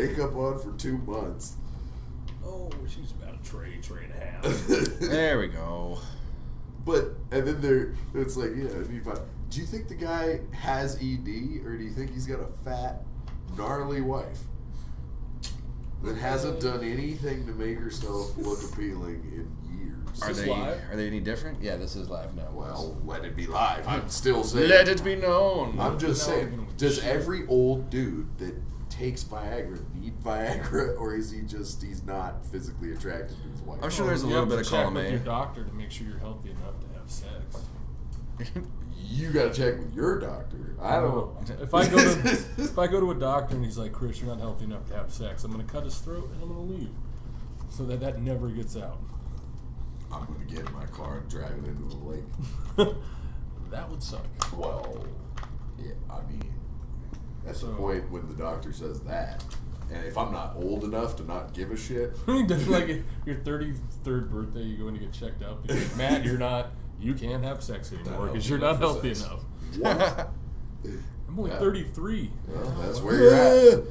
makeup on for 2 months. Oh, she's about a tray and a half. There we go. And then it's like, do you think the guy has ED, or do you think he's got a fat, gnarly wife that hasn't done anything to make herself look appealing in years? Are they any different? Yeah, this is live now. Well, let it be live. I'm still saying. Let it be known. I'm just saying. Does every old dude that takes Viagra need Viagra, or is he's not physically attracted to his wife? I'm sure there's a little bit of column A. You have to check with your doctor to make sure you're healthy enough to have sex. You got to check with your doctor. I don't know. If I go to a doctor and he's like, "Chris, you're not healthy enough to have sex," I'm going to cut his throat and I'm going to leave, so that never gets out. I'm going to get in my car and drive it into a lake. That would suck. Well, yeah, I mean, that's the point when the doctor says that. And if I'm not old enough to not give a shit. Like your 33rd birthday, you go in to get checked out because, Matt, you can't have sex anymore because you're not healthy enough. What? I'm only 33. Well, that's where you're at.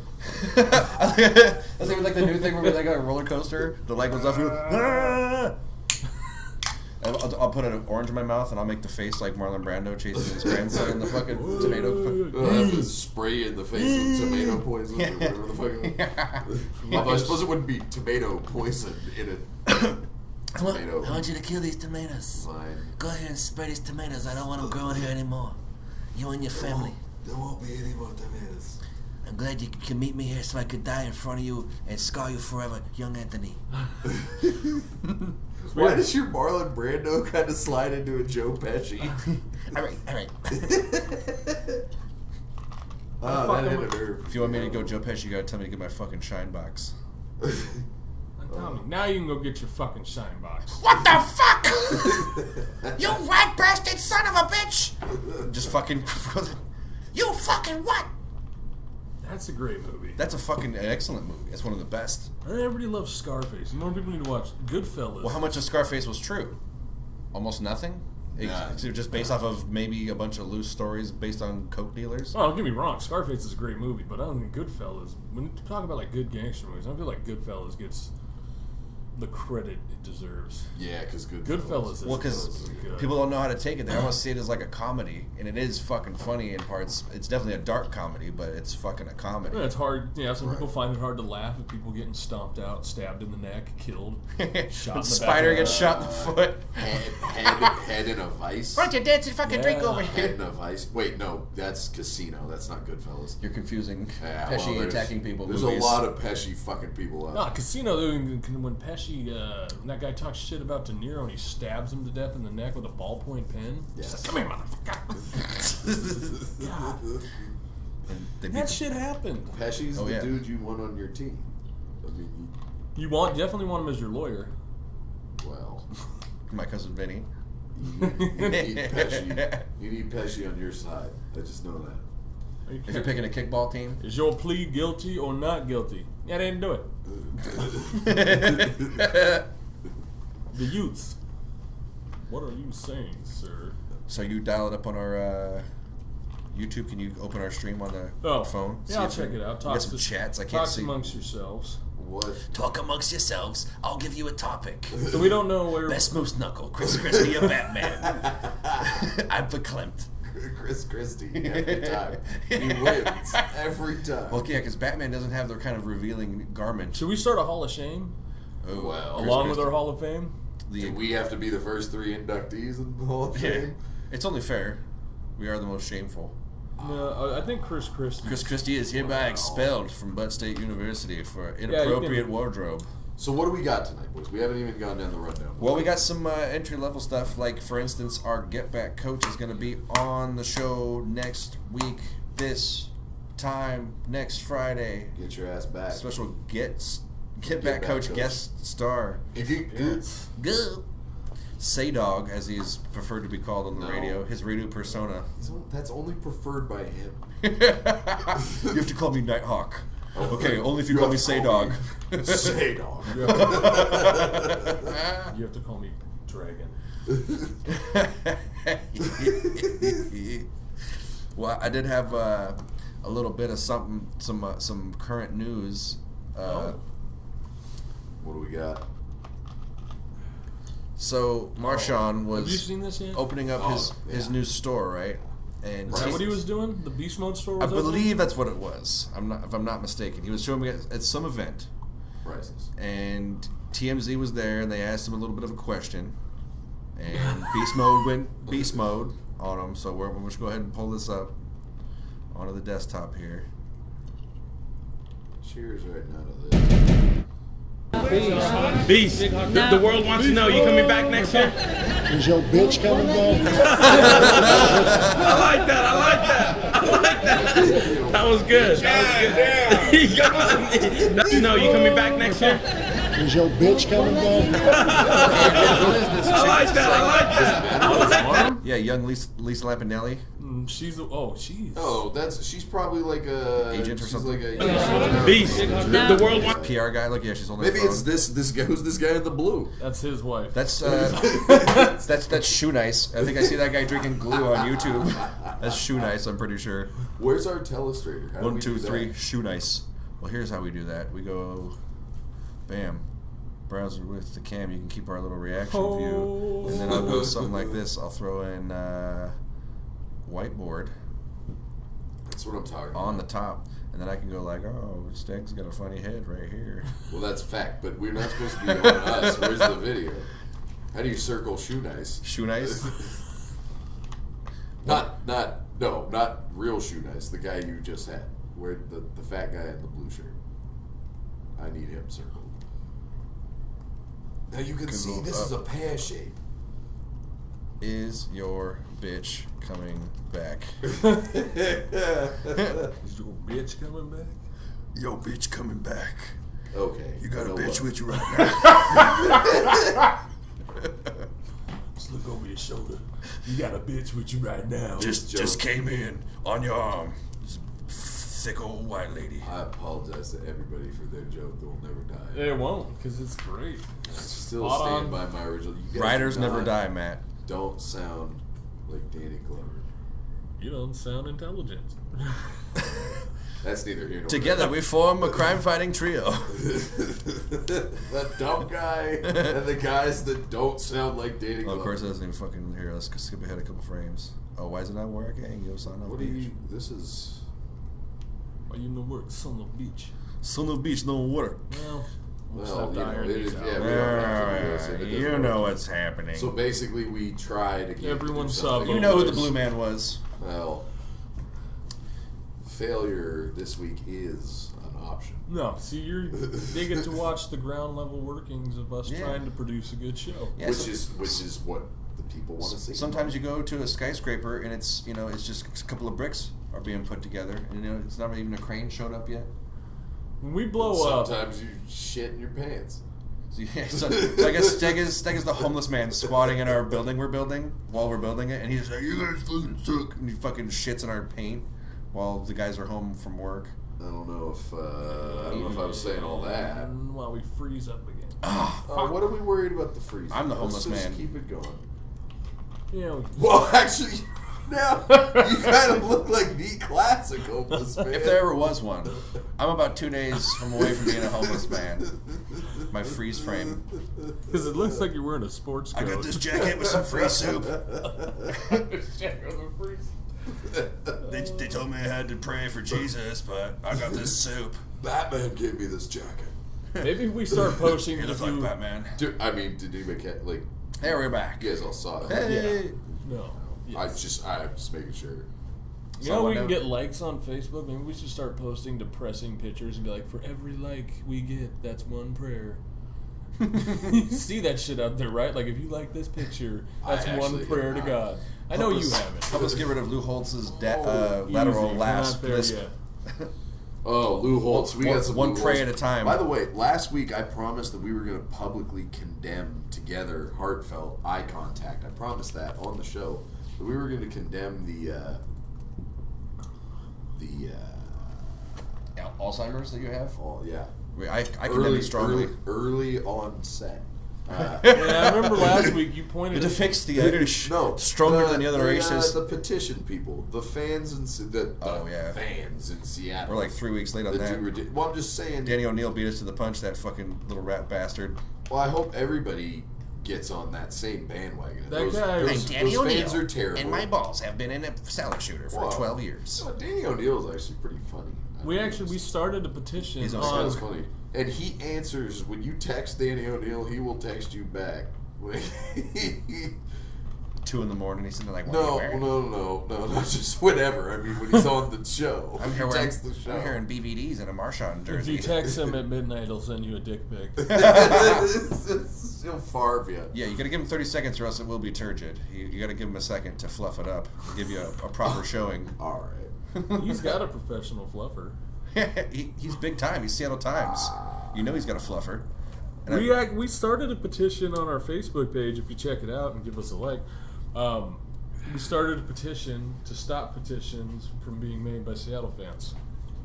That's even like the new thing where we like a roller coaster. The light goes off. I'll put an orange in my mouth and I'll make the face like Marlon Brando chasing his grandson in the fucking tomato. I'll have to spray in the face with tomato poison or whatever the fucking. Although I suppose it wouldn't be tomato poison in a tomato. I want you to kill these tomatoes. Fine. Go ahead and spray these tomatoes. I don't want them growing here anymore. You and your family. There won't be any more tomatoes. I'm glad you can meet me here so I could die in front of you and scar you forever, young Anthony. Why does your Marlon Brando kind of slide into a Joe Pesci? All right. That hit a nerve. If you want me to go Joe Pesci, you gotta tell me to get my fucking shine box. Tommy, now you can go get your fucking shine box. What the fuck? You rat bastard son of a bitch! Just fucking. You fucking what? That's a great movie. That's a fucking excellent movie. It's one of the best. Everybody loves Scarface. More people need to watch Goodfellas. Well, how much of Scarface was true? Almost nothing? It's just based off of maybe a bunch of loose stories based on coke dealers? Oh, don't get me wrong. Scarface is a great movie, but I don't think Goodfellas... When you talk about like good gangster movies, I feel like Goodfellas gets the credit it deserves. Yeah, because Goodfellas is because good. people don't know how to take it. They almost see it as like a comedy, and it is fucking funny in parts. It's definitely a dark comedy, but it's fucking a comedy. Yeah, it's hard. Yeah, some people find it hard to laugh at people getting stomped out, stabbed in the neck, killed, shot in the Spider back. gets shot in the foot. Head in a vice. Why don't you dance and fucking drink over Head here? in a vice. Wait, no, that's Casino. That's not Goodfellas. You're confusing Yeah, Pesci well, attacking people. There's movies. a lot of Pesci fucking people out. No, Casino, when Pesci, when that guy talks shit about De Niro and he stabs him to death in the neck with a ballpoint pen. Yes. Just, come here, motherfucker. God. They beat That the- shit happened. Pesci's Oh, the yeah. dude you want on your team. I mean, You definitely want him as your lawyer. well, My cousin Vinny. you need Pesci. You need Pesci on your side. I just know that. If you're picking a kickball team, Is your plea guilty or not guilty? Yeah, they didn't do it. The youths. What are you saying, sir? so you dial it up on our YouTube. Can you open our stream on the phone? Yeah, I'll check it out. Get some chats. I can't see. amongst yourselves. What? Talk amongst yourselves. I'll give you a topic. So we don't know where... Best moose knuckle, Chris Christie or Batman? I'm verklempt. Chris Christie every time. He wins every time. Well, yeah, because Batman doesn't have their kind of revealing garment. Should we start a Hall of Shame? Oh, well. Along with our Hall of Fame? Do we have to be the first 3 inductees in the Hall of Yeah. Fame? It's only fair. We are the most shameful. No, I think Chris Christie. Chris Christie is hereby expelled from Butt State University for inappropriate wardrobe. So what do we got tonight, boys? We haven't even gone down the rundown. Well, we got some entry-level stuff, like, for instance, our Get Back coach is going to be on the show next week, this time, next Friday. Get your ass back. Special Get Back coach guest star. Go. Say-Dog, as he's preferred to be called on the No. radio, his radio persona. That's only preferred by him. You have to call me Nighthawk. Okay, only if you call me Say-Dog. Say-Dog. You have to call me Dragon. Well, I did have a a little bit of some current news. Oh. What do we got? So Marshawn Have you was seen this yet? opening up his new store, right? And Is that what he was doing? The Beast Mode store I was opening? believe that's what it was. If I'm not mistaken. He was showing me at some event, Priceless. and TMZ was there, and they asked him a little bit of a question, and Beast Mode went Beast Mode on him. So we're just go ahead and pull this up onto the desktop here. Cheers right now to this. Beast, the world wants to know, you coming back next year? Is your bitch coming back? I like that. That was good. No, you coming back next year? Is your bitch coming back? I like that. Yeah, young Lisa Lampanelli. She's She's probably like a Agent or she's something? Like a, Beast, the world wants. PR guy. Look, yeah, she's holding. maybe her phone. it's this guy. Who's this guy in the blue? That's his wife. That's Shoe Nice. I think I see that guy drinking glue on YouTube. That's Shoe Nice. I'm pretty sure. Where's our telestrator? How do 1, we 2, do that? 3. Shoe Nice. Well, here's how we do that. We go, bam, browser with the cam. You can keep our little reaction view, and then I'll go something like this. I'll throw in whiteboard That's what I'm talking about. on the top, and then I can go like, oh, Steg's got a funny head right here. Well, that's fact, but we're not supposed to be on us. Where's the video? How do you circle Shoe Nice? Shoe Nice. Not real Shoe Nice. The guy you just had, where the fat guy in the blue shirt. I need him circled. Now you can see go this up. is a pear shape. Is your bitch coming back? Is your bitch coming back? Yo, bitch coming back. Okay. You got a know bitch what? with you right now. Just look over your shoulder. You got a bitch with you right now. just came in on your arm. This thick old white lady. I apologize to everybody for their joke that will never die. It won't, because it's great. I still Spot stand on. by my original. You guys Riders do never not- die, Matt. Don't sound like Danny Glover. You don't sound intelligent. That's neither here nor Together we form a crime-fighting trio. The dumb guy and the guys that don't sound like Danny Well, Glover. of course, it doesn't even fucking hear us. Skip ahead a couple frames. Oh, why is it not working? Yo, son of What a do bitch. you? This is. Why you no work, son of bitch? Son of a bitch don't work. Well, we'll just Well, have to you know, iron it these is- out. yeah, we don't have to do this if it doesn't You work. know what's happening. So basically, we try to get. Everyone to do saw something. You know who the blue man was. Well, failure this week is an option. No, see, they get to watch the ground level workings of us Yeah. trying to produce a good show. Yeah, which so- is what the people want to see. Sometimes you go to a skyscraper and it's just a couple of bricks are being put together, and it's not even a crane showed up yet. When we blow up, Sometimes you shit in your pants. So, yeah, so I guess Steg is the homeless man squatting in our building we're building while we're building it, and he's like, "You guys fucking suck," and he fucking shits in our paint while the guys are home from work. I don't know if I was saying all that. and while we freeze up again. What are we worried about the freeze? I'm the Let's homeless just man. Keep it going. Yeah, Well, actually, now you kind of look like the classic homeless man. If there ever was one, I'm about 2 days away from being a homeless man. My freeze frame. because it looks like you're wearing a sports coat. I got this jacket with some free soup. They told me I had to pray for Jesus, but I got this soup. Batman gave me this jacket. Maybe if we start posting You a look like few. Batman. Did anybody like? Hey, we're back. You guys all saw it. Hey. No. I'm Yes. just making sure. You know, Someone we can know- get likes on Facebook. Maybe we should start posting depressing pictures and be like, for every like we get, that's one prayer. You see that shit out there, right? Like, if you like this picture, that's I one actually prayer to have God. not. I know Help you us- haven't. Help us get rid of Lou Holtz's Easy, lateral we're last not there lisp. yet. Oh, Lou Holtz. We got some One Lou pray Holtz. at a time. By the way, last week I promised that we were going to publicly condemn together heartfelt eye contact. I promised that on the show. That we were going to condemn the Alzheimer's that you have? oh yeah. I condemn it strongly. early on set. Yeah, I remember last week you pointed It at depicts the Irish No, stronger than the other races. The petition people, the fans in fans in Seattle. We're like 3 weeks late on The that. well, I'm just saying. Danny O'Neill beat us to the punch, that fucking little rat bastard. Well, I hope everybody gets on that same bandwagon. That guy those, was- Danny those O'Neill, fans are terrible. and my balls have been in a salad shooter for Wow. 12 years. Oh, Danny O'Neill is actually pretty funny. we started a petition He's on on. That's funny. And he answers when you text Danny O'Neill, he will text you back. 2 in the morning, he's sitting there like, what are you no, wearing? not just whatever. I mean, when he's on the show, I'm he here wearing, texts the show. I'm hearing BVDs in a Marshawn If jersey. you text him at midnight, he'll send you a dick pic. He'll farb you. Yeah, you gotta give him 30 seconds or else it will be turgid. You gotta give him a second to fluff it up, give you a proper showing. All right. He's got a professional fluffer. He's big time. He's Seattle Times. You know he's got a fluffer. And We started a petition on our Facebook page. If you check it out and give us a like, we started a petition to stop petitions from being made by Seattle fans.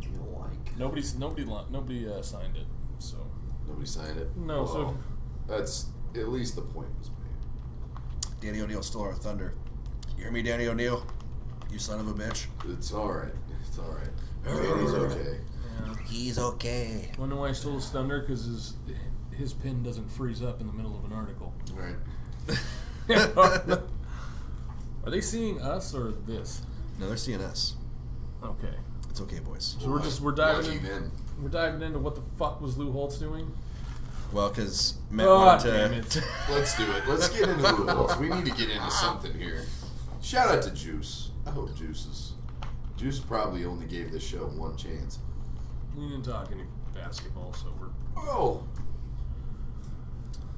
You don't like? Nobody signed it. So Nobody signed it. No, so- Well, that's at least the point was made. Danny O'Neill stole our thunder. You hear me, Danny O'Neill? You son of a bitch. It's all right. It's all right. Danny's okay. yeah. He's okay. Wonder why he stole his thunder? Because his pin doesn't freeze up in the middle of an article. All right. Are they seeing us or this? No, they're seeing us. Okay. It's okay, boys. So we're diving Lucky in. then. We're diving into what the fuck was Lou Holtz doing? Well, because Matt Oh, wanted damn to... it. Let's do it. Let's get into Lou Holtz. We need to get into something here. Shout out to Juice. I hope Juice probably only gave this show one chance. We didn't talk any basketball, so we're. Oh,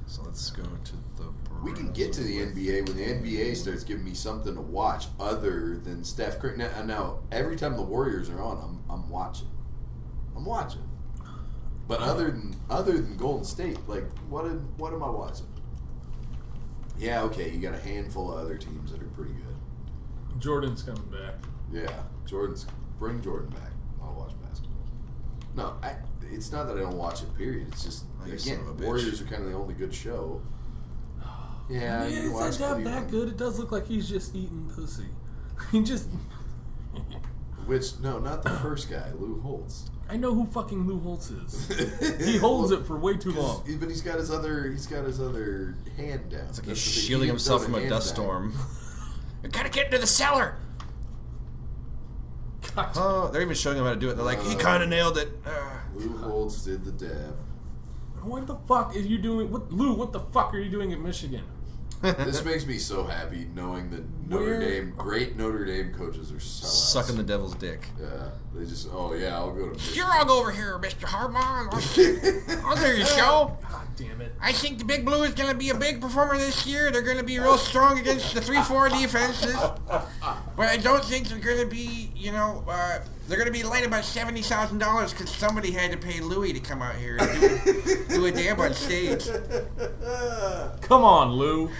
So let's go to the... we can get to the NBA when the NBA starts giving me something to watch other than Steph Curry. Now every time the Warriors are on, I'm watching. I'm watching. But other than Golden State, like what am I watching? Yeah, okay, you got a handful of other teams that are pretty good. Jordan's coming back. Yeah, bring Jordan back. I'll watch basketball. No, it's not that I don't watch it. Period. It's just Oh, you again, son of a bitch. Warriors are kind of the only good show. Yeah, you watch it's not that Cleveland. good. It does look like he's just eating pussy. He just. Which no, not the first guy, Lou Holtz. I know who fucking Lou Holtz is. He holds it for way too long. But he's got his other hand down. It's like That's he's the thing. shielding He himself throws from a hand dust back. storm. We gotta get into the cellar. Oh, they're even showing him how to do it. They're like, he kind of nailed it. Lou Holtz did the dab. What the fuck are you doing? Lou, what the fuck are you doing at Michigan? This makes me so happy knowing that great Notre Dame coaches are sellouts. Sucking the devil's dick. Yeah, they just, I'll go to Michigan. Sure, I'll go over here, Mr. Harbaugh. I'll do your show. God damn it. I think the Big Blue is going to be a big performer this year. They're going to be real strong against the 3-4 defenses. But I don't think they're going to be, they're going to be light about $70,000 because somebody had to pay Louis to come out here and do a dab on stage. Come on, Lou.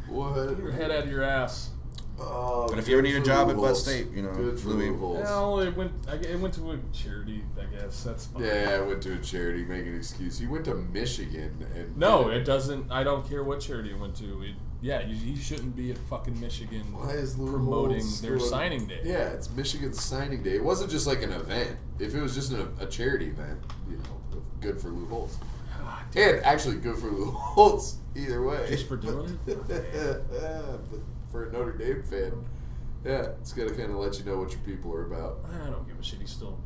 What? Get your head out of your ass. Oh, But if you ever good need a for job Lou at Bud Holtz. State, Good for Louis. Lou Holtz. Well, it went to a charity, I guess. That's fine. Yeah, I went to a charity. Make an excuse. He went to Michigan and No, it doesn't. I don't care what charity it went to. He shouldn't be at fucking Michigan Why is Lou promoting Holtz their doing- signing day. Yeah, it's Michigan's signing day. It wasn't just like an event. If it was just a charity event, good for Lou Holtz. God damn. And actually good for Lou Holtz either way. Just for doing it? But for a Notre Dame fan, yeah, it's got to kind of let you know what your people are about. I don't give a shit. He's still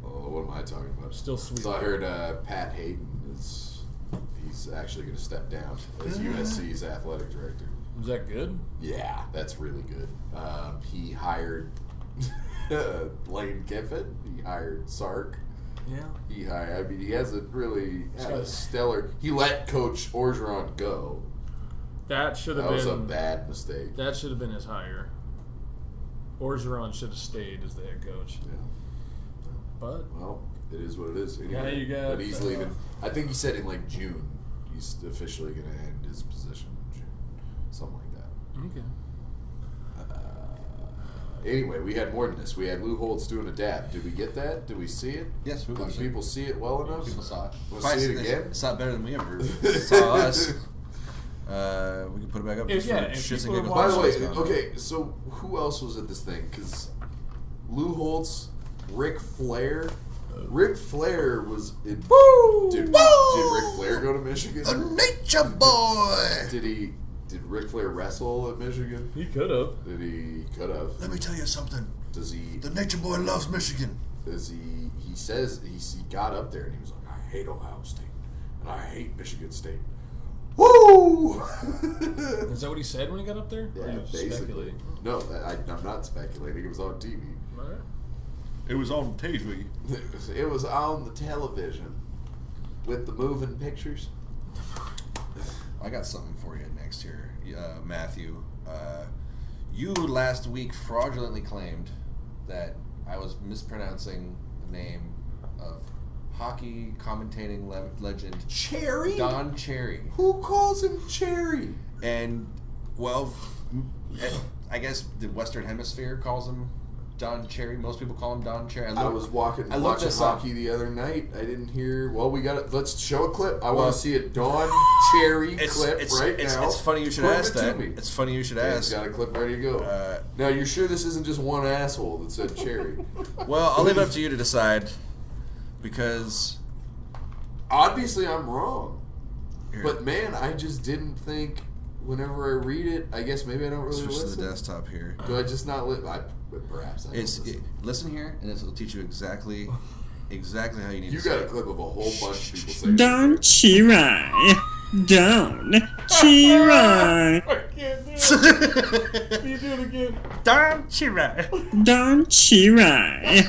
Oh, what am I talking about? Still sweet. So I heard Pat Hayden he's actually going to step down as USC's athletic director. Is that good? Yeah, that's really good. He hired Lane Kiffin. He hired Sark. Yeah. He hasn't really had got- a stellar. He let Coach Orgeron go. That should have That was a been bad mistake. That should have been his hire. Orgeron should have stayed as the head coach. Yeah. But Well, it is what it is. Yeah, you got, But he's leaving. I think he said in like June. He's officially going to end his position in June. Something like that. okay. Anyway, we had more than this. We had Lou Holtz doing a dab. Did we get that? Did we see it? Yes, we Did watched it. people see it well enough? People saw it. Want to see it again? It's not better than we ever saw us. We can put it back up just for if shits and people giggles. By the way, What's going on? okay, so who else was at this thing? Because Lou Holtz, Ric Flair. Ric Flair was in. Did Ric Flair go to Michigan? The Nature Boy! Did Ric Flair wrestle at Michigan? He could have. Did he? Could have. Let me tell you something. Does he? The Nature Boy loves Michigan. Does he? He says he got up there and he was like, I hate Ohio State and I hate Michigan State. Woo! Is that what he said when he got up there? Or Yeah, are you just basically. speculating? No, I'm not speculating. It was on TV. Alright. It was on TV. It was on the television with the moving pictures. I got something for you next here, Matthew. You last week fraudulently claimed that I was mispronouncing the name of hockey commentating legend Cherry? Don Cherry. Who calls him Cherry? And, well, I guess the Western Hemisphere calls him Don Cherry. Most people call him Don Cherry. I was watching this up. hockey the other night. I didn't hear. Well, we got it. Let's show a clip. I Well, want to see a Don Cherry clip right now. It's funny you should Prove ask it to that. me. It's funny you should Yeah, it's ask. got a clip ready to go. Now, you're sure this isn't just one asshole that said Cherry? Well, I'll leave it up to you to decide, because Obviously, I'm wrong. here, But man, I just didn't think. Whenever I read it, I guess maybe I don't really switch to listen. the desktop here. Do I just not perhaps I don't listen. Listen here, and it'll teach you exactly how you need You to got say a it. clip of a whole bunch of people saying Don Cherry. Don Cherry. I can't do it. You do it again. Don Cherry. Don Cherry.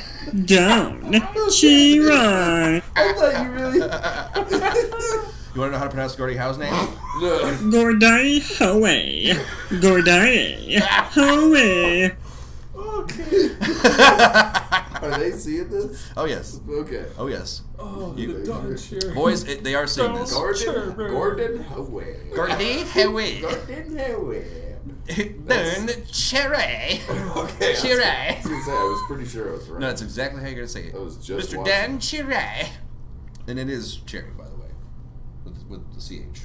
Don Cherry. I thought you really. You want to know how to pronounce Gordie Howe's name? No. Gordai Howe. Gordai Howe. Are they seeing this? Oh yes, Okay. oh yes. Oh, You- the Don Cherry. Boys, they are seeing this. Gordon Hayway. Gordon Hayway. Gordon Hayway. Don Cherry. Okay. Cherry. I was pretty sure I was right. No, that's exactly how you're gonna say it. I was just Mr. watching. Dan Cherry. And it is Cherry, by the way, with the CH.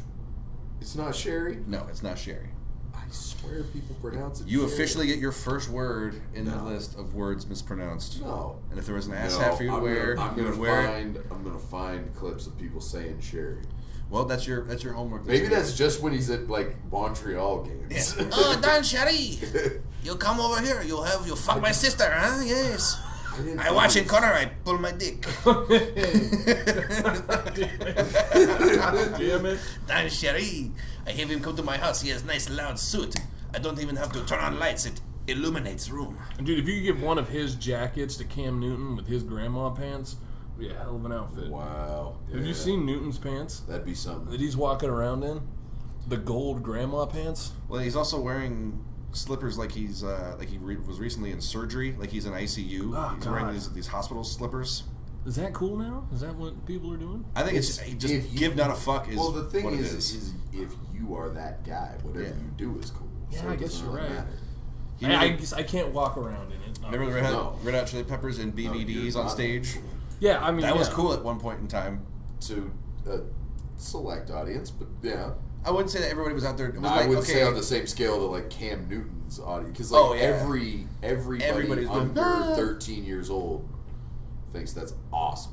It's not Sherry. No, it's not Sherry. I swear people pronounce it. You Sherry. officially get your first word in the No. list of words mispronounced. No. And if there was an ass No, hat for you to I'm wear, gonna, you would wear it. I'm gonna find clips of people saying Sherry. Well, that's your homework. this Maybe week. that's just when he's at like Montreal games. Oh, Don Cherry. You come over here. You fuck my sister, huh? Yes. I watch in corner. I pull my dick. Damn it. Don Cherry. I have him come to my house. He has nice loud suit. I don't even have to turn on lights. It illuminates room. Dude, if you could give one of his jackets to Cam Newton with his grandma pants, it'd be a hell of an outfit. Wow. Have you Yeah. seen Newton's pants That'd be something. that he's walking around in? The gold grandma pants? Well, he's also wearing slippers like he's was recently in surgery, like he's in ICU. Oh, he's God. wearing these hospital slippers. Is that cool now? Is that what people are doing? I think it's If just you- give not a fuck is Well, the thing what it is if you are that guy, whatever Yeah. you do is cool. Yeah, So I it guess doesn't you're really right. matter. He I really- guess I can't walk around in it. Remember the Red Hot Chili Peppers and No, BVDs you're on not. stage? Yeah, I mean, That was yeah. cool at one point in time. To a select audience, but yeah. I wouldn't say that everybody was out there. It was I like, would okay, say on the same scale to like Cam Newton's audience, because like Oh, yeah. everybody Everybody's going, under "Ah." 13 years old thinks that's awesome.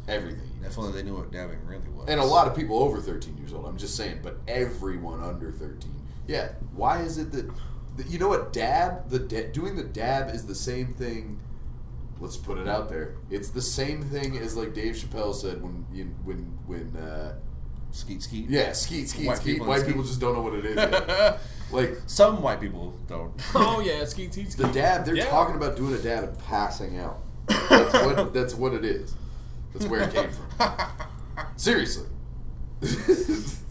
Everything. if only they knew what dabbing really was. And a lot of people over 13 years old. I'm just saying, but everyone under 13. Yeah. Why is it that you know what doing the dab is the same thing? Let's put it out there. It's the same thing as like Dave Chappelle said when Skeet skeet. yeah, skeet. White people White and people skeet. just don't know what it is yet. Like Some white people don't. Oh, yeah, skeet, skeet, the dab, they're Yeah. talking about doing a dab and passing out. That's what it is. That's where it came from. Seriously.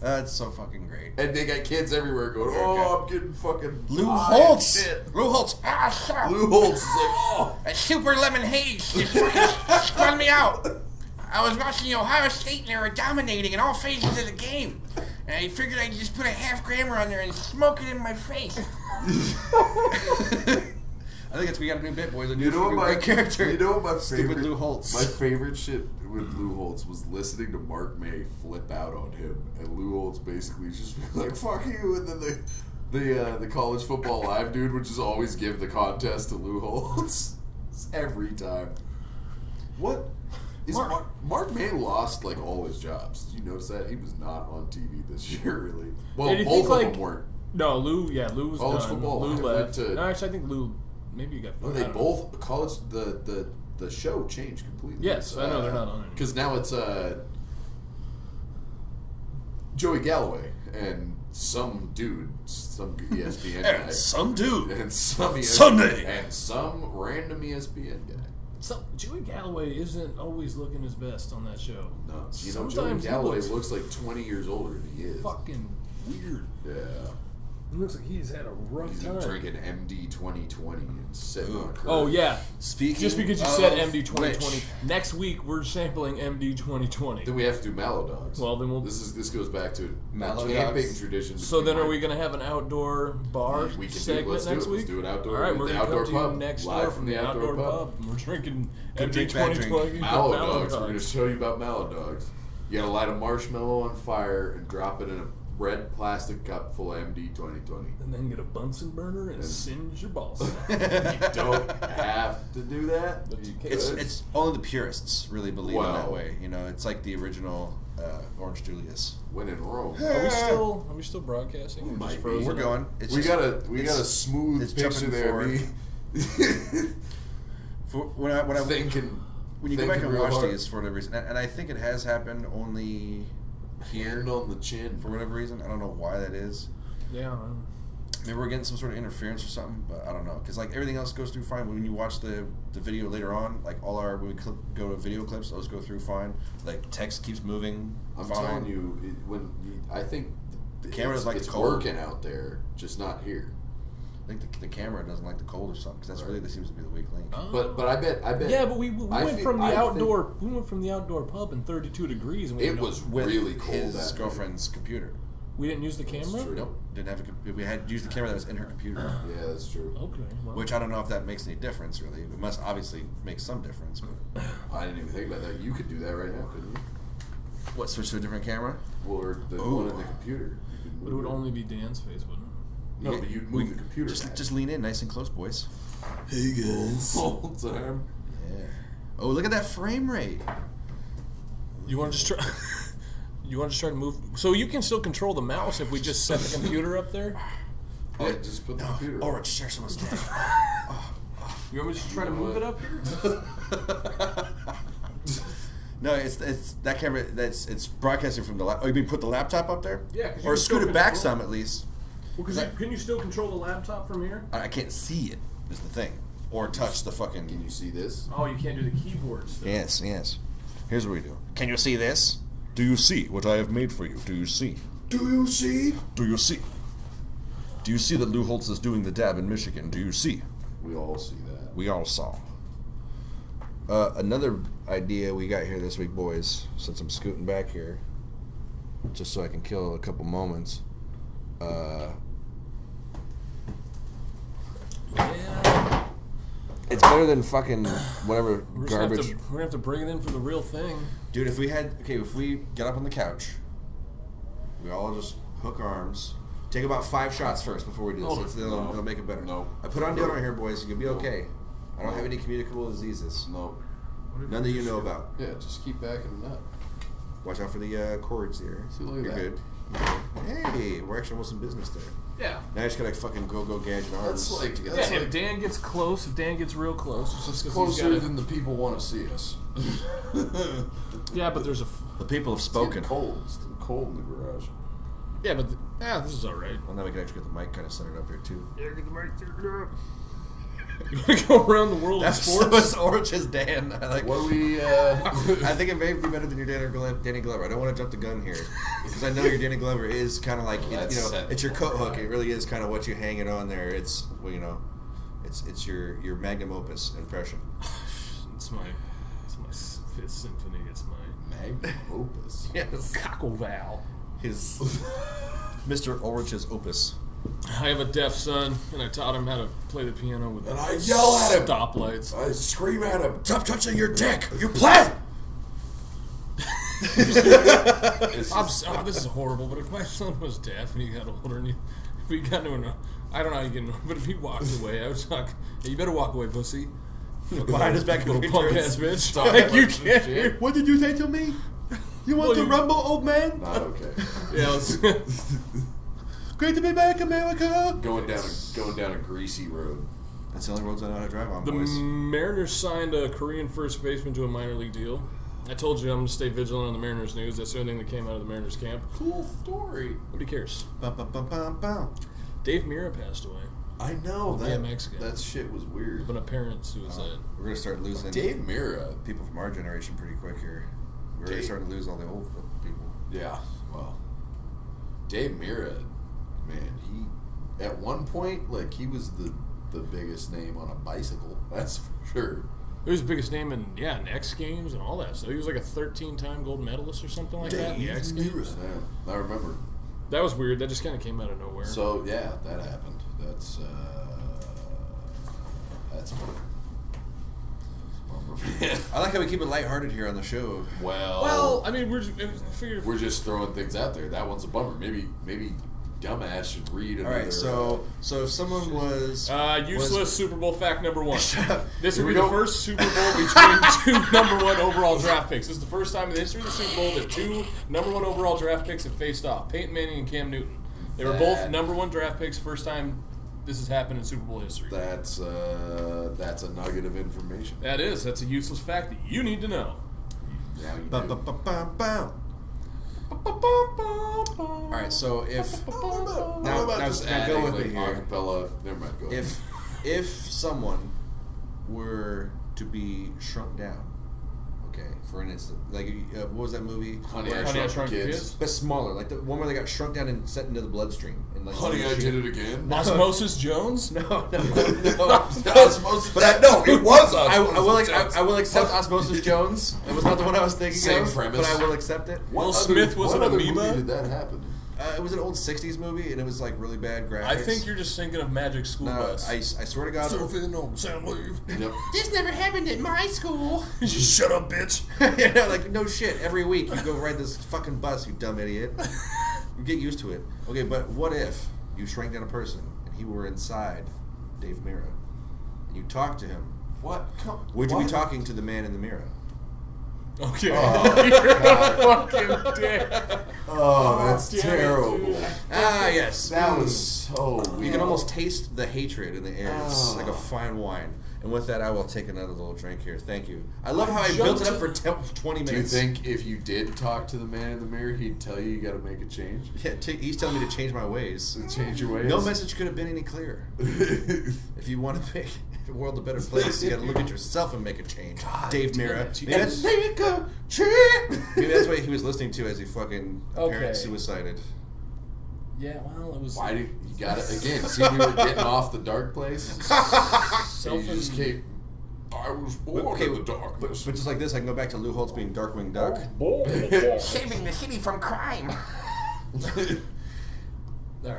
That's so fucking great. And they got kids everywhere going, "Oh, I'm getting fucking Lou high and Holtz. shit." Lou Holtz. Ah, stop. Lou Holtz is like, "Oh, A super lemon haze just fucking spun me out. I was watching Ohio State and they were dominating in all phases of the game. And I figured I'd just put a half grammer on there and smoke it in my face. I think we got a new bit, boys. A new You know what my great character. You know what my Stupid favorite Lou Holtz. My favorite shit with Lou Holtz was listening to Mark May flip out on him, and Lou Holtz basically just be like "fuck you," and then the college football live dude would just always give the contest to Lou Holtz every time. What is Mark May lost like all his jobs? Did you notice that he was not on TV this year? Really? Well, And you both think, of like- them weren't. No, Lou was College done. football Lou went left. to- No, actually, I think Lou maybe he got. No, I they don't know. both college the show changed completely. Yes, I know they're not on anymore. because now it's Joey Galloway and some dude, some ESPN guy, And some dude. and some ESPN, Sunday. and some random ESPN guy. So Joey Galloway isn't always looking his best on that show. No, you know Joey Sometimes he Galloway looks looks like 20 years older than he is. fucking weird. Yeah, He looks like he's had a rough he's time. been drinking MD 2020 and sitting on a curb. Oh yeah. Speaking Just because you said of MD 2020, which- next week we're sampling MD 2020. Then we have to do Mallow Dogs. Well, then we'll- This goes back to Mallow a camping Dogs. tradition. So then, between are my- we going to have an outdoor bar We can do it. segment Let's do next it. week? Let's do an outdoor- All right, we're the going to outdoor come to you pub. next Live door from the outdoor pub. We're drinking Good MD drink, bad drink. 2020 Mallow Mallow Dogs. We're going to show you about Mallow Dogs. You got to light a marshmallow on fire and drop it in a red plastic cup full of MD 2020. And then get a Bunsen burner and singe your balls. You don't have to do that. But you can. It's only the purists really believe in that Wow. way. You know, it's like the original Orange Julius. When in Rome. Are we still broadcasting? Or Might just be. frozen? We're going. It's We just- got a it's- smooth it's picture jumping there. forward. Me When I thinking. when you go back thinking and real watch hard. these for whatever reason, and I think it has happened only here Hand on the chin. for whatever reason. I don't know why that is. Yeah. Maybe we're getting some sort of interference or something, but I don't know. Because like everything else goes through fine. When you watch the video later on, like all our when we go to video clips, those go through fine. Like text keeps moving. I'm fine. telling you, I think The camera's like it's the cold. working out there, just not here. I think the camera doesn't like the cold or something. Because that's really that seems to be the weak link. But I bet. Yeah, but we I went thi- from the I outdoor. We went from the outdoor pub in 32 degrees, and we It didn't, was With really cold. his that day. girlfriend's computer. we didn't use the camera. true. Nope, didn't have a. We had used the camera that was in her computer. Yeah, that's true. Okay. Well, Which I don't know if that makes any difference. Really, it must obviously make some difference. But I didn't even think about that. You could do that right now, couldn't you? what? Switch to a different camera? Or the Ooh. one in the computer. You could but it move would only be Dan's face, wouldn't it? No, but you'd move the computer. Just lean in, nice and close, boys. Hey guys. Whole time. Yeah. Oh, look at that frame rate. You want to just try? You want to just try to move? So you can still control the mouse if we just set the computer up there. Yeah, just put the computer. Or just share someone's deck. You want me to just try to move it up here? No, it's that camera. It's broadcasting from the laptop. Oh, you mean put the laptop up there? Yeah, 'cause you Or can scoot still it back control- some at least. Well, because can you still control the laptop from here? I can't see it. Is the thing. Or touch the fucking. Can you see this? Oh, you can't do the keyboard stuff. Yes, yes. Here's what we do. Can you see this? Do you see what I have made for you? Do you see? Do you see? Do you see? Do you see that Lou Holtz is doing the dab in Michigan? Do you see? We all see that. We all saw. Another idea we got here this week, boys, since I'm scooting back here, just so I can kill a couple moments. Yeah. It's better than fucking whatever We're garbage. gonna have to bring it in for the real thing. Dude, if we get up on the couch, we all just hook arms. Take about 5 shots first before we do this. Oh, It'll make it better. No. I put on deodorant here, boys. You'll be okay. I don't have any communicable diseases. No. None that you know about. Yeah, just keep backing it up. Watch out for the cords here. See, look at You're that. good. Hey, we're actually almost in business there. Yeah. Now I just gotta fucking go gadget arms. That's like Yeah, that's if like Dan gets close, if Dan gets real close, it's just 'cause he's closer got than the people want to see us. Yeah, but there's a. The people have It's spoken. getting cold. It's getting cold in the garage. Yeah, but this is all right. Well, now we can actually get the mic kind of centered up here too. Yeah, get the mic turned up. You wanna go around the world of That's sports? as orange as Dan. I like. What do we? I think it may be better than your Danny Glover. I don't want to jump the gun here because I know your Danny Glover is kind of like it's your coat hook. It really is kind of what you hang it on there. It's it's your magnum opus impression. It's my Fifth Symphony. It's my Magnum opus. Yes, cockle valve. his Mr. Ulrich's opus. I have a deaf son, and I taught him how to play the piano with And I yell at him. stoplights. I scream at him, stop touching your dick! You play! This is horrible, but if my son was deaf and he got older and if he got into an... I don't know how you get into but if he walked away, I was like, hey, you better walk away, pussy. Behind his back, Little punk ass bitch. Stop Like, you touching can't shit. hear. What did you say to me? You want Well, to rumble, old man? Not okay. Yeah, let's... Great to be back, America. Going down a greasy road. That's the only roads I know how to drive on, The boys. Mariners signed a Korean first baseman to a minor league deal. I told you I'm going to stay vigilant on the Mariners news. That's the only thing that came out of the Mariners camp. Cool story. Nobody cares. Bum, bum, bum, bum, bum. Dave Mirra passed away. I know that. DMX guy. That shit was weird. Of an apparent suicide. We're gonna start losing Dave Mirra. people from our generation pretty quick here. We're already Dave- starting to lose all the old people. Yeah. Well, Dave Mirra, man, he at one point like he was the biggest name on a bicycle. That's for sure. He was the biggest name in X Games and all that stuff. He was like a 13-time gold medalist or something like that in the X Games. Yeah, I remember. That was weird. That just kind of came out of nowhere. So yeah, that happened. That's a bummer. Man. I like how we keep it lighthearted here on the show. well, I mean, we're just throwing things out there. That one's a bummer. Maybe dumbass should read All another. right, so if someone was useless Super Bowl fact number one. This Here would we be the go. first Super Bowl between two number one overall draft picks. This is the first time in the history of the Super Bowl that two number one overall draft picks have faced off. Peyton Manning and Cam Newton. They were both That- number one draft picks. First time this has happened in Super Bowl history. that's a nugget of information. That's a useless fact that you need to know. Now you Bum, do. bum, bum, bum, bum. All right, so if now Just go adding, with like, me here. acapella. Never mind. Go ahead. If someone were to be shrunk down, okay, for an instant, like what was that movie? Honey, I Honey, I Shrunk the Shrunk the Kids. Kids. But smaller, like the one where they got shrunk down and set into the bloodstream. And like Honey, I did it again. Osmosis Jones? No. Osmosis. No, it was Osmosis. I will accept Osmosis Jones. It was not the one I was thinking Same of, premise. but I will accept it. What Will other- Smith was what an other amoeba? movie did that happen? It was an old '60s movie, and it was like really bad graphics. I think you're just thinking of Magic School No, Bus. I swear to God. Sound wave. Yep. This never happened at my school. Just shut up, bitch. Yeah, like no shit. Every week you go ride this fucking bus, you dumb idiot. You get used to it. Okay, but what if you shrank down a person and he were inside Dave Mirra, and you talked to him? What? Would you What? be talking to the man in the mirror? Okay. Oh, You're a fucking dick. Oh, that's Damn it, terrible. dude. Yes. That was so weird. You can almost taste the hatred in the air. It's Oh. like a fine wine. And with that, I will take another little drink here. Thank you. I love how I built it up for 20 Do you minutes. think if you did talk to the man in the mirror, he'd tell you got to make a change? Yeah, he's telling me to change my ways. To change your ways? No message could have been any clearer. If you want to make the world a better place, you got to look at yourself and make a change. Dave Mirra. it. Maybe that's, Make a change. maybe that's what he was listening to as he fucking Okay. apparent suicided. Yeah, well, it was Why did you got it again? See, we were getting off the dark place. You just keep. I was born in the darkness. But just like this, I can go back to Lou Holtz being Darkwing Duck. Saving the city from crime.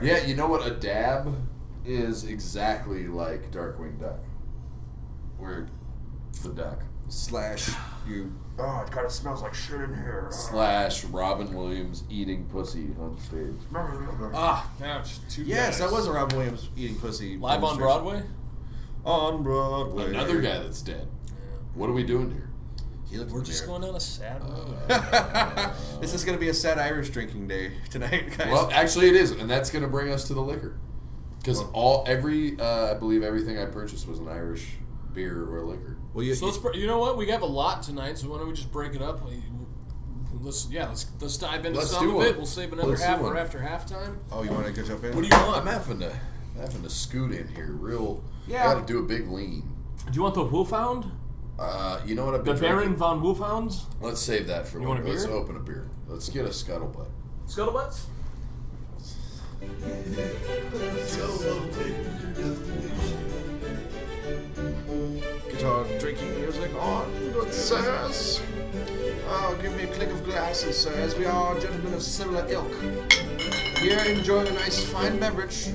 Yeah, you know what? A dab is exactly like Darkwing Duck. Where the duck. Slash you. Oh, it kind of smells like shit in here. Slash Robin Williams eating pussy on stage. ouch, two Yes, guys. that was a Robin Williams eating pussy. Live on demonstration. Broadway. On Broadway. Another guy that's dead. What are we doing here? He looked We're in the just mirror. going down a sad road. This is going to be a sad Irish drinking day tonight, guys. Well, actually, it is, and that's going to bring us to the liquor. Because I believe everything I purchased was an Irish beer or liquor. well, you, So you know what? We have a lot tonight, so why don't we just break it up? Let's dive into Let's some do of one. it. We'll save another Let's do half for one. after halftime. oh, you want to go jump in? What do you want? I'm having to scoot in here real. Yeah. I got to do a big lean. Do you want the Wolfhound? You know what I've The been Baron drinking? von Wolfhounds? Let's save that for You want a later. Let's beer? open a beer. Let's get a scuttlebutt. Scuttlebutts? Guitar drinking music on. Good sirs. Oh, give me a clink of glasses, sir, as we are gentlemen of similar ilk. Here enjoying a nice fine beverage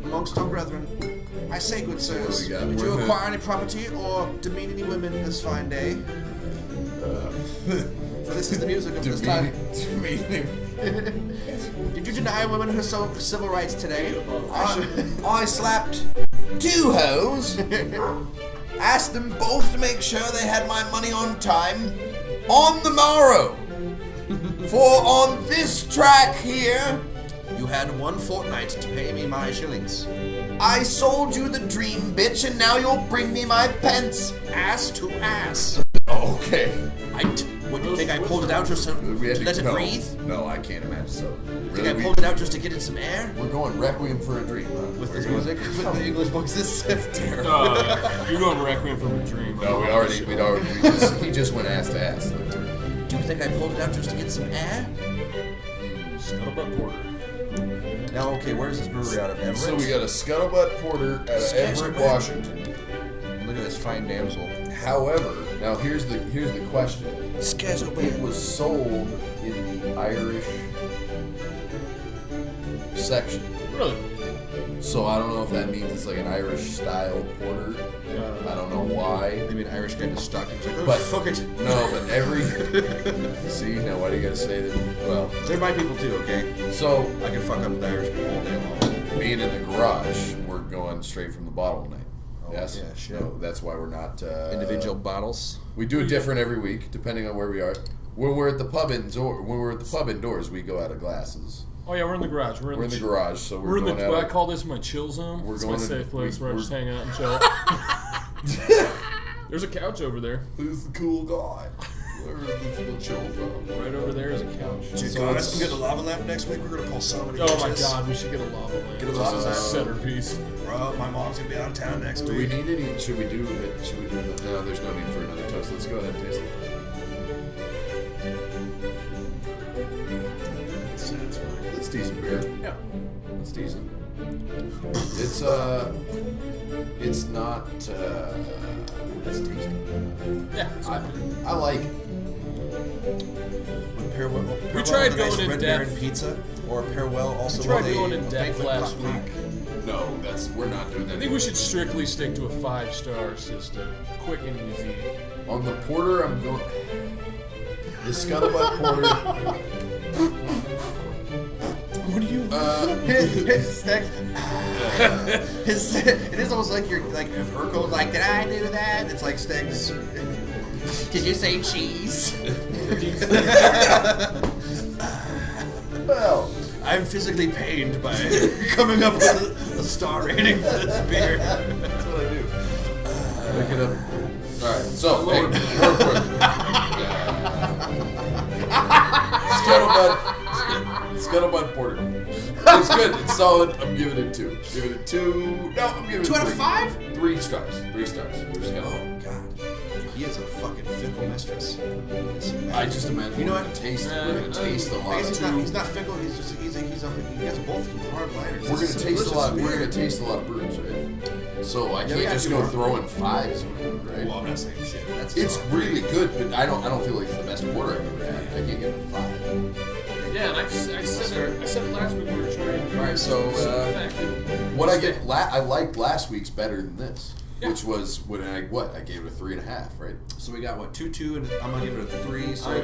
amongst our brethren. I say, good sirs, What do we got? did you acquire any property or demean any women this fine day? For this is the music of this time. Did you deny women her civil rights today? I slapped 2 hoes. Asked them both to make sure they had my money on time on the morrow. For on this track here, You had 1 fortnight to pay me my shillings. I sold you the dream, bitch, and now you'll bring me my pence. Ass to ass. Okay. What, do you think I pulled it out just to let it breathe? No, I can't imagine so. You think I pulled it out just to get it some air? We're going Requiem for a Dream, huh? With this music? With the English voices? Terrible. You're going Requiem from a Dream. No, he just went ass to ass. Do you think I pulled it out just to get some air? Scuttlebutt Porter. Now, okay, where's this brewery out of? Everett? So we got a Scuttlebutt Porter out of Everett, Washington. Look at this fine damsel. However, now here's the question. It was sold in the Irish section. Really? So I don't know if that means it's like an Irish style porter. I don't know why. Maybe an Irish guy just stuck and was like, oh, But fuck it. No, but every see now why do you gotta say that? Well, they're my people too, okay? So I can fuck up the Irish people all day long. Being in the garage, we're going straight from the bottle tonight. Yes. Yeah, shit. No, that's why we're not Individual bottles. We do it different every week, depending on where we are. When we're at the pub indoors, we go out of glasses. Oh yeah, we're in the garage. We're in the garage, so we're in going the. out. I call this my chill zone. It's my safe place where I just hang out and chill. There's a couch over there. Who's the cool guy? Where's the chill from? Right over there is a couch. Dude, So guys, it's- we get a lava lamp next week. We're gonna pull so many Oh my bitches. god, we should get a lava lamp. Get a This lava is a lamp. centerpiece. Bro, my mom's gonna be out of town next Do we week. need any? Should we do it? No, there's no need for another toast. Let's go ahead and taste it. That's fine. That's decent beer. Yeah. It's decent. It's not. It's tasty. Yeah. I like it. Pair well, We tried with a nice going in Red depth. Baron pizza, or pair well also We tried with going a in depth banquet last pot pie. week. No, we're not doing that. I think we should strictly stick to a 5-star system. Quick and easy. On the porter, I'm going. The Scuttlebutt Porter. What do you? It is almost like you're like if Urkel's like, did I do that? It's like Steg's. Did you say cheese? Well, I'm physically pained by coming up with a star rating for this beer. that's what I do. Pick it up. All right, so hey, real quick. Scuttlebutt Porter. It's good. It's solid. I'm giving it 2. Giving it 2. No, I'm giving it 2 out of 3. 5? 3 stars. 3 stars. We're just gonna. Oh God, he is a fucking fickle mistress. I just imagine You know we're what? gonna taste. We're gonna taste a I lot. guess Of he's not fickle. He's just he gets both from hard lighters. We're gonna taste a lot. We're gonna taste a lot of brews, right? So I Yeah, can't we just have go to. throwing 5s around, right? Well, I'm not saying shit. That's It's really good, but I don't feel like it's the best porter I've ever had. I can't give it a 5. Yeah, and I said it last week we were trying. All right, so what I get, I liked last week's better than this, which was I gave it a 3.5, right? So we got what 2-2, and I'm gonna give it a 3. So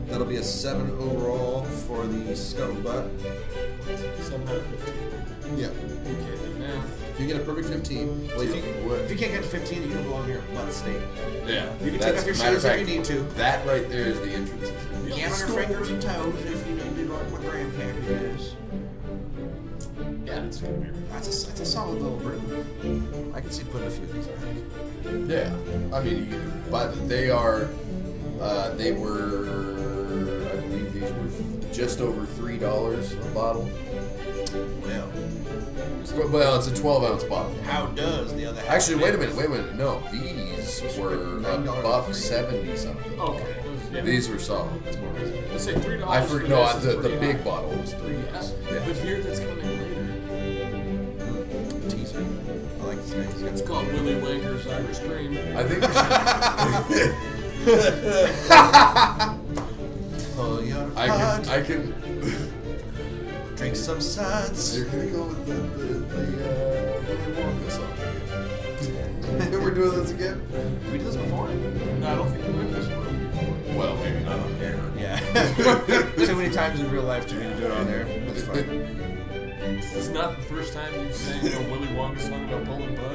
that'll be a 7 overall for the Scuttlebutt. 7 out of 15. Yeah. You can't do math. If you get a perfect 15, well, if you can't get to 15, you don't belong here. Butt state. Yeah, You can take off your shoes if you need to. That right there is the entrance. You can't on your fingers and toes if you need to, like my grandpappy does. Yeah, it's good beer. That's a solid little brew. I can see putting a few of these back. Yeah, I mean, but they were, I believe these were just over $3 a bottle. Well, it's a 12-ounce bottle. How does the other half? Actually, wait a minute. No, these were $1.70 something. Okay. These were solid. That's more reasonable. Let's say $3. I for forgot. No, this is the pretty big high. bottle was $3. Yeah. The beer that's coming later. Teaser. I like this name. It's called Willy Wanker's Irish Cream. I think we should. Pull your I heart, can. drink some suds. You're gonna go with the Willy Wonka song again. We're doing this again? Did we do this before? No, I don't think we went this way before. Well, maybe not on air. Yeah. Too many times in real life to do it on there. That's fine. This is not the first time you've sang a Willy Wonka song about pulling butt.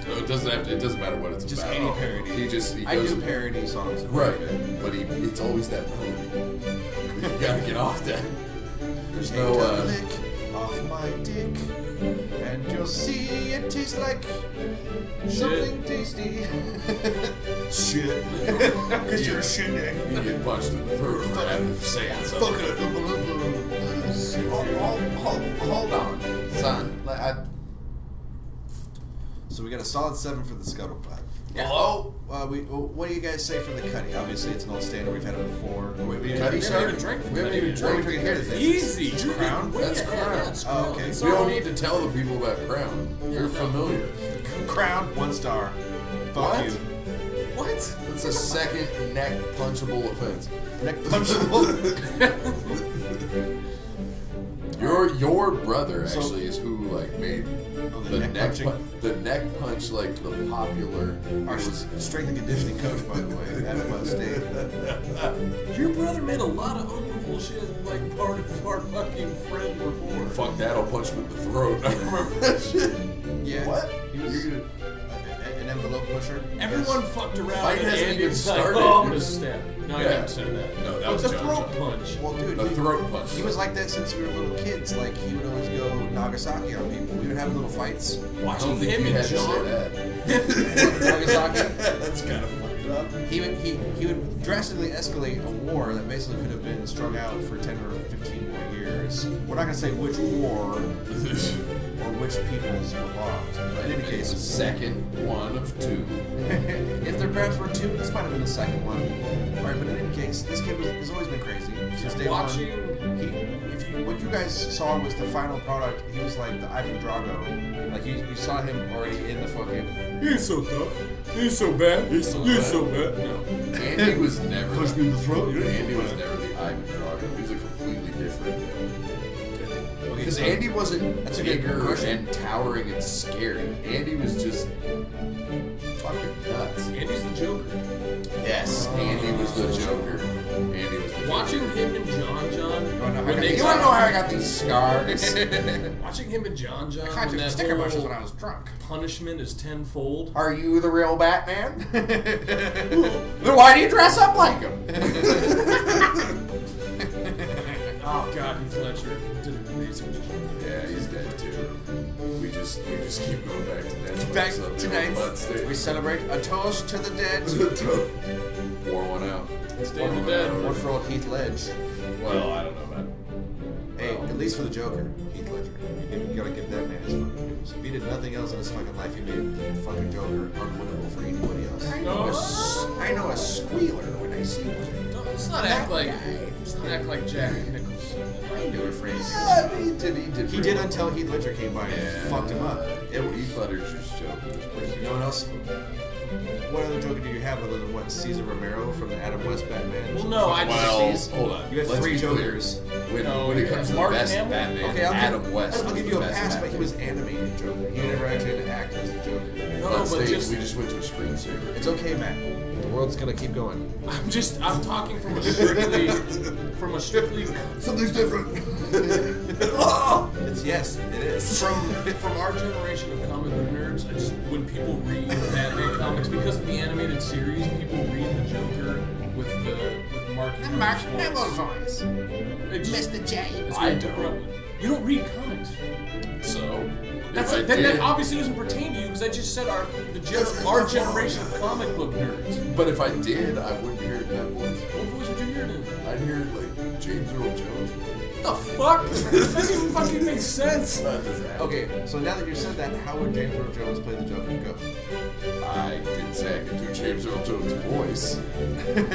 No, it doesn't have to. It doesn't matter what it's Just about. any parody. He just. He I goes, do parody songs. Right, but it's always that melody. You gotta get off that. There's Take no. a lick off my dick, and you'll see it tastes like something tasty. Shit. Because you're a shit dick. You get punched in the throat for having to say something. Hold on, son. So we got a solid 7 for the scuttlebutt. Hello? What do you guys say for the Cuddy? Obviously, it's an old standard. We've had it before. Wait, we Cuddy, We haven't even drank the We haven't Cuddy even yet. drank the Cuddy. Easy. It's Crown? That's Yeah, Crown. that's Oh, okay. We don't need to tell the people about Crown. You're familiar. Crown, 1 star. Fuck What? you. What? It's a second neck punchable offense. Neck punchable. Your brother actually is who like made the neck neck punching? the neck punch like the popular. Our strength and conditioning coach, by the way, at West State. Your brother made a lot of unbullshit, like part of our fucking friend report. Fuck that! I'll punch him in the throat. I remember that shit. Yeah. What? He was an envelope pusher. Everyone fucked around. Fight and hasn't Andy even was like, started. oh, I'm gonna stab. No, Yeah. I haven't said that. No, that But was the John throat John. punch. Well, dude, The throat punch. he was like that since we were little kids. Like, he would always go Nagasaki on people. We would have little fights. I don't Watching think him you and had to say John. that. Nagasaki? That's kind of fucked up. He would drastically escalate a war that basically could have been strung out for 10 or 15 more years. We're not going to say which war or which peoples were bombed. But in any case, The second one of 2. if there perhaps were 2, this might have been the second one. Alright, but in any case, this kid has always been crazy. Since day Watching- one. What you guys saw was the final product. He was like the Ivan Drago. Like, you saw him already in the fucking... He's so tough. He's so bad. He's so bad. No. Andy was never. Push me in the throat. Andy was never the Ivan Drago. He's a completely different. Okay, Because so- Andy wasn't That's a good bigger question. and towering and scary. Andy was just fucking nuts. Andy's the Joker. Yes, Andy was the Joker. Andy was the Watching Joker. him and John wanna know how when I they You got want to know how I got these scars? watching him and John I when took that sticker whole bushes when I was drunk. punishment is tenfold. Are you the real Batman? Then why do you dress up like him? Oh God, Heath Ledger did an amazing job. Yeah, he's dead too. We just keep going back to Netflix. Back up there tonight, on Bud State. we celebrate a toast to the dead. Pour one out. Stay in the dead. One for old Heath Ledge. Well, I don't know, man. Hey, at least for the Joker, Heath Ledger. You gotta give that man his fucking dues. If he did nothing else in his fucking life, he made the fucking Joker unwinnable for anybody else. I know a squealer when I see one. Let's not act like Jack Nicholson. I knew a phrase. Yeah, he did. He did until Heath Ledger came by and fucked him up. Heath Ledger's Joker was pretty. You know what else? What other Joker do you have other than what? Caesar Romero from the Adam West Batman? Well, no, I just- Well, hold on. You had Let's 3 be clear. Jokers. When it comes to the Mark best Hamill? Batman, Okay, Adam West. I'll is give the you a best pass, but he Batman. was animated Joker. He never actually had to act as the Joker. No, On but stage, just we just went to a screensaver. It's okay, Matt. The world's gonna keep going. I'm talking from a strictly Something's different. It's yes, it is. from our generation of comic book nerds. I just when people read Batman comics because of the animated series, people read the Joker with Mark Hamill's voice. Mr. J. I don't. You don't read comics, So, that's if I that did, obviously doesn't pertain to you because I just said our generation of comic book nerds. but if I did, I wouldn't hear it in that voice. What voice would you hear then? I'd hear it like James Earl Jones. What the fuck? That doesn't even fucking make sense. Okay, so now that you said that, how would James Earl Jones play the Joker? Go. I didn't say I could do James Earl Jones' voice.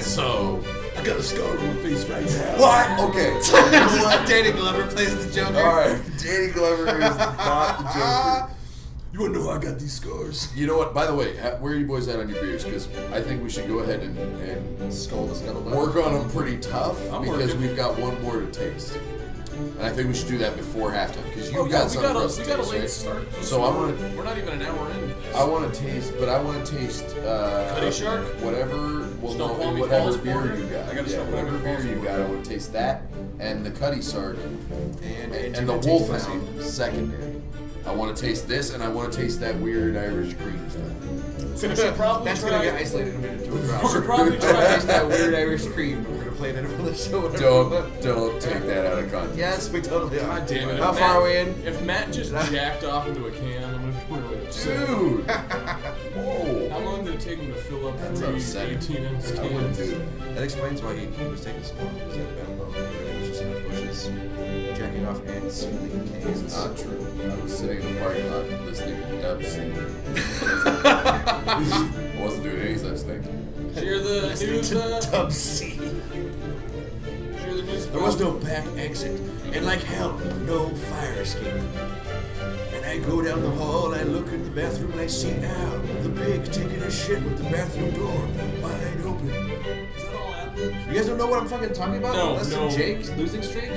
So, I got a scar on my face right now. What? Okay. You know what? Danny Glover plays the Joker. Alright, Danny Glover is not the Joker. You wanna know how I got these scars? You know what? By the way, where are you boys at on your beers? Because I think we should go ahead and Skull the scuttlebutt. work on them pretty tough I'm because working. we've got one more to taste. And I think we should do that before halftime because you've we got something for us we to got a taste, late right? start. So I want to. We're not even an hour into this. I want to taste, but I want to taste Cutty Shark? whatever. Well, no, Snoqualmie whatever Falls beer Porter? you got. I got a yeah, Snoqualmie whatever beer Falls you Porter. got. I want to taste that and the Cutty Shark And and the Wolfhound secondary. I want to taste this and I want to taste that weird Irish cream stuff. So we should probably That's try. gonna get isolated and made into a drop. We should probably try. Taste that weird Irish cream. We're gonna play it on the show. whatever. Don't take that out of context. Yes, we totally are. God damn it! How If far Matt- are we in? If Matt just jacked off into a can, I'm gonna be really upset. Dude. How Whoa. long did it take him to fill up That's 3 upsetting. 18-ounce I wouldn't cans? do it. That explains why he was taking so long. Because that Bambo, he was just in the bushes, jacking off and sealing cans. It's not true. I was sitting in the parking lot listening to Dub C. I wasn't doing any such thing. Did you hear the news? Dub C. Did you hear the news? There was no back exit, and like hell, no fire escape. And I go down the hall, I look in the bathroom, and I see Al, the pig, taking a shit with the bathroom door wide open. Is that all happened? You guys don't know what I'm fucking talking about? No, Less no. than Jake's losing streak?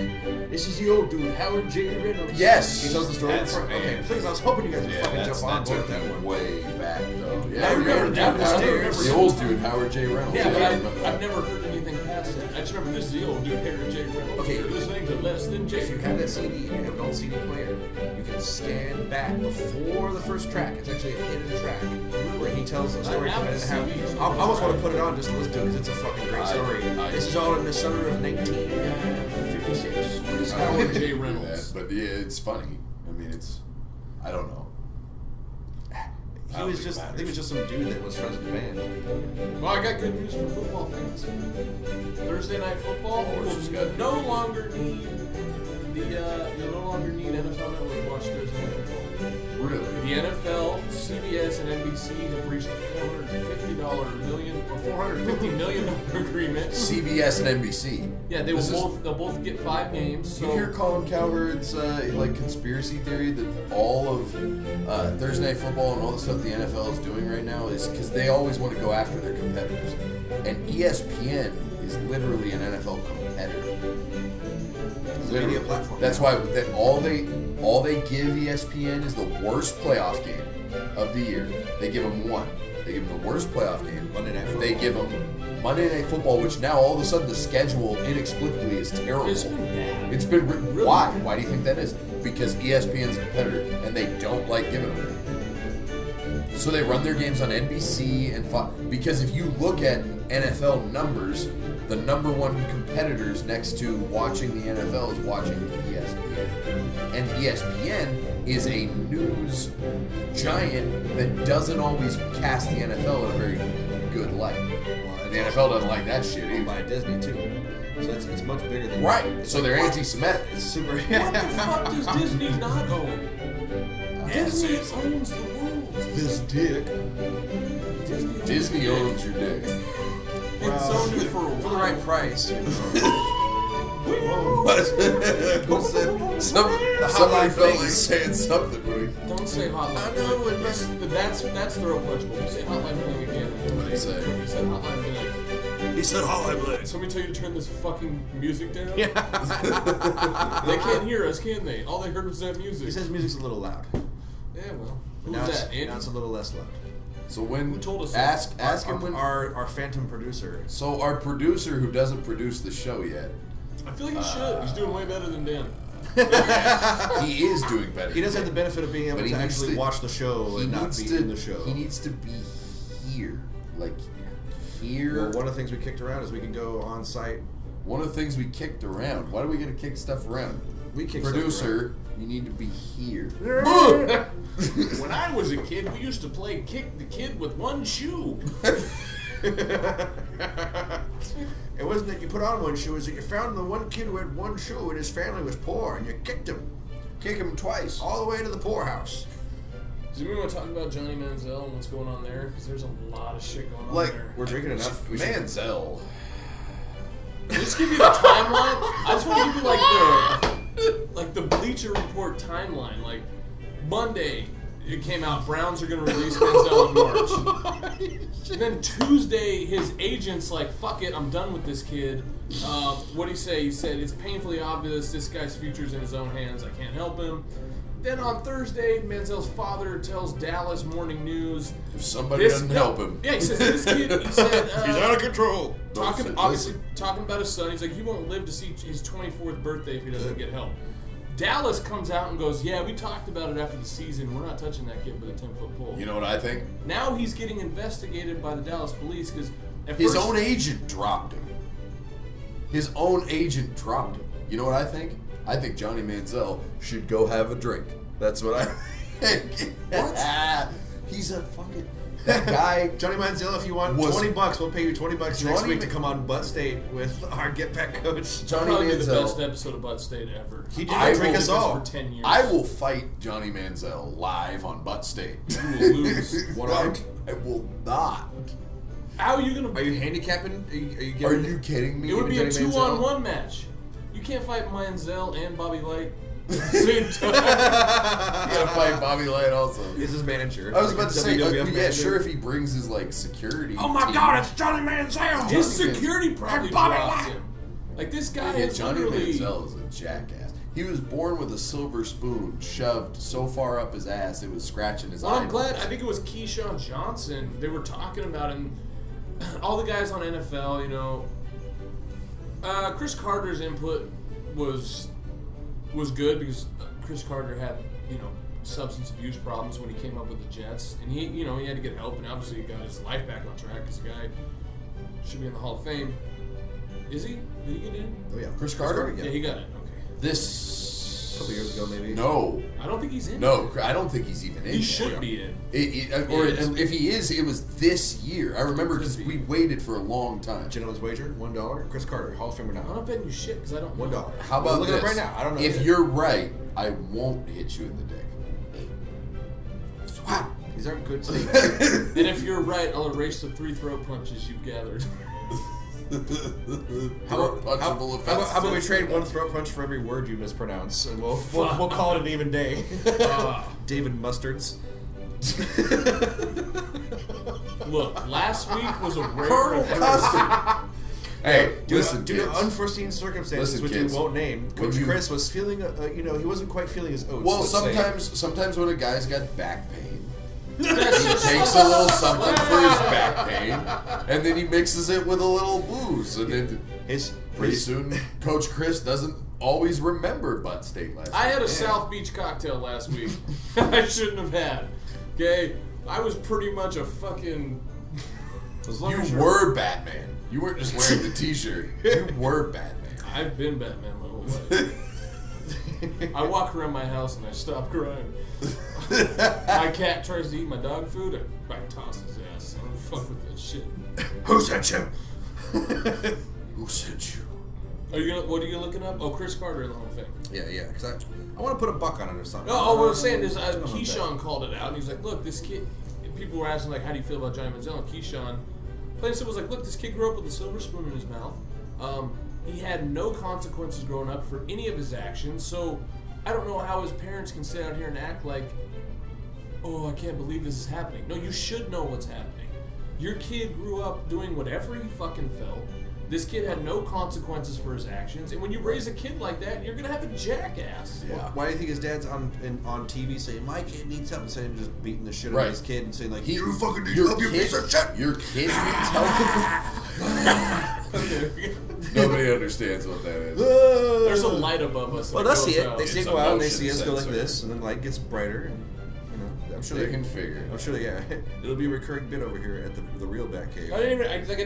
This is the old dude, Howard J. Reynolds. Yes. He tells the story. That's- Okay, please, I was hoping you guys would fucking jump on board with that one. way back though. Yeah, I remember dude, that was Howard- stairs. the old dude, Howard J. Reynolds. Yeah, but I remember that. I've never heard anything past that. I just remember this is the old dude, Harry J. Reynolds. Okay. You're listening to Less Than J. If you have that CD and you have an old CD player, you can scan back before the first track. It's actually a hidden track where he tells a story I from have it. the CDs. I almost want to put it on just to listen to it because it's a fucking great story. This is all in the summer of 1956. It's I don't Howard think J. you do Reynolds. that, but yeah, it's funny. I mean, it's. I don't know. He was just, I think it was just some dude that was friends with the band. Well, I got good news for football fans. Thursday night football, Oh, it's just you got- will no longer need you'll no longer need NFL Network to watch Thursday night football. Really? The NFL, CBS, and NBC have reached a $450 million agreement. CBS and NBC. Yeah, This is- they'll both get 5 games. You So hear Colin Cowherd's like conspiracy theory that all of Thursday Night Football and all the stuff the NFL is doing right now is because they always want to go after their competitors, and ESPN is literally an NFL competitor. It's a media platform. That's why all they give ESPN is the worst playoff game of the year. They give them one. They give them the worst playoff game. Monday Night Football. They give them Monday Night Football, which now all of a sudden the schedule inexplicably is terrible. It's been bad. It's been Really why? bad. Why do you think that is? Because ESPN's a competitor, and they don't like giving them that. So they run their games on NBC and Fox. Because if you look at NFL numbers, the number one competitors next to watching the NFL is watching ESPN, and ESPN is a news giant that doesn't always cast the NFL in a very good light. And the NFL doesn't like that shit Owned by either. Disney too. So it's much bigger than Right. So they're anti-Semitic. It's super. what the fuck does Disney not own? Disney owns the world. This dick. Disney owns your dick. It's owned it for a For the while. right price. You know. Who said somebody felt like saying something? Don't say hotline. I know, it That's throw punchable. You say hotline bling again. What did he say? He said hotline bling. He said Holly Blade. Somebody tell you to turn this fucking music down? Yeah. They can't hear us, can they? All they heard was that music. He says music's a little loud. Yeah, well. But Who's now that? Andy? it's a little less loud. So when Who told us that? ask him when. Our phantom producer. So our producer who doesn't produce the show yet, I feel like he should. He's doing way better than Dan. he is doing better. He does have the benefit of being able But he to needs actually to- watch the show He and not needs be to. in the show. He needs to be here, like here. Well, one of the things we kicked around is we can go on site. One of the things we kicked around. Why do we get to kick stuff around? We kick stuff Producer, you need to be here. When I was a kid, we used to play kick the kid with one shoe. It wasn't that you put on one shoe, it was that you found the one kid who had one shoe and his family was poor and you kicked him. Kick him twice. All the way to the poorhouse. Does anyone want to talk about Johnny Manziel and what's going on there? Because there's a lot of shit going on Like there. We're drinking enough. We should- Manziel. Just give you the timeline. I just want to give you like the Bleacher Report timeline. Like Monday, it came out, Browns are going to release Manziel in March. And then Tuesday, his agent's like, fuck it, I'm done with this kid. What'd he say? He said, it's painfully obvious this guy's future's in his own hands. I can't help him. Then on Thursday, Manziel's father tells Dallas Morning News, If somebody doesn't help him. Yeah, he says, this kid, he said... He's out of control. Talking about his son. He's like, he won't live to see his 24th birthday if he doesn't get help. Dallas comes out and goes, yeah, we talked about it after the season. We're not touching that kid with a 10-foot pole. You know what I think? Now he's getting investigated by the Dallas police because his own agent dropped him. His own agent dropped him. You know what I think? I think Johnny Manziel should go have a drink. That's what I think. What? He's a fucking... That guy... Johnny Manziel, if you want $20, we'll pay you $20 next week to come on Butt State with our Get Back coach. Johnny Probably Manziel. the best episode of Butt State ever. He did drink us all. For 10 years. I will fight Johnny Manziel live on Butt State. You will lose. One arm? I will not. How are you going to... Are you handicapping? Are you kidding me? It would be a Johnny 2-on-1 match. You can't fight Manziel and Bobby Light at the same time. You gotta fight Bobby Light also. He's his manager. I was about to say, WWF yeah, manager. sure, if he brings his like security. Oh my team. God, it's Johnny Manziel. His security probably Bobby dropped Light. him. Like this guy Yeah, is Johnny literally... Manziel is a jackass. He was born with a silver spoon shoved so far up his ass it was scratching his Well, eye. I'm glad. I think it was Keyshawn Johnson. They were talking about it, and all the guys on NFL, you know, Chris Carter's input was good because Chris Carter had, you know, substance abuse problems when he came up with the Jets, and he, you know, he had to get help, and obviously he got his life back on track because the guy should be in the Hall of Fame. Is he? Did he get in? Oh yeah, Chris Carter? Yeah, he got in. Okay. This a couple years ago maybe. No, I don't think he's in. no, I don't think he's even in. He yet. should be in. Or Yeah, if he is, it was this year. I remember because Could be. we waited for a long time. Gentleman's wager, $1. Chris Carter, Hall of Famer I'm now. not betting you shit because I don't know. $1. How about Look this? it up right now. I don't know. If either. you're right, I won't hit you in the dick. Wow, these aren't good statements. And if you're right, I'll erase the 3 throat punches you've gathered. How Punchable about we trade one throat punch for every word you mispronounce, and we'll call it an even day. David Mustards. Look, last week was a rare Colonel occurrence. Custard. Hey, listen, due to kids. unforeseen circumstances, Listen, which kids. we won't name, When Coach you- Chris was feeling, he wasn't quite feeling his oats. Well, let's say. sometimes when a guy's got back pain, he takes a little something for his back pain, and then he mixes it with a little booze, and then pretty soon, Coach Chris doesn't always remember Butt State last I had a week. South Beach cocktail last week. I shouldn't have had. Okay? I was pretty much a fucking... You were Batman. You weren't just wearing the T-shirt. You were Batman. I've been Batman my whole life. I walk around my house and I stop crying. My cat tries to eat my dog food, I toss his ass. I don't fuck with that shit. Who sent you? Who sent you? What are you looking up? Oh, Chris Carter in the Hall of Fame. Yeah, because I want to put a buck on it or something. No, what I was saying is I don't know Keyshawn called it out, and he's like, look, this kid... People were asking, like, how do you feel about Johnny Manziel? And Keyshawn, plain and simple, was like, look, this kid grew up with a silver spoon in his mouth. He had no consequences growing up for any of his actions, so I don't know how his parents can sit out here and act like, oh, I can't believe this is happening. No, you should know what's happening. Your kid grew up doing whatever he fucking felt. This kid had no consequences for his actions, and when you raise a kid like that, you're gonna have a jackass. Yeah. Why do you think his dad's on TV saying my kid needs help instead of just beating the shit out Right. of his kid and saying like You you fucking need your help, you kid- piece of shit? Your kid needs help. Nobody understands what that is. There's a light above us. Well, that they'll see goes it. out. They see it It's go out and they emotion see us go like sensor. this, and then light gets brighter, and you know, I'm sure They can figure it I'm out. sure yeah, it'll be a recurring bit over here at the real Batcave. I didn't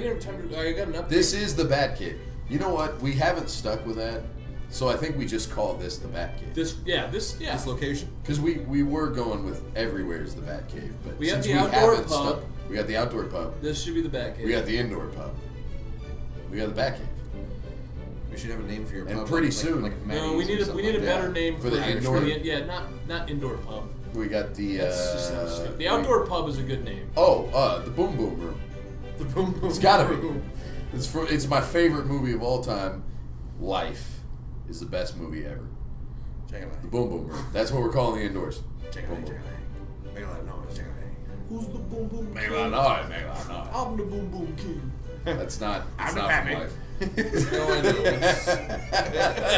have time to. I got an update. This is the Bat Cave. You know what? We haven't stuck with that, so I think we just call this the Bat Cave. This location. Because we were going with everywhere's the Bat Cave, but We have since the we outdoor haven't pub. stuck, we got the outdoor pub. This should be the back end. We got the indoor pub. We got the Bat Cave. We should have a name for your And pub. pretty like, soon- like No, we need a better name For the Irish indoor? Yeah, not indoor pub. We got the That's just so stupid. The outdoor pub is a good name. the Boom Boom Room. The boom boom. It's gotta be. It's my favorite movie of all time. Life is the best movie ever. The Boom Boom Room. That's what we're calling the indoors. Boom Boom. Make a lot of noise. Who's the boom boom Make a king? lot of noise. Make a lot of noise. I'm the boom boom king. That's not. That's I'm the not Pappy. from life. No, I know.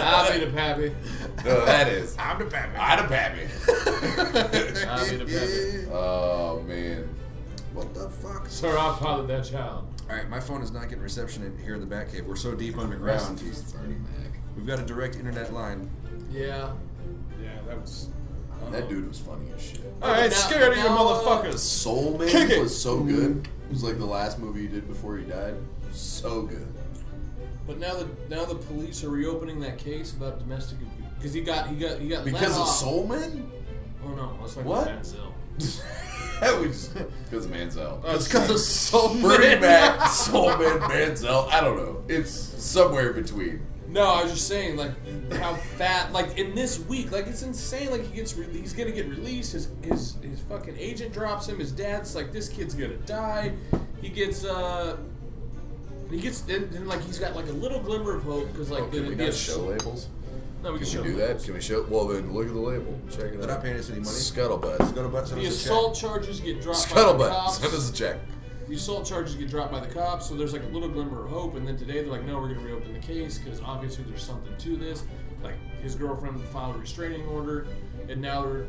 I'll be the pappy. No, that is. I'm the Pappy. I'm the Pappy. I'll be the pappy. Oh man. What the fuck? Sir, I fathered that child. All right, my phone is not getting reception here in the Batcave. We're so deep Rest in underground. peace, Bernie Mac. We've got a direct internet line. Yeah. Yeah, that was. That dude was funny as shit. I ain't scared of you motherfuckers. Soul Man Kick it. was so good. It was like the last movie he did before he died. So good. But now the police are reopening that case about domestic abuse because he got let Because of off. Soul Man? Oh no, let's talk What? about Denzel. That was because of Manziel. Oh, It's because of Soul Bernie Mac, Soul Man, Manziel. I don't know. It's somewhere in between. No, I was just saying, like, how fat, like, in this week, like, it's insane. Like, he's gonna get released. His fucking agent drops him. His dad's like, this kid's gonna die. Then like, he's got like a little glimmer of hope because like, Can we not show labels? No, we can Can show we do that? Can we show? Well, then look at the label. Check it out. They're not paying us any money. Scuttlebutt. Scuttlebutt, send The us a check. assault charges get dropped by the Scuttlebutt. cops. Send us a check. The assault charges get dropped by the cops, so there's like a little glimmer of hope. And then today they're like, no, we're going to reopen the case because obviously there's something to this. Like his girlfriend filed a restraining order, and now they're.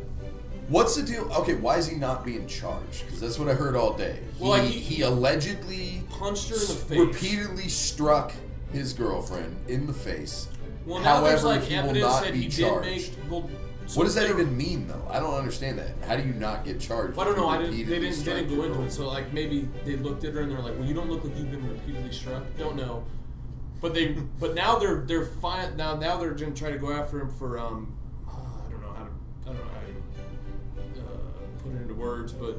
What's the deal? Okay, why is he not being charged? Because that's what I heard all day. Well, like, he allegedly punched her in the face. repeatedly struck his girlfriend in the face. Well, now there's However, like he will evidence not that be he charged. did make. Well, so What does that there- even mean, though? I don't understand that. How do you not get charged? I don't if know. you I didn't. They repeatedly didn't strike go your into it. girlfriend? So like maybe they looked at her and they're like, "Well, you don't look like you've been repeatedly struck." Don't know. But now they're fine. Now they're gonna try to go after him for I don't know how to put it into words, but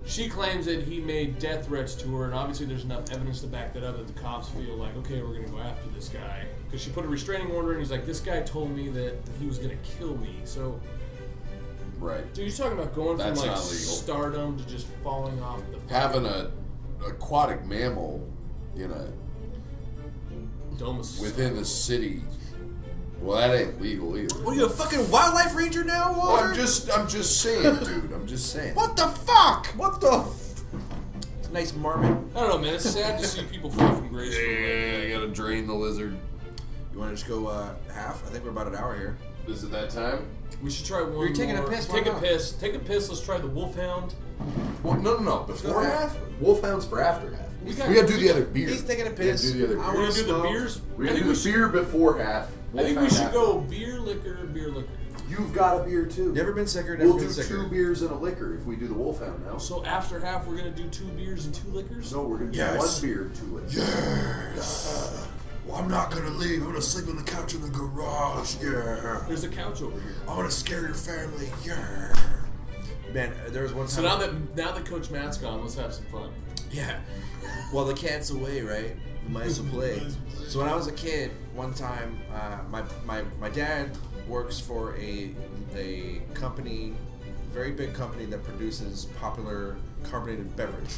she claims that he made death threats to her, and obviously there's enough evidence to back that up that the cops feel like, okay, we're gonna go after this guy because she put a restraining order, and he's like, this guy told me that he was gonna kill me, so. Right. Dude, you're talking about going That's from like not legal. stardom to just falling off the Having a aquatic mammal, domus within the city. Well, that ain't legal either. What are you, a fucking wildlife ranger now, Walter? I'm just saying, dude. I'm just saying. What the fuck? What the? It's a nice marmot. I don't know, man. It's sad to see people fall from grace. Yeah, you gotta drain the lizard. You want to just go half? I think we're about an hour here. Is it that time? We should try one. You're taking a more. piss, why Take a not? piss. Take a piss. Let's try the Wolfhound. Well, no. Before Go half? Wolfhound's for after half. We We got- gotta do the other beer. He's taking a We piss. gotta do the other I beer. We're wanna gonna do the smoke. beers. We're gonna do the beer before half. I think we Wolfhound should after. go beer, liquor, beer, liquor. You've got a beer too. Never been sicker. Never We'll been do sicker. 2 beers and a liquor if we do the Wolfhound now. So after half, we're gonna do 2 beers and 2 liquors. No, we're gonna do Yes. 1 beer and 2 liquors. Yes. Well, I'm not gonna leave. I'm gonna sleep on the couch in the garage. Yeah. There's a couch over here. I'm gonna scare your family. Yeah. Man, there was one time. So now that Coach Matt's gone, let's have some fun. Yeah. Well, the cat's away, right? We might as well play. So when I was a kid, one time, my dad works for a company, very big company that produces popular carbonated beverage.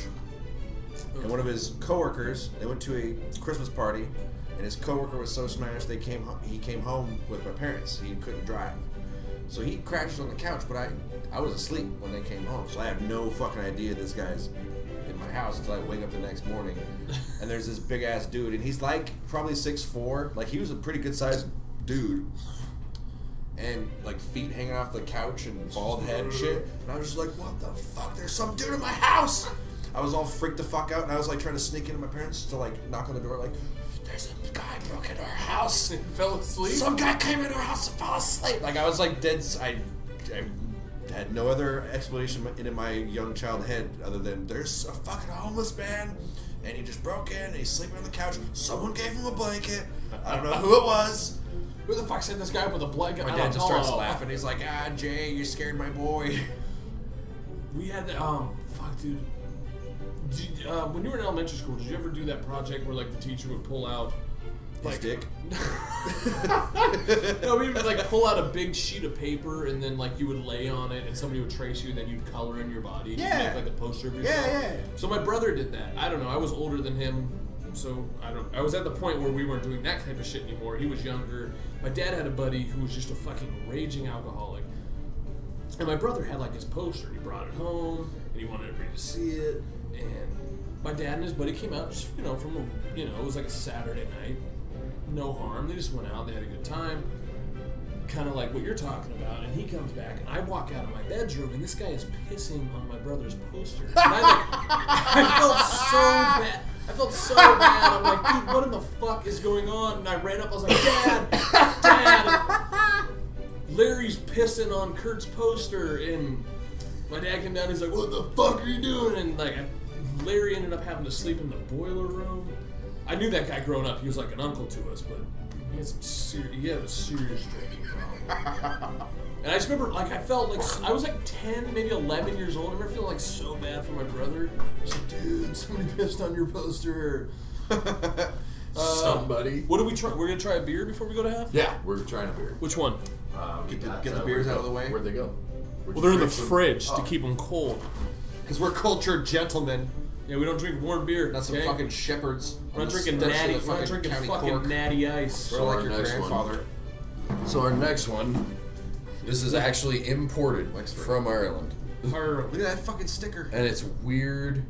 And one of his coworkers, they went to a Christmas party, and his coworker was so smashed he came home with my parents. He couldn't drive. So he crashed on the couch, but I was asleep when they came home, so I have no fucking idea this guy's in my house until I wake up the next morning. And there's this big ass dude, and he's like probably 6'4", like he was a pretty good sized dude. And like feet hanging off the couch and bald head and shit. And I was just like, what the fuck? There's some dude in my house! I was all freaked the fuck out, and I was like trying to sneak into my parents to like knock on the door, like, there's a guy broke into our house. Fell asleep. Some guy came into our house and fell asleep. Like I was like dead. I had no other explanation in my young child head other than there's a fucking homeless man, and he just broke in and he's sleeping on the couch. Someone gave him a blanket. I don't know who it was. Who the fuck sent this guy up with a blanket? My I dad don't just starts know. laughing. He's like, Jay, you scared my boy. We had that. Fuck, dude. When you were in elementary school, did you ever do that project where like the teacher would pull out His dick. No, we would like pull out a big sheet of paper and then like you would lay on it and somebody would trace you and then you'd color in your body. Yeah. You'd make like a poster of yourself. Yeah. So my brother did that. I don't know. I was older than him, so I was at the point where we weren't doing that type of shit anymore. He was younger. My dad had a buddy who was just a fucking raging alcoholic. And my brother had like his poster, and he brought it home, and he wanted everybody to see it. And my dad and his buddy came out, just, you know, from a, you know, it was like a Saturday night, no harm. They just went out, they had a good time, kind of like what you're talking about. And he comes back, and I walk out of my bedroom, and this guy is pissing on my brother's poster. And I felt so bad. I felt so bad. I'm like, dude, what in the fuck is going on? And I ran up. I was like, Dad. Larry's pissing on Kurt's poster, and my dad came down. He's like, "What the fuck are you doing?" And like, Larry ended up having to sleep in the boiler room. I knew that guy growing up. He was like an uncle to us, but he had a serious drinking problem. And I just remember, like, I felt like I was like 10, maybe 11 years old. I remember feeling like so bad for my brother. I was like, dude, somebody pissed on your poster. Somebody. What do we try? We're gonna try a beer before we go to half? Yeah, we're trying a beer. Which one? Get the beers out of the way. Where'd they go? Well, they're in the fridge to keep them cold. Because we're cultured gentlemen. Yeah, we don't drink warm beer. Not some okay? fucking shepherds. We're not drinking steps of natty. the We're not drinking county fucking Cork. natty ice. We're like our your next grandfather. So our next one, this is actually imported from Ireland, Look at that fucking sticker. and it's weird.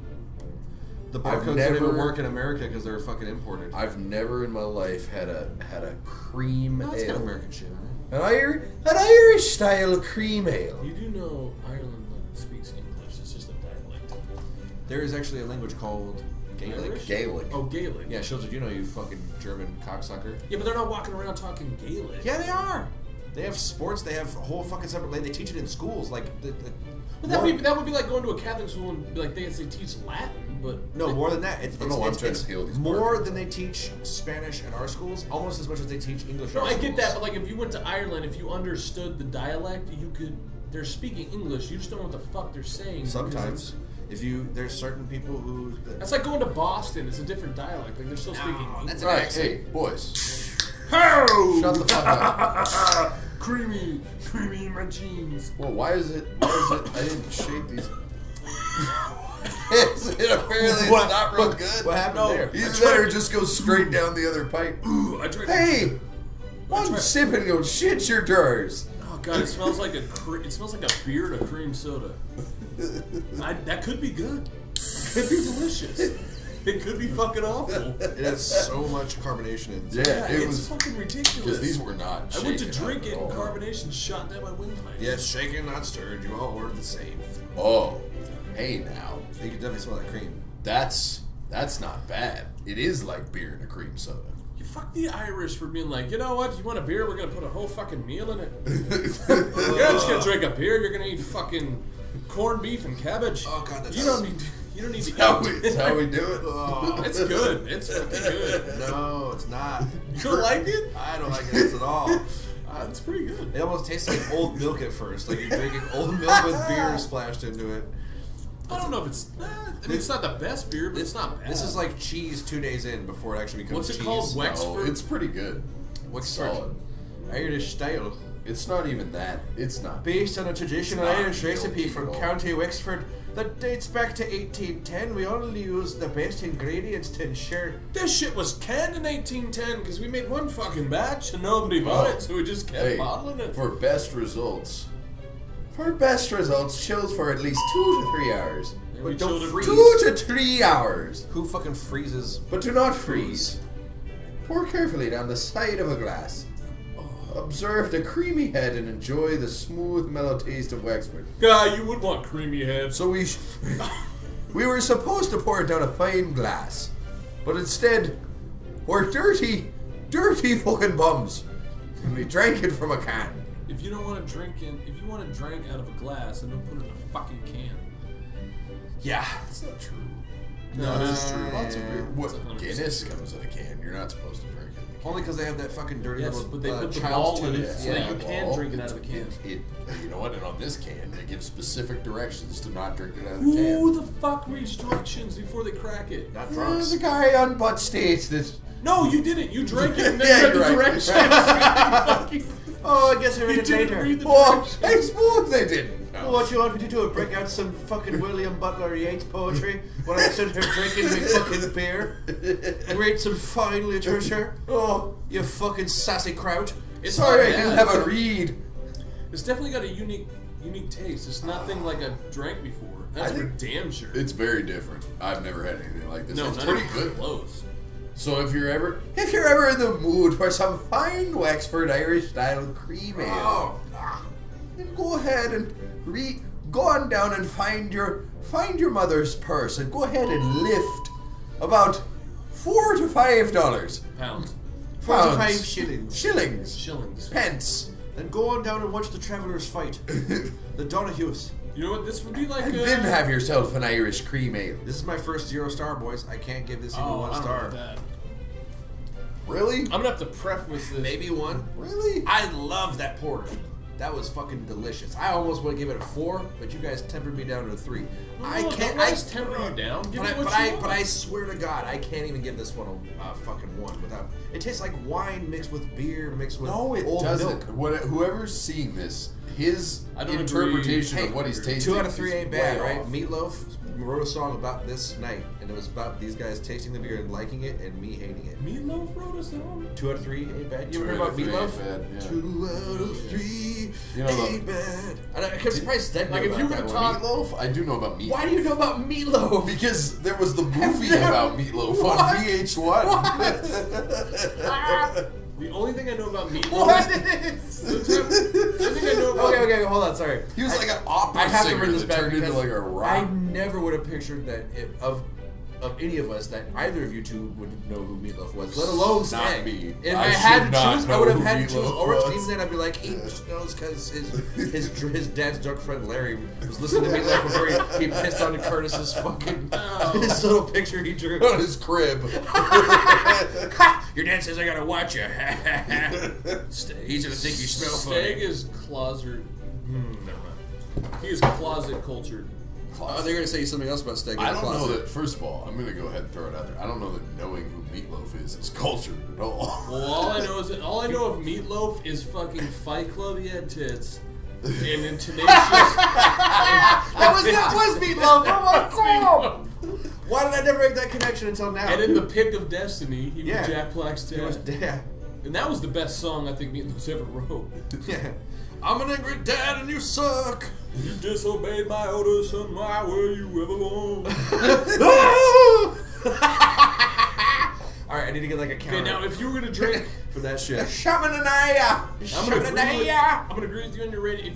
The I've barcodes don't even never- work in America because they're fucking imported. I've never in my life had a cream No, it's got ale, American shit. an Irish style cream ale. You do know Ireland speaks English. It's just a dialect. There is actually a language called Gaelic. Irish? Gaelic. Oh, Gaelic. Yeah, shows what you know, you fucking German cocksucker. Yeah, but they're not walking around talking Gaelic. Yeah, they are. They have sports. They have a whole fucking separate. They teach it in schools. Like But that would be like going to a Catholic school and be like they teach Latin, but no more than that. It's, I don't know, I'm trying to peel these more barcodes than they teach Spanish in our schools. Almost as much as they teach English. In No, our I get schools. that, but like if you went to Ireland, if you understood the dialect, you could. They're speaking English. You just don't know what the fuck they're saying. because Sometimes, if you there's certain people who. that's like going to Boston. It's a different dialect. Like they're still speaking English. that's Right, hey, boys. Oh! Shut the fuck up. creamy in my jeans. Well, why is it? I didn't shape these. Apparently it's not real good. What happened there? Either that or just go straight down the other pipe. Ooh, I drank. Hey! One sip and go shit your drawers. Oh god, it smells like it smells like a beer and a cream soda. That could be good. It could be delicious. It could be fucking awful. It has so much carbonation in it. Yeah, it it's was. fucking ridiculous. Because these were not. I went to shaken drink at it and all. carbonation shot down my windpipe. Yes, shaken, not stirred. You all ordered the same. Oh, hey now. You can definitely smell that cream. That's not bad. It is like beer and a cream soda. You fuck the Irish for being like, you know what? You want a beer? We're gonna put a whole fucking meal in it. You're not just gonna drink a beer. You're gonna eat fucking corned beef and cabbage. Oh god, that's You don't need to eat. That's how we do it. Oh. It's good. It's fucking good. No, it's not. You don't like it? I don't like it at all. It's pretty good. It almost tastes like old milk at first. Like you're drinking old milk with beer splashed into it. I don't know if it's. I mean, it's not the best beer, but it's not bad. This is like cheese 2 days in before it actually becomes What's it cheese. called? No, Wexford? it's pretty good. Wexford. Solid. Irish style. It's not even that. It's not. Based on a traditional It's not Irish recipe milky from at all. County Wexford that dates back to 1810, we only use the best ingredients to ensure. This shit was canned in 1810 because we made one fucking batch and nobody bought it, so we just kept Hey, bottling it. for best results. Chills for at least 2 to 3 hours. And we But don't chilled it freeze. 2 to 3 hours. Who fucking freezes? But do not freeze. Pour carefully down the side of a glass. Observe the creamy head and enjoy the smooth, mellow taste of Wexford. God, you would want creamy head. So we were supposed to pour it down a fine glass, but instead, we're dirty fucking bums, and we drank it from a can. If you don't want to drink if you want to drink out of a glass, then don't put it in a fucking can. Yeah. That's not true. No, it is true. Lots of beer. What? It's 100% Guinness comes in a can. You're not supposed to drink it. Only because they have that fucking dirty Yes, little but they put the child's ball in tooth. it so that you can well, drink it out of a can. You know what? And on this can, they give specific directions to not drink it out of the Who can. the fuck reads directions before they crack it? Not drunks. The guy on butt states that. No, you didn't. You drank it and then Yeah, read the you're right. directions. Fucking- Oh, I guess I read you it didn't later. read the Oh, directions. I suppose they didn't. Well, what you want me to do? Break out some fucking William Butler Yeats poetry when I'm sitting here drinking my fucking beer and read some fine literature? Oh, you fucking sassy kraut. It's Sorry, I not didn't bad. have a read. It's definitely got a unique unique taste. It's nothing like I've drank before. That's I for think damn sure. It's very different. I've never had anything like this. no, it's not pretty even good. close. So if you're ever in the mood for some fine Wexford Irish style cream ale, then go ahead and go on down and find your mother's purse and go ahead and lift about $4 to $5. Pounds. 4 to 5 Pounds. shillings. Shillings. Pence. Then go on down and watch the Travellers fight. The Donahues. You know what? This would be like. And then have yourself an Irish cream ale. This is my first 0 star, boys. I can't give this even Oh, 1 I don't know star. about that. really, I'm gonna have to preface this. Maybe 1. really. I love that porter. That was fucking delicious. I almost would give it a 4, but you guys tempered me down to a 3. I can't. Don't let us temper you down. Give it what you want. But I swear to God, I can't even give this one a fucking 1 without. It tastes like wine mixed with beer mixed with No, it old doesn't. milk. Whoever's seen this, his I don't interpretation agree. of what he's Hey, tasting. 2 out of 3 is ain't bad, way right? off. Meatloaf wrote a song about this night, and it was about these guys tasting the beer and liking it, and me hating it. Meatloaf wrote a song. 2 out of 3 ain't bad. You 2 ever heard out about of 3 Meatloaf? ain't bad, yeah. 2 out of 3 You know the- ain't bad. I'm surprised Dead Like, knew if you about were to that one. talk- Meatloaf? I do know about Meatloaf. Why do you know about Meatloaf? Because there was the movie about Meatloaf on What? VH1. The only thing I know about Meatloaf. What? The thing I know about. Okay, hold on, sorry. He was like an opera I have to singer bring this that back turned into because like a rock. I never would have pictured that of any of us that either of you two would know who Meatloaf was, let alone Not Stag. me. If I I had should to not choose, I know would have who had to choose Meatloaf Orange. was. Even then, I'd be like, he just knows because his dad's drunk friend Larry was listening to Meatloaf before he pissed on Curtis's fucking his little picture he drew. on his crib. Your dad says I gotta watch you. He's gonna think you smell Stag funny. is closet. Never mind. He is closet cultured. Oh, they're gonna say something else about Stag in I the don't know closet. that. First of all, I'm gonna go ahead and throw it out there. I don't know that knowing who Meatloaf is cultured at all. Well, all I know of Meatloaf is fucking Fight Club. He had tits. And then Tenacious. That was Meatloaf. Oh my God! Why did I never make that connection until now? And in The Pick of Destiny, he Yeah. was Jack Black's dad. It was dad. And that was the best song I think Meatloaf's ever wrote. Yeah. I'm an angry dad and you suck. You disobeyed my orders, son. Why were you ever born? Alright, I need to get like a counter. Okay, now if you were gonna drink, for that shit. Shamananaya! I'm gonna agree with you on your rating.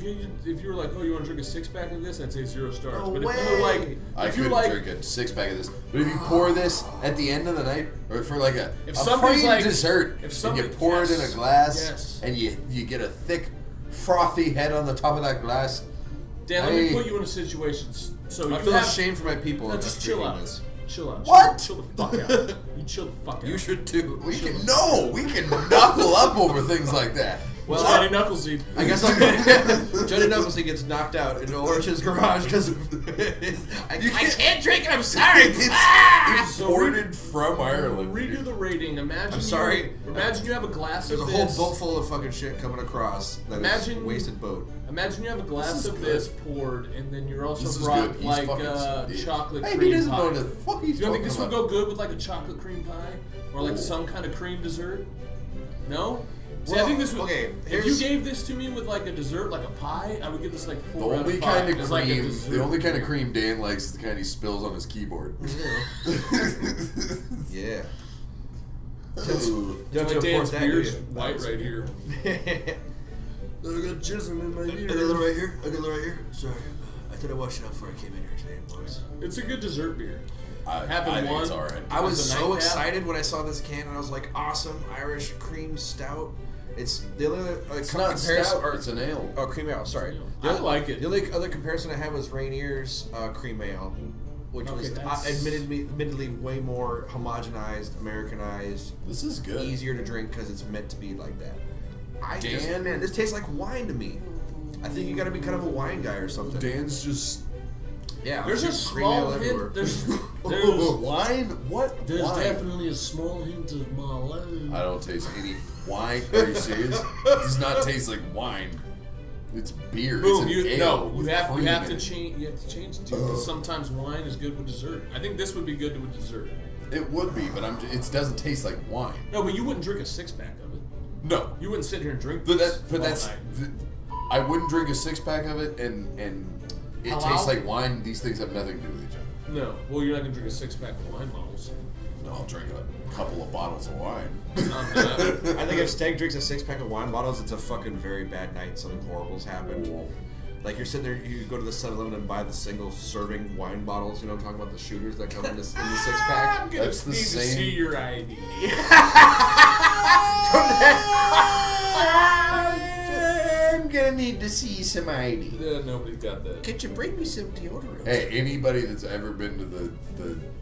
If you were like, oh, you want to drink a 6-pack of this, I'd say 0 stars. No but if way. you were like, I if you couldn't like, drink a 6-pack of this. But if you pour this at the end of the night, or for like a somebody's free like- dessert, if and somebody- you pour it in a yes, glass, yes. and you get a thick, frothy head on the top of that glass. Dan, let me put you in a situation. So I you feel have, ashamed for my people. No, of just not chill drinking out. this. Chill out. What? Chill the fuck out. You chill the fuck out. You should too. We can knuckle up over things like that. Well, What? Johnny Knuckleseed. I guess Johnny Knuckleseed gets knocked out in Orange's garage because I can't drink it. I'm sorry. It's imported from Ireland. Redo the rating. Imagine. I'm sorry. Imagine you have a glass There's a of whole this. boat full of fucking shit coming across. That is Imagine- wasted boat. Imagine you have a glass This is of good. this poured, and then you're also This is brought good. He's like fucking chocolate Hey, cream he doesn't pie. know what the fuck he's Do you talking think this would about. go good with like a chocolate cream pie or like Oh. some kind of cream dessert? No. See, I Well, think this would. okay, If you here's- gave this to me with like a dessert, like a pie, I would give this like 4 The out only of 5. kind of It's like a cream, dessert. the only kind of cream Dan likes is the kind he spills on his keyboard. Yeah. Ooh. Don't Like Dan's that, beard's do you? white right here. I got jism in my ear. I got a little right here. Sorry. I thought I washed it up before I came in here today, boys. It's a good dessert beer. I Having think one. it's alright. I was As a so nightcap? excited when I saw this can, and I was like, "Awesome Irish cream stout." It's the only It's not stout, it's an ale. Oh, cream ale. Sorry. I like it. The only other comparison I had was Rainier's cream ale, which Okay, was that's- admittedly way more homogenized, Americanized, This is good. easier to drink because it's meant to be like that. Dan- Man, this tastes like wine to me. I think you got to be kind of a wine guy or something. Dan's just Yeah, There's a just cream ale small everywhere. hint. There's wine. What? There's wine? definitely a small hint of Marlowe. I don't taste any wine. Are you serious? It does not taste like wine. It's beer. Boom! It's an You ale no, with you have cream to in it. change. You have to change it too. Because sometimes wine is good with dessert. I think this would be good with dessert. It would be, but it doesn't taste like wine. No, but you wouldn't drink a 6-pack of it. No, You wouldn't sit here and drink. but this that's all night. I wouldn't drink a 6-pack of it, and it Halal? tastes like wine. These things have nothing to do with each other. No. Well, you're not gonna drink a 6-pack of wine bottles. No, I'll drink a couple of bottles of wine. I think if Steg drinks a 6-pack of wine bottles, it's a fucking very bad night. Something horrible's happened. Like you're sitting there, you go to the 7-Eleven and buy the single serving wine bottles. You know, I'm talking about the shooters that come in the 6-pack. I'm gonna That's the need to same- see your ID. I'm gonna need to see some ID. Nobody's got that. Could you bring me some deodorant? Hey, anybody that's ever been to the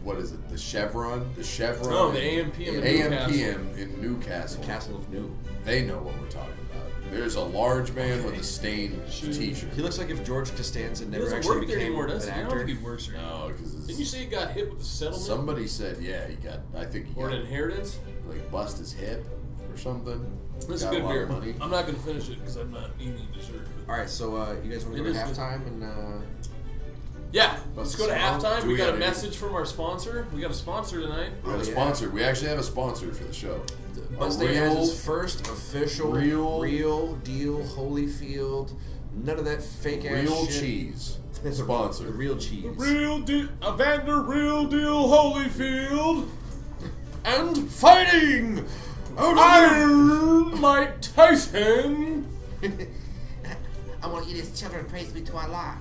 what is it? The Chevron? The Chevron. Oh, the AMPM in AMPM in Newcastle. The Castle of New. They know what we're talking about. There's a large man with a stained t-shirt. He looks like if George Costanza He never doesn't actually work there became anymore, does an he? I don't actor. think he works there. No, because Didn't you say he got hit with the settlement? somebody said, yeah, he got. I think he Or got an inheritance? like bust his hip or something. That's a Got good lot beer. of money. I'm not going to finish it because I'm not eating dessert. All right, so you guys want to It go to is good. halftime and Yeah, let's go to song? halftime. Do We we got a got message from our sponsor. We got a sponsor tonight. We got a sponsor. We actually have a sponsor for the show. Mustang has its first official real deal Holyfield. None of that fake ass real shit. cheese The sponsor. real cheese. Real deal, Evander Real Deal Holyfield. And fighting Iron Mike Tyson. I want to eat his children. Praise be to Allah.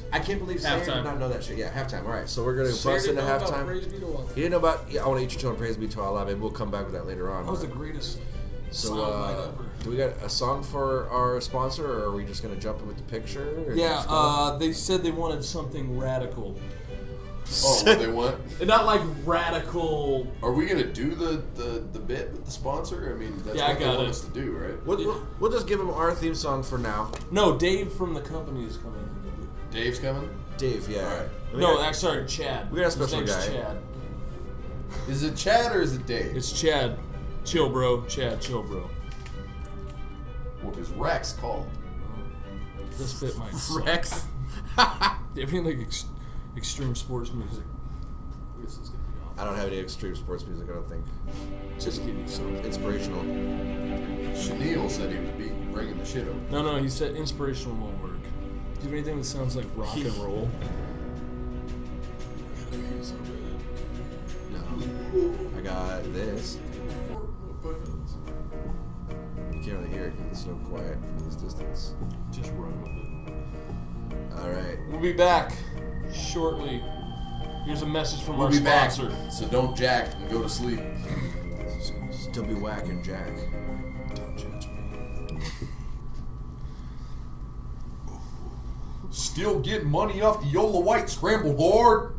I can't believe Sam did Halftime. not know that shit. Yeah, halftime. All right, so we're gonna Sarah bust into didn't know about halftime. Praise be to Allah. You didn't know about? Yeah, I want to eat your children. Praise be to Allah. Maybe we'll come back with that later on. That was the greatest So, soundbite ever. do we got a song for our sponsor, or are we just gonna jump in with the picture? Or Yeah, just go? they said they wanted something radical. Oh, what they want? And not like radical. Are we gonna do the bit with the sponsor? I mean, that's Yeah, I what they got want it. us to do, right? We'll just give him our theme song for now. No, Dave from the company is coming. Dave's coming. Dave, yeah. All right. No, actually, sorry, Chad. We got a His special name's guy. Chad. Is it Chad or is it Dave? It's Chad. Chill, bro. Chad, chill, bro. What is Rex called? This bit might suck. Rex. Everything like extreme sports music. This is gonna be awful. I don't have any extreme sports music. I don't think. Just give me some. Inspirational. Chenille said he would be bringing the shit over. No, he said inspirational won't work. Do you have anything that sounds like rock and roll? No. I got this. You can't really hear it because it's so quiet from this distance. Just run with it. All right. We'll be back shortly. Here's a message from We'll our be back. sponsor. So don't jack and go to sleep. Still be whacking Jack. Don't judge me. Still getting money off the Yola White scramble board.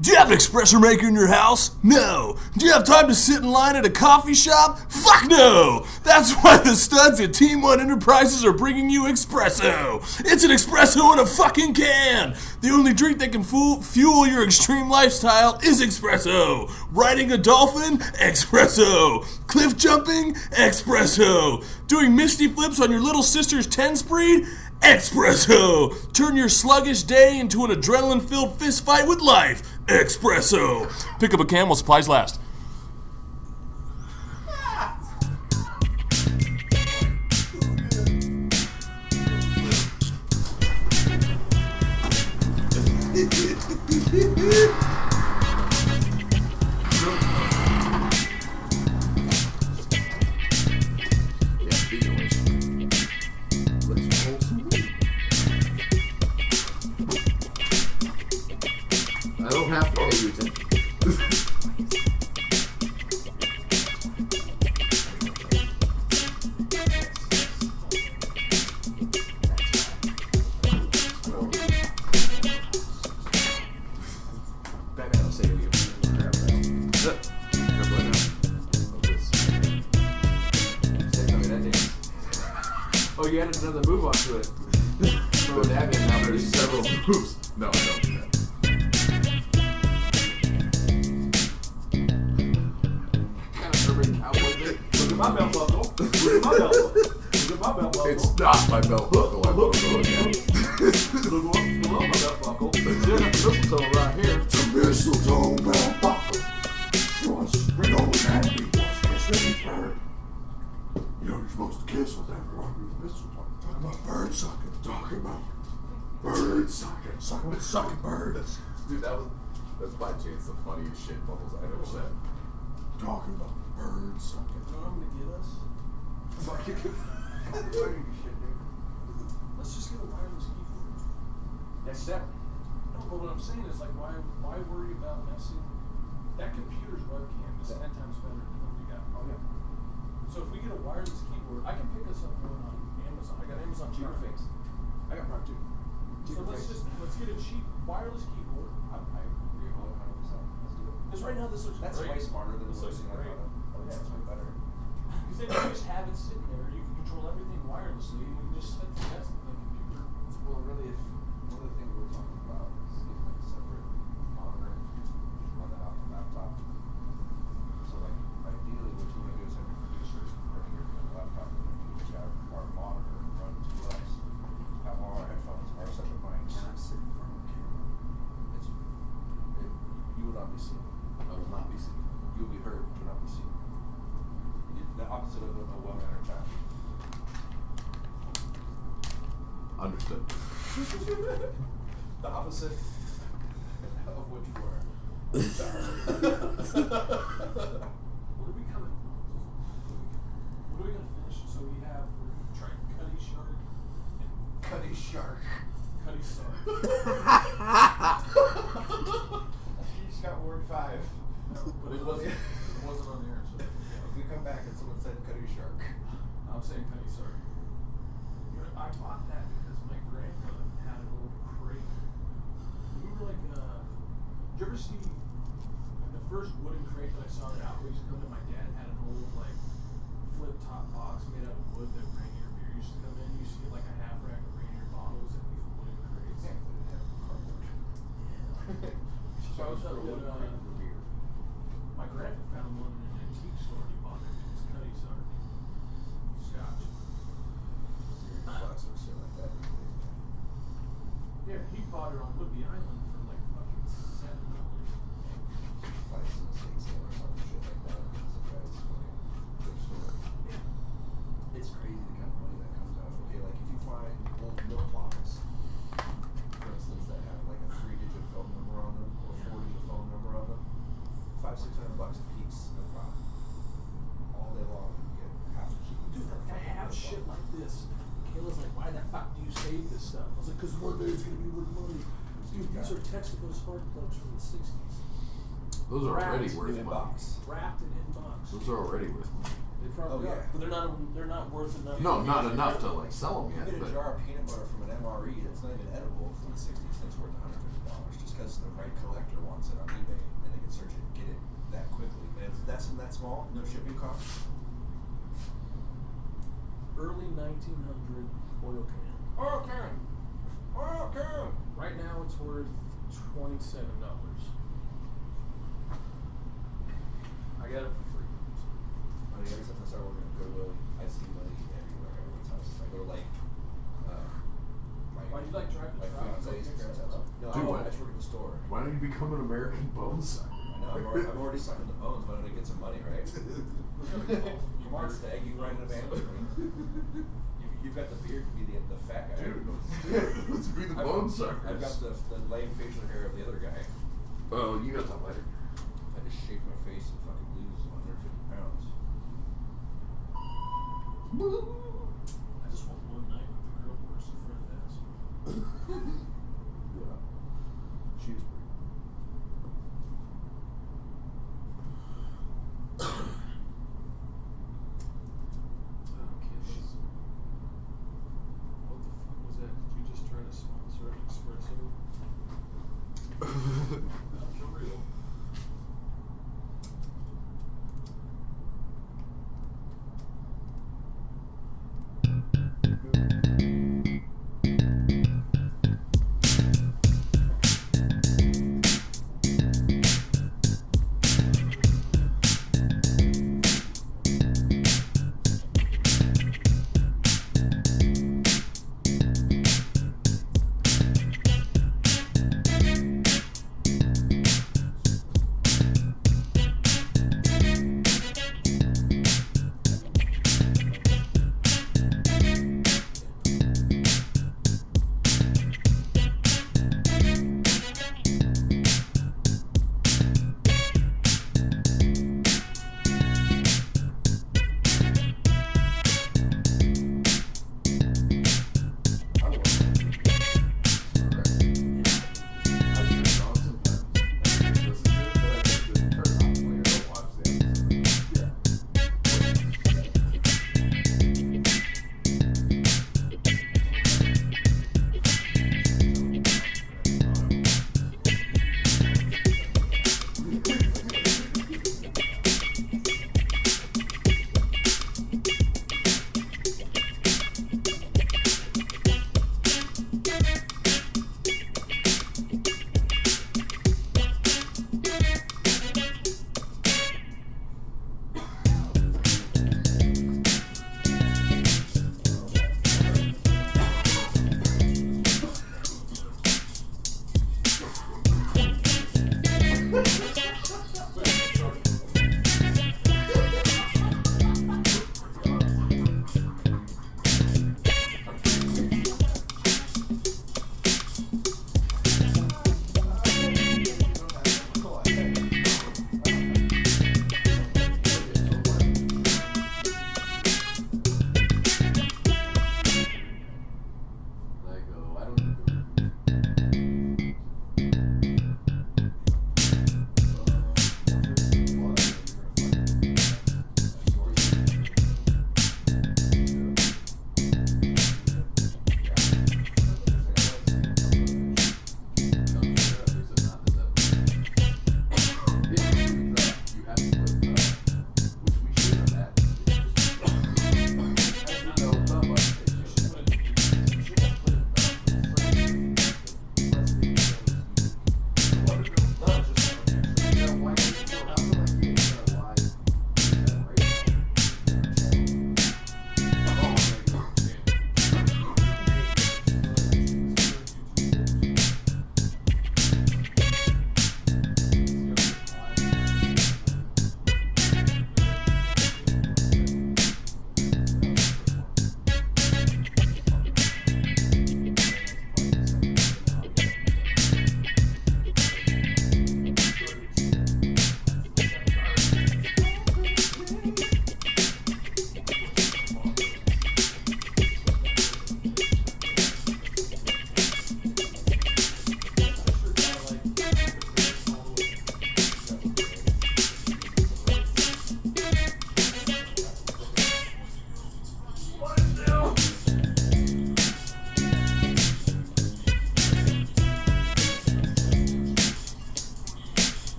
Do you have an espresso maker in your house? No. Do you have time to sit in line at a coffee shop? Fuck no! That's why the studs at Team One Enterprises are bringing you espresso. It's an espresso in a fucking can. The only drink that can fuel your extreme lifestyle is espresso. Riding a dolphin? Espresso. Cliff jumping? Espresso. Doing misty flips on your little sister's 10-speed? Espresso! Turn your sluggish day into an adrenaline-filled fistfight with life. Espresso! Pick up a can while supplies last. Yeah, speaking of which, let's roll some weed. I don't have to pay you attention. Batman will save you. Oh, you added another move onto it. So Batman now There's several moves. No, I don't do that. kind of urban cowboy bit. Look at my belt buckle. Look at my belt buckle. Look at my belt buckle. It's not my belt buckle. I want to look at. Look at my belt buckle. There's a mistletoe right here. It's a mistletoe belt buckle. You want to spring over that? You want to kiss this bird? You're supposed to kiss with everyone who's mistletoe. Talking about bird sucking. Talking about bird sucking. Sucking birds. Dude, that's by chance the funniest shit Bubbles I've ever said. Talking about bird sucking. You know what I'm gonna get us? Let's just get a wireless keyboard. Next step. No, but what I'm saying is like, why worry about messing? That computer's webcam is 10 times better than what we got. Oh yeah. So if we get a wireless keyboard, I can pick us up one on Amazon. I got Amazon Cheaper Prime. fix. I got Prime too. So let's get a cheap wireless keyboard. I agree 100%. Let's do it. Because right now this looks That's great. way smarter than This looks losing like great. Oh yeah, it's way better. Because then you just have it sitting there. You can control everything wirelessly, and you can just set the computer. Well, really, if one of the things we're talking about is getting like a separate monitor, run that off the laptop. So like, ideally, what you want to do is have your producers running your laptop, and you just have our monitor run to us, have all our headphones, our separate mics. You will not be seen. I will not be seen. You will be heard, but you will not be seen. The opposite of a well-mannered child. Understood. The opposite of what you were. What are we coming? What are we gonna finish? So we're gonna try Cuddy Shark and Cuddy Shark. Cuddy Shark. You just got word 5. No, but it wasn't on there. So If we come back and someone said Cuddy Shark. I'm saying Cuddy Shark. I bought that because my grandmother had an old crate. Remember, like, did you ever see like the first wooden crate that I saw at Outreach come in? My dad had an old like flip top box made out of wood that Rainier beer used to come in. You used to get like a half rack of Rainier bottles in these wooden crates. Yeah, they didn't have cardboard. So I was up at my grandpa found one in an antique store and he bought it. It was Cuddy Shark. Scotch. Yeah, he bought it on Whidbey Island for like fucking $7. It's crazy the kind of money that comes out. Okay, like if you find old milk bottles, for instance, that have like a 3-digit phone number on them or a 4-digit phone number on them, $500-600 a piece, no problem. All day long, you get half a cheap. Dude, I have shit like this. Kayla's like, why the fuck do you save this stuff? I was like, because one day it's gonna be worth money. Dude, these are Texaco spark plugs from the 60s. Those are already worth in a money. box. Wrapped and in box. Those are already worth money. They probably are, but they're not worth enough. No, not enough to like sell them You yet. get a But jar of peanut butter from an MRE that's not even edible from the 60s that's worth $150 just because the right collector wants it on eBay and they can search it and get it that quickly. But if that's that small, no shipping costs. Early 1900 oil can. Oil can! Oil can! Right now it's worth $27. I got it for free. I mean, ever since I started working at Goodwill, I see money everywhere, everyone's house. I go to like, Why'd you like drive to my truck? fiance's parents' house. No, Dude, I just work at the store. why don't you become an American bone sucker? I know, I've already signed the bones, but I'm gonna get some money, right? Come on, Stag, you can ride in a van with me. You've got the beard to be the fat guy. Dude, let's be the bone suckers. I've got the lame facial hair of the other guy. Oh, you got that later. I just shave my face and fucking lose 150 pounds. I just want one night with the girl who works in front of the house. Yeah. She is pretty. What the fuck was that? Did you just try to sponsor an espresso? Not for real.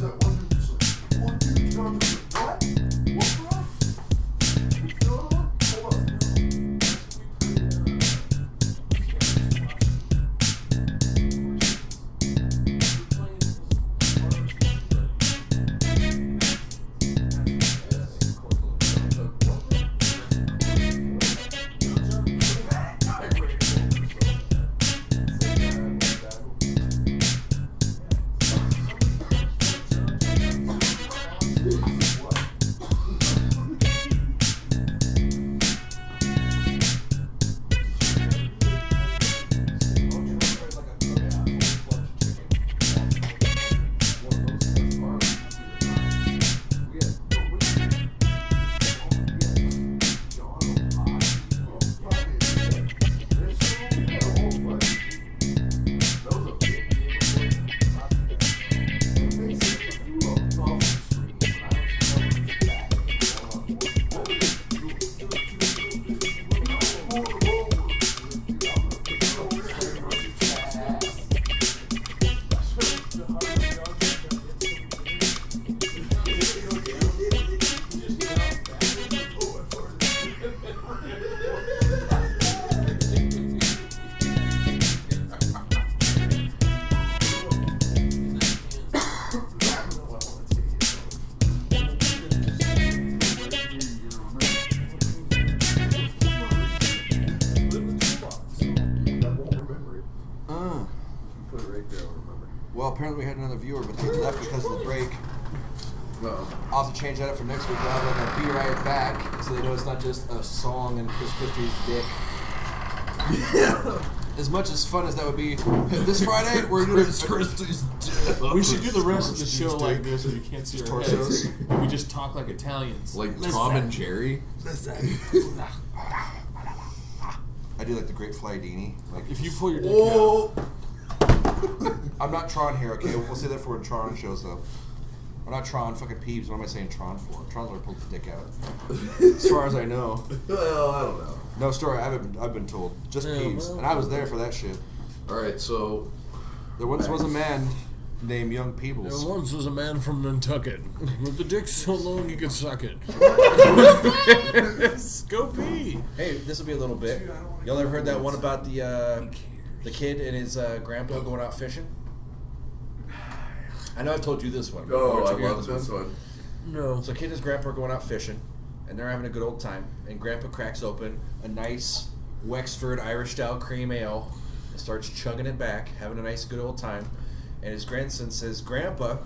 that one dude just like, one dude comes and what? What, bro? What's going on? Hold on. Well, apparently we had another viewer, but they left because of the break. I'll have to change that up for next week. We'll have like a Be Right Back, so they know it's not just a song and Chris Christie's dick. As much as fun as that would be, this Friday we're doing Chris Christie's dick. We should do the rest of the show like this, where you can't see our heads. We just talk like Italians. Like Tom and Jerry. I do like the Great Flyadini. Like if you pull your dick out. I'm not Tron here, okay? We'll say that for when Tron shows up. I'm not Tron, fucking Peeves. What am I saying Tron for? Tron's never pulled his dick out. As far as I know. Well, I don't know. No story. I've been told. Just Peeves, and I was there for that shit. All right, so there once was a man named Young Peebles. There once was a man from Nantucket with the dick so long he could suck it. Go pee. Hey, this will be a little bit. Y'all ever heard that one about the kid and his grandpa going out fishing? I know I've told you this one. Oh, I love this one. No. So kid and his grandpa are going out fishing, and they're having a good old time. And grandpa cracks open a nice Wexford Irish-style cream ale and starts chugging it back, having a nice good old time. And his grandson says, "Grandpa,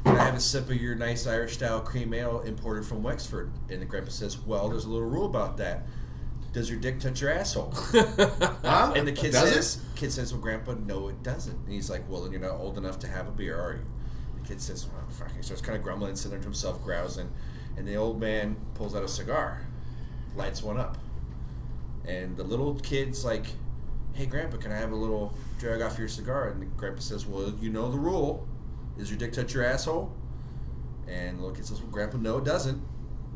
can I have a sip of your nice Irish-style cream ale imported from Wexford?" And the grandpa says, "Well, there's a little rule about that. Does your dick touch your asshole?" Huh? And the kid says, "Well, Grandpa, no, it doesn't." And he's like, "Well, then you're not old enough to have a beer, are you?" The kid says, "Well, fuck." He starts kind of grumbling, sitting there to himself, grousing. And the old man pulls out a cigar, lights one up. And the little kid's like, "Hey, Grandpa, can I have a little drag off your cigar?" And the grandpa says, "Well, you know the rule. Does your dick touch your asshole?" And the little kid says, "Well, Grandpa, no, it doesn't."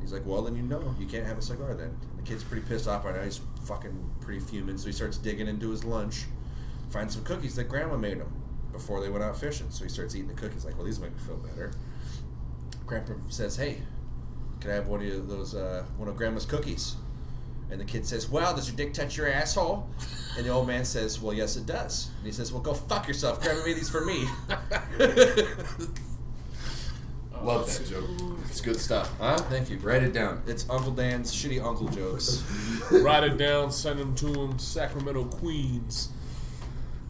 He's like, "Well, then you know. You can't have a cigar then." And the kid's pretty pissed off right now. He's fucking pretty fuming. So he starts digging into his lunch, finds some cookies that Grandma made him before they went out fishing. So he starts eating the cookies. Like, well, these make me feel better. Grandpa says, "Hey, can I have one of those, one of Grandma's cookies?" And the kid says, "Well, does your dick touch your asshole?" And the old man says, "Well, yes, it does." And he says, "Well, go fuck yourself. Grandma made these for me." Love that joke. It's good stuff. Huh? Thank you. Write it down. It's Uncle Dan's shitty uncle jokes. Write it down, send them to him, Sacramento, Queens.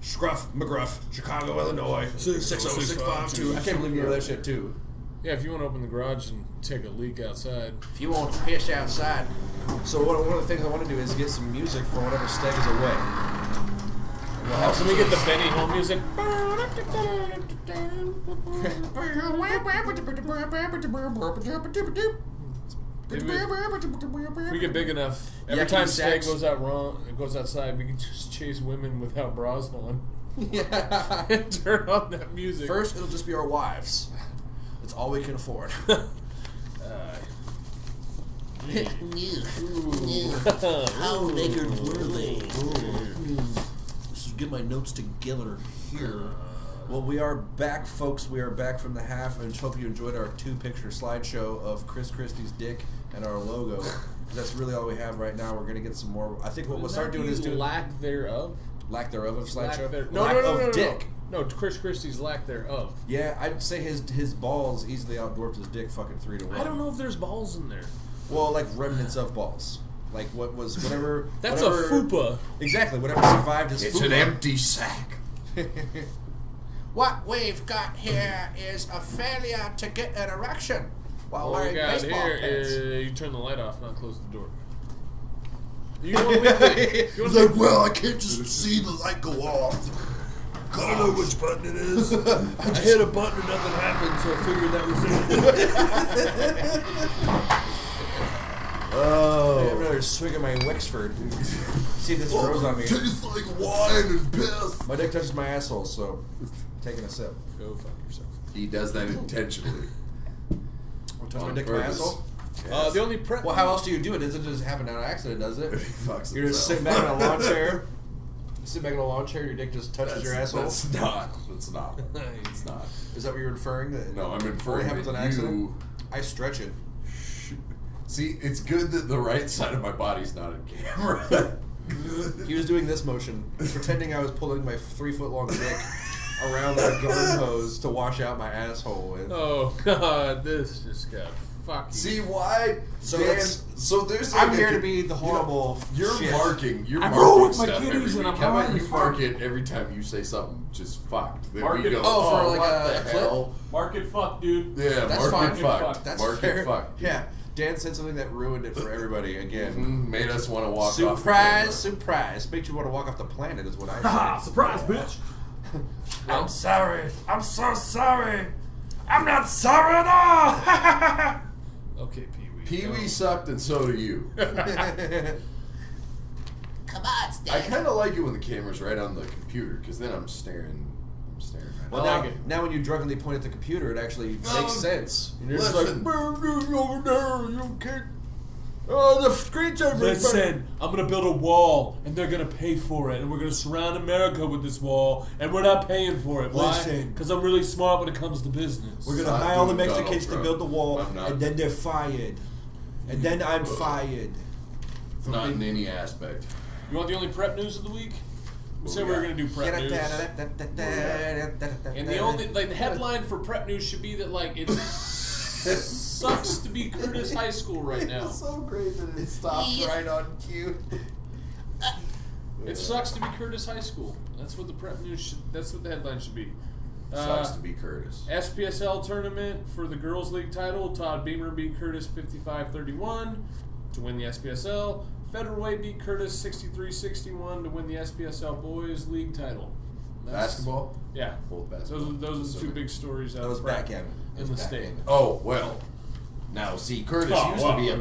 Scruff, McGruff, Chicago, Illinois, 60652. I can't believe you know that shit too. Yeah, if you want to open the garage and take a leak outside. If you want to piss outside. So one of the things I want to do is get some music for whenever Steg is away. Can we get the Benny Hill music? If we get big enough, every time Steg goes outside, we can just chase women without bras on. Yeah. And turn on that music. First, it'll just be our wives. It's all we can afford. How naked were they? Just get my notes together here. Well, we are back, folks. We are back from the half, and hope you enjoyed our 2-picture slideshow of Chris Christie's dick and our logo. That's really all we have right now. We're gonna get some more. I think what we'll start doing is do lack thereof. Lack thereof of slideshow. No. Dick. No, Chris Christie's lack thereof. Yeah, I'd say his balls easily outdwarfed his dick, fucking 3 to 1. I don't know if there's balls in there. Well, like remnants of balls. Like whatever. That's whatever, a fupa. Exactly. Whatever survived his. It's fupa. an empty sack. What we've got here is a failure to get an erection while What we wearing got baseball here pants. is you turn the light off, not close the door. You want to leave the, He's like, well, I can't just see the light go off. I don't know which button it is. I hit a button and nothing happened, so I figured that was it. Oh. I'm gonna swig at my Wexford. See if this grows on me. Tastes like wine and piss. My dick touches my asshole, so taking a sip. Go fuck yourself. He does that intentionally. Touch my On dick with my purpose. asshole? The only prep. Well, how else do you do it? It doesn't just happen on accident, does it? He fucks You're just sitting back in a lawn chair. Sit back in a lawn chair. Your dick just touches your asshole. That's not. It's not. It's not. Is that what you're inferring? That No, I'm only inferring happens that on accident. you. I stretch it. See, it's good that the right side of my body's not in camera. He was doing this motion, pretending I was pulling my 3-foot-long dick around the garden hose to wash out my asshole. And Oh god, this just got fucking. See why? So Dan, that's- so there's. I'm like here a- to be the horrible. You're shit. marking. You're I marking roll with my stuff kitties every and week. I'm How about hard you as mark fuck. it every time you say something just fucked? Then Mark we it. go. Oh, for like what a the clip? hell? Market fuck, dude. Yeah, That's mark it fine. fucked. That's mark fair. it fucked. Yeah, Dan said something that ruined it for everybody again. Made us want to walk off. the Surprise, surprise. Makes you want to walk off the planet is what I Haha, say. surprise, bitch. I'm sorry. I'm so sorry. I'm not sorry at all. Okay, Pee Wee. Pee Wee sucked, and so do you. Come on, Steve. I kind of like it when the camera's right on the computer, because then I'm staring. Well, I now, like it. now when you drunkenly point at the computer, it actually No, makes sense. And you're just listen. like, over there, you can't. Oh, the screensaver. Listen, I'm gonna build a wall, and they're gonna pay for it, and we're gonna surround America with this wall, and we're not paying for it. Why? Listen. Because I'm really smart when it comes to business. We're gonna Not hire all the doing Mexicans Donald to build the wall, Trump. I'm not. and then they're fired. And then I'm fired. Not in any aspect. You want the only prep news of the week? We said we were gonna do prep news. And the only the headline for prep news should be that like it sucks to be Curtis High School right now. It's so great that it stopped right on cue. It sucks to be Curtis High School. That's what the prep news should. That's what the headline should be. Sucks to be Curtis. SPSL tournament for the girls' league title. Todd Beamer beat Curtis 55-31 to win the SPSL. Federerweight beat Curtis 63-61 to win the SPSL boys' league title. Basketball? Yeah. Both basketball. Those are the two big stories out That was of prep backgammon. in the state. Oh, well. Now, see, Curtis used to be a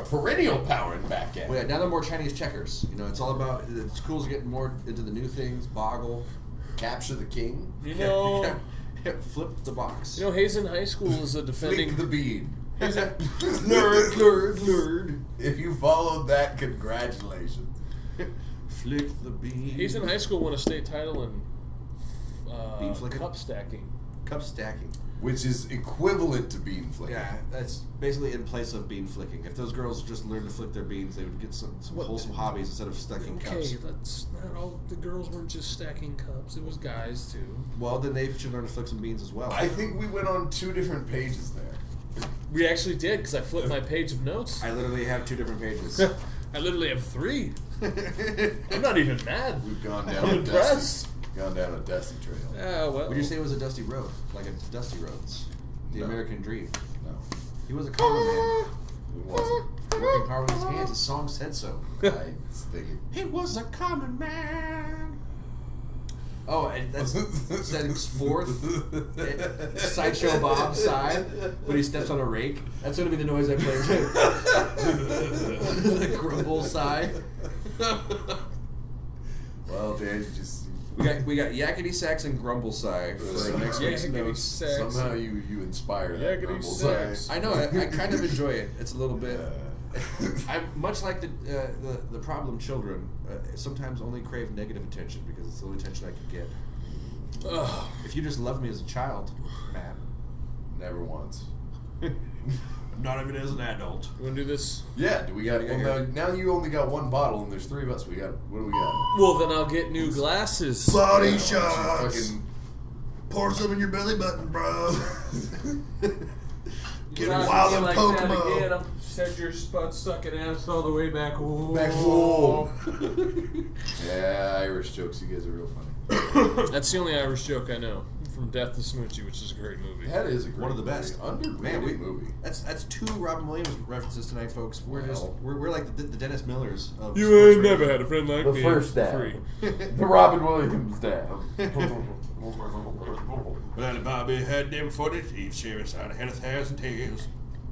perennial power in backgammon. Well, yeah, now they're more Chinese checkers. You know, it's all about the schools are getting more into the new things. Boggle, Capture the king. You know, flip the box. you know, Hazen High School is a defending. Flick the bean. Hazen, Nerd. If you followed that, congratulations. Flick the bean. Hazen High School won a state title in Bean flicking? cup stacking. Cup stacking. Which is equivalent to bean flicking. Yeah, that's basically in place of bean flicking. If those girls just learned to flick their beans, they would get some wholesome hobbies instead of stacking Okay, cups. that's not all. The girls weren't just stacking cups. It was guys too. Well, then they should learn to flick some beans as well. I think we went on 2 different pages there. We actually did because I flipped my page of notes. I literally have 2 different pages. I literally have 3. I'm not even mad. We've gone down I'm a impressed. dusty trail. Well. Would you say it was a dusty road? Like a Dusty Roads? The No. American Dream. No, He was a common man. it wasn't. Working hard with his hands. The song said so. I was thinking. He was a common man. Oh, and that's Setting's 4th Sideshow Bob side when he steps on a rake. That's going to be the noise I play. The grumble sigh. Well, Dan, you just We got yakety sax and grumble sigh for next week's Yakety notes. sax. somehow you inspire that Yakety grumble sax. sigh. I know. I kind of enjoy it. It's a little bit. Uh, I much like the problem children. Sometimes only crave negative attention because it's the only attention I can get. If you just loved me as a child, man. Never once. Not even as an adult. You want to do this? Yeah, do we got now you only got one bottle and there's 3 of us. What do we got? Well, then I'll get new glasses. Body shots. Fucking Pour some in your belly button, bro. Get Not wild again and like that Pokemon. again. I'll set your butt sucking ass all the way back home. back home. Yeah, Irish jokes. You guys are real funny. That's the only Irish joke I know. From Death to Smoochie, which is a great movie. That is a great One of the best. underrated Man, movie. That's 2 Robin Williams references tonight, folks. We're like the Dennis Millers of You sports ain't never radio. had a friend like The me. first dab. 3. The Robin Williams dab. Well, Bobby had them 40 teeth, Sheriff's out had 1,000 tails.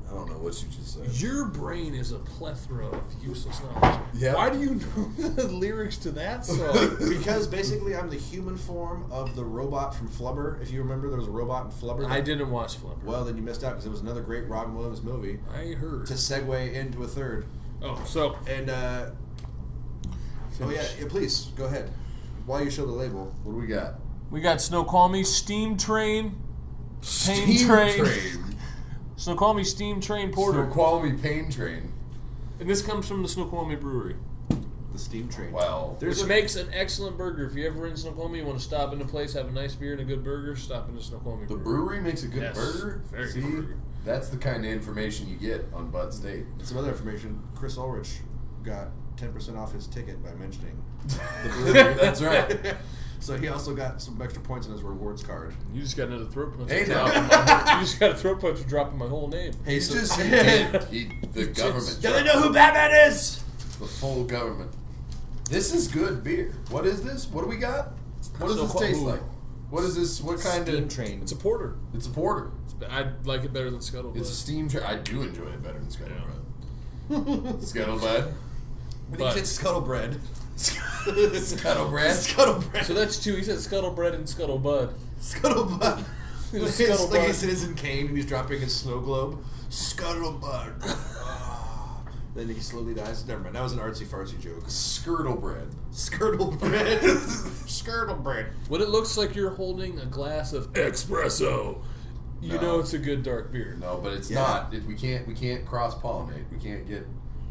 I don't know what you just said. Your brain is a plethora of useless knowledge. Yeah. Why do you know the lyrics to that song? Because basically I'm the human form of the robot from Flubber. If you remember, there was a robot in Flubber. I didn't watch Flubber. Well, then you missed out because it was another great Robin Williams movie. I heard. To segue into a third. Oh, so. And, oh yeah, please, go ahead. While you show the label. What do we got? We got Snoqualmie Steam Train. Pain Train. Snoqualmie Steam Train Porter. Snoqualmie Pain Train. And this comes from the Snoqualmie Brewery. The Steam Train. Wow. Which makes an excellent burger. If you're ever in Snoqualmie, you want to stop in a place, have a nice beer and a good burger, stop in the Snoqualmie The Brewery. brewery makes a good Yes, burger? very See, good burger. that's the kind of information you get on Bud State. And some other information. Chris Ulrich got 10% off his ticket by mentioning the brewery. That's right. So he also got some extra points on his rewards card. You just got another throat punch. Hey, for now. dropping you just got a throat punch for dropping my whole name. Hey, He so just the government. do they know who Batman is? The full government. This is good beer. What is this? What do we got? What does this So- taste ooh. like? What is this? What kind Steam of? Train. It's a porter. It's a porter. I like it better than Scuttlebutt. It's a steam train. I do enjoy it better than Scuttlebread. Scuttlebread. But he said Scuttlebread. Scuttlebread. Scuttlebread. So that's 2. He said Scuttlebread and Scuttlebud. Scuttlebutt. It's It's like Scuttlebutt. he's Citizen Kane and he's dropping his snow globe. Scuttlebutt. Then he slowly dies. Never mind. That was an artsy fartsy joke. Skirtlebread. Skirtlebread. Skirtlebread. When it looks like you're holding a glass of espresso, you No. know it's a good dark beer. No, but it's Yeah. not. We can't cross pollinate. We can't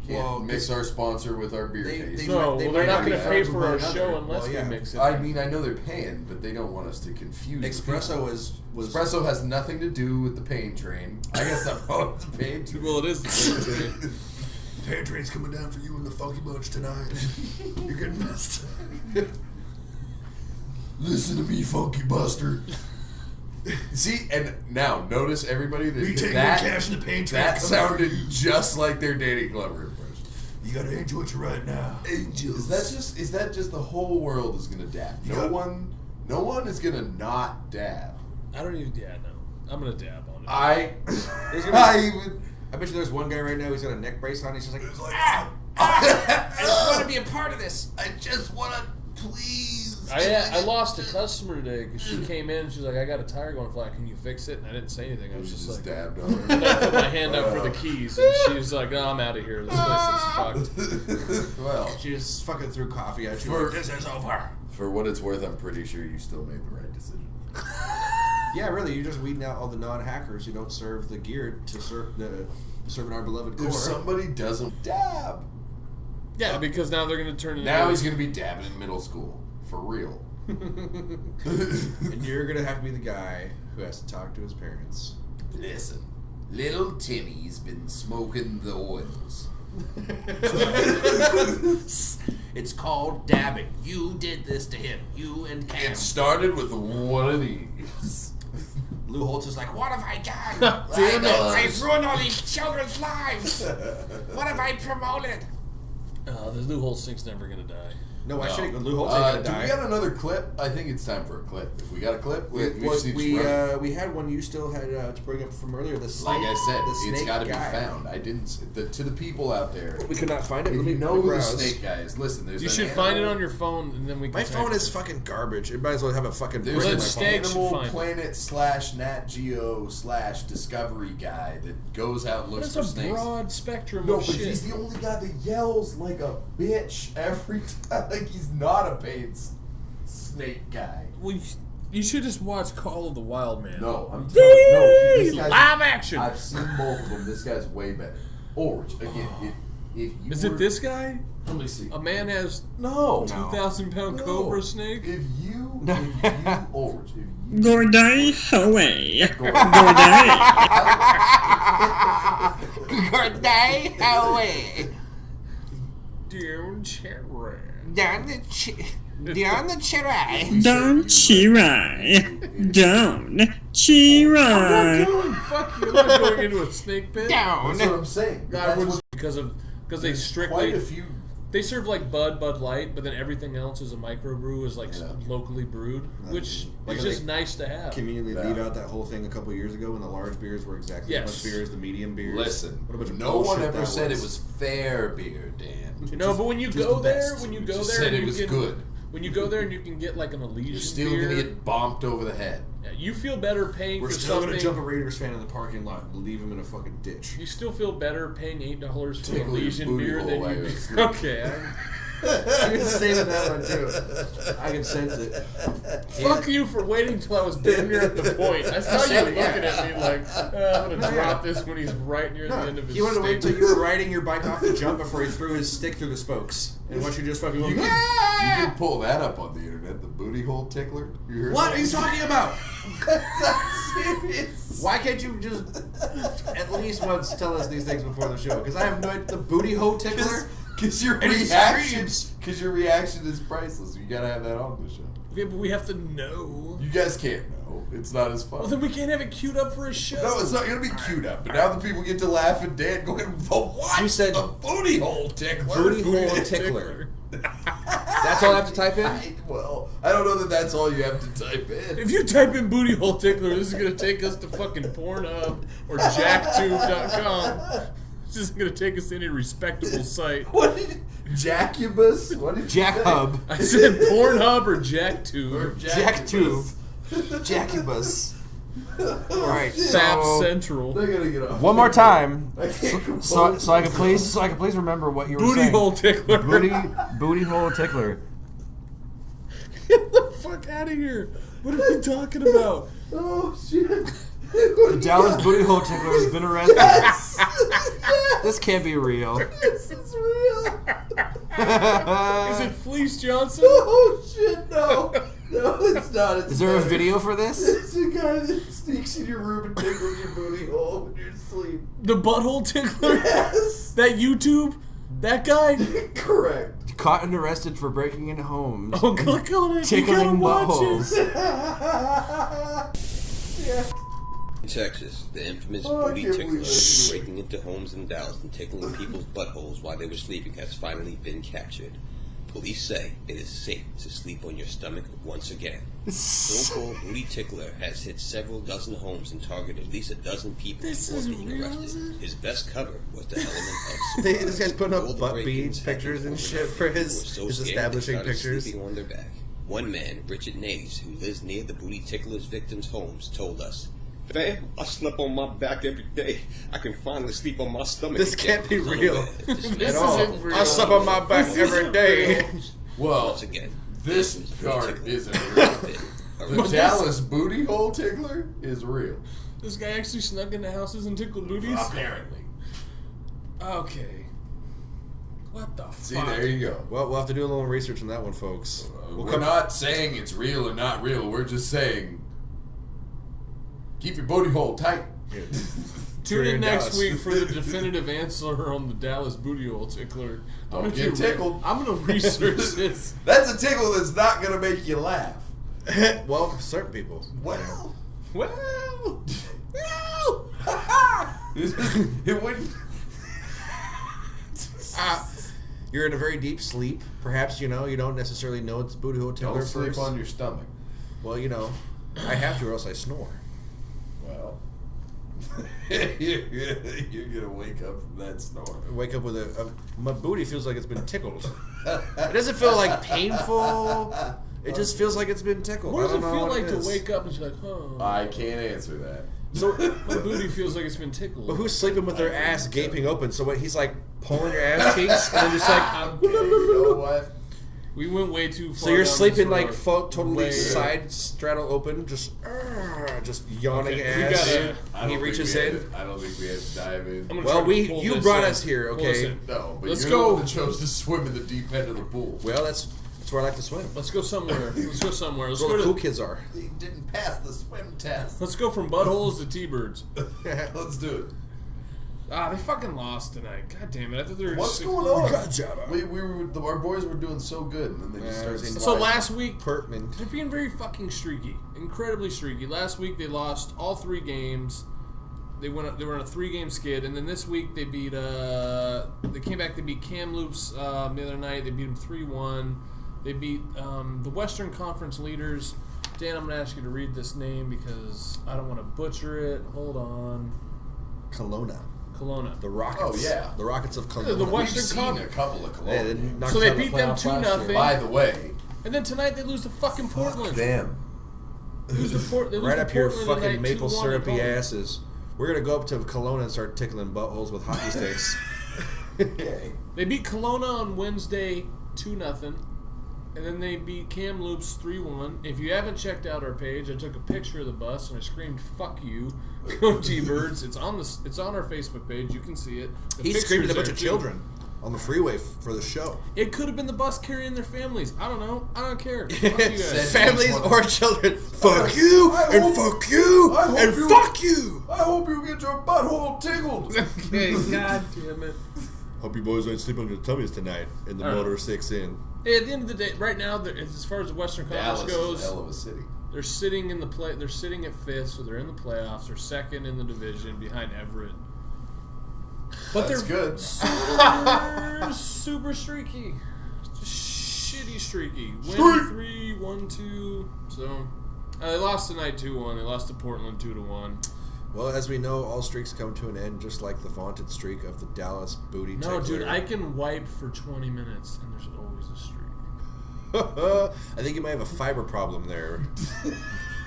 Well, mix our sponsor with our beer taste. No, they well, they're might not be going to pay friends for with our one show another. unless Well, yeah. we mix it. I mean, I know they're paying, but they don't want us to confuse. the Espresso people. was Espresso has nothing to do with the pain train. I guess I'm on the pain train. Well, it is the same train. Pain train's coming down for you and the Funky Bunch tonight. You're getting messed. Listen to me, Funky Buster. See, and now notice everybody that We take that, more cash in the pain train. that coming sounded for you. just like their Danny Glover impression. You gotta enjoy it right now. Angels. Is that just the whole world is gonna dab? No one is gonna not dab. I don't even. Yeah, no. I'm going to dab on it. I bet you there's one guy right now who's got a neck brace on. He's just like, I just want to be a part of this. I just want to please. I lost a customer today because she came in and she was like, I got a tire going flat. Can you fix it? And I didn't say anything. I was just like, dabbed on her. And I put my hand up for the keys and she was like, oh, I'm out of here. This place is fucked. Well, She just fucking threw coffee at you. For- Like, this is over. for what it's worth, I'm pretty sure you still made the right decision. Yeah, really. You're just weeding out all the non-hackers who don't serve the gear to serving our beloved core. If somebody doesn't dab, Yeah, because now they're going to turn it now he's gonna be dabbing in middle school for real. And you're gonna have to be the guy who has to talk to his parents. Listen, little Timmy's been smoking the oils. It's called dabbing. You did this to him. You and Cam. It started with one of these. Lou Holtz is like, what have I done? Damn it. I've ruined all these children's lives. What have I promoted? the Lou Holtz thing's never going to die. No, I shouldn't. Lou Holtz ain't gonna Do die. we got another clip? I think it's time for a clip. If we got a clip, we just need to run it. We had one you still had to bring up from earlier. The snake, Like I said, the it's snake got to be guy. found. I didn't. To the people out there, We could not find it. if Let me you know who the browse. snake guy is, listen. There's You an should find it animal- on your phone and then we can My text phone it. is fucking garbage. It might as well have a fucking There's brick in an my Let's phone. stay- should Animal find it. Planet / Nat Geo / Discovery guy that goes out and looks That's for a snakes. broad spectrum No, of but shit. he's the only guy that yells like a bitch every time. Like he's not a paid snake guy. Well, You should just watch Call of the Wild Man. No, I'm telling you, no. This guy's, Live action. I've seen both of them. This guy's way better. Ulrich, again, if you Is it this guy? Let me see. A man has No. 2,000-pound cobra snake? If you Ulrich, if you Gordai away. Gordai away. Down cherry. Down the cherry. Don't chirai. Don't chirai. Fuck you! I'm not going into a snake pit. That's what I'm saying. God, That's we're what, because they quite strictly a few. they serve like Bud Light, but then everything else is a microbrew, is like locally brewed, which Like is just they nice to have. Conveniently leave out that whole thing a couple years ago when the large beers were exactly as much beer as the medium beers. Listen, what a bunch of no one bullshit ever that said it was fair beer, Dan. No, but when you Just go the there, best. when you You go just there, said and it you was can, good. When you go there and you can get like an Elysian You're still beer, gonna get bonked over the head. yeah, you feel better paying We're for still something. gonna jump a Raiders fan in the parking lot and leave him in a fucking ditch. You still feel better paying $8 for an Tickle your Elysian booty beer hole than while you you're do. asleep. Okay. I'm saving that one too. I can sense it. Fuck you for waiting till I was damn near at the point. I saw you looking at me like, I'm gonna drop this when he's right near the end of his He wanted to wait till statement. you were riding your bike off the jump before he threw his stick through the spokes. And once you just fucking go, You can pull that up on the internet. The booty hole tickler. You heard what that? are you talking about? I'm serious. Why can't you just at least once tell us these things before the show? Because I have no idea. The booty hole tickler? Because your And he reaction, screams. because your reaction is priceless. You gotta have that on the show. Okay, but we have to know. You guys can't know. It's not as fun. Well, then we can't have it queued up for a show. No, it's not gonna be queued up. But now the people get to laugh at Dan going, "The what? You said a booty hole tickler." Booty hole tickler. That's all I have to type in? Well, I don't know that that's all you have to type in. If you type in booty hole tickler, this is gonna take us to fucking Pornhub or jacktube.com. This isn't gonna take us to any respectable site. What did Jacubus? What did Jack you say? Hub. I said Pornhub or Jacktube. Or Jack Tube. Jacubus. Alright, Sap so Central. They're gonna get off. one more time. I can't So I can please remember what you were Booty saying. hole tickler. Booty hole tickler. Get the fuck out of here. What are we talking about? Oh shit. The Dallas booty hole tickler has been arrested. Yes. This can't be real. This is real. Is it Fleece Johnson? Oh shit, no. No, it's not. It's Is there a not. video for this? It's a guy that sneaks in your room and tickles your booty hole when you're asleep. The butthole tickler? Yes. That YouTube? That guy? Correct. Caught and arrested for breaking into homes. Oh, click on it. You gotta Tickling watch buttholes. it. Yeah. Texas, the infamous Oh, I booty can't tickler believe that. breaking into homes in Dallas and tickling people's buttholes while they were sleeping has finally been captured. Police say it is safe to sleep on your stomach once again. The so-called booty tickler has hit several dozen homes and targeted at least a dozen people before being arrested. His best cover was the element of This guy's putting All up the butt victims bead had pictures been and shit overnight. for They his were so his scared they establishing started pictures. sleeping on their back. One man, Richard Nays, who lives near the booty tickler's victims' homes, told us, "Fam, I slept on my back every day. I can finally sleep on my stomach." This again." can't be Was real unaware that this at man all. was I slept on my back every day. Well, Once again, this booty part tickler isn't has real. been The arrested. Dallas booty hole tickler is real. This guy actually snuck into houses and tickled booties? Apparently. Okay. What the See, fuck? there you go. Well, we'll have to do a little research on that one, folks. We're not saying it's real or not real. We're just saying keep your booty hole tight. Tune in next Dallas. week for the definitive answer on the Dallas booty hole tickler. Don't get tickled. I'm gonna research this. That's a tickle that's not gonna make you laugh. Well, certain people. Well, Well, it wouldn't. You're in a very deep sleep. Perhaps, you don't necessarily know it's booty hole tickler Don't sleep first. on your stomach. Well, I have to or else I snore. Well, you're gonna wake up from that snore. I wake up with my booty feels like it's been tickled. It doesn't feel like painful. It just feels like it's been tickled. what does I it don't know feel what like to is. wake up and she's like, oh, I can't answer that. So, my booty feels like it's been tickled. but who's sleeping with their ass gaping open? So what? He's like pulling your ass cheeks and then just like, Okay, you know what? We went way too far. So you're down sleeping this like road. totally Way- side straddle open, just yawning Okay, we ass. gotta- He reaches in. I don't think we had to dive in. I'm gonna Well, try to pull you this brought in. us here, Pull this okay? in. No, but Let's you're go. the one that chose to swim in the deep end of the pool. Well, that's where I like to swim. Let's go somewhere. Let's go somewhere. Let's That's go where the to. cool kids are. They didn't pass the swim test. Let's go from buttholes to T-birds. Let's do it. Ah, they fucking lost tonight. God damn it! I thought they were. What's just going on? Gotcha. Our boys were doing so good, and then they just started. So sliding. last week, Pertman. they're being very fucking streaky, incredibly streaky. Last week they lost all 3 games. They were on a 3-game skid, and then this week they beat. They came back. They beat Kamloops the other night. They beat them 3-1. They beat the Western Conference leaders. Dan, I'm gonna ask you to read this name because I don't want to butcher it. Hold on. Kelowna. Kelowna. The Rockets. Oh, yeah. The Rockets of Kelowna. The We've Western seen Conference. a couple of Yeah, they Kelowna. knocked So us they out of the beat them playoffs last 2-0. year. By the way, And then tonight they lose to fucking Portland. damn. They lose to they lose Right to up your Portland fucking tonight, maple 2-1 syrupy at home. asses. We're gonna go up to Kelowna and start tickling buttholes with hockey sticks. Okay. They beat Kelowna on Wednesday 2-0. And then they beat Kamloops 3-1. If you haven't checked out our page, I took a picture of the bus and I screamed "Fuck you, go T-Birds." It's on our Facebook page. You can see it. The He screamed at a bunch picture's of there, too. children on the freeway for the show. It could have been the bus carrying their families. I don't know. I don't care. Fuck you guys. Families or children. Fuck you and fuck you and fuck you. I hope you get your butthole tickled. Okay, god damn it. Hope you boys ain't sleeping on your tummies tonight in the All right. motor 6 in. Hey, at the end of the day, right now, as far as the Western Conference Dallas goes, is a hell of a city. they're sitting in the play. They're sitting at 5th, so they're in the playoffs. They're 2nd in the division behind Everett. But That's they're good. super streaky, shitty streaky. Win Streak. 3, 1-2. So they lost tonight 2-1. They lost to Portland 2-1. Well, as we know, all streaks come to an end, just like the vaunted streak of the Dallas booty No, tickler. dude, I can wipe for 20 minutes, and there's always a streak. I think you might have a fiber problem there,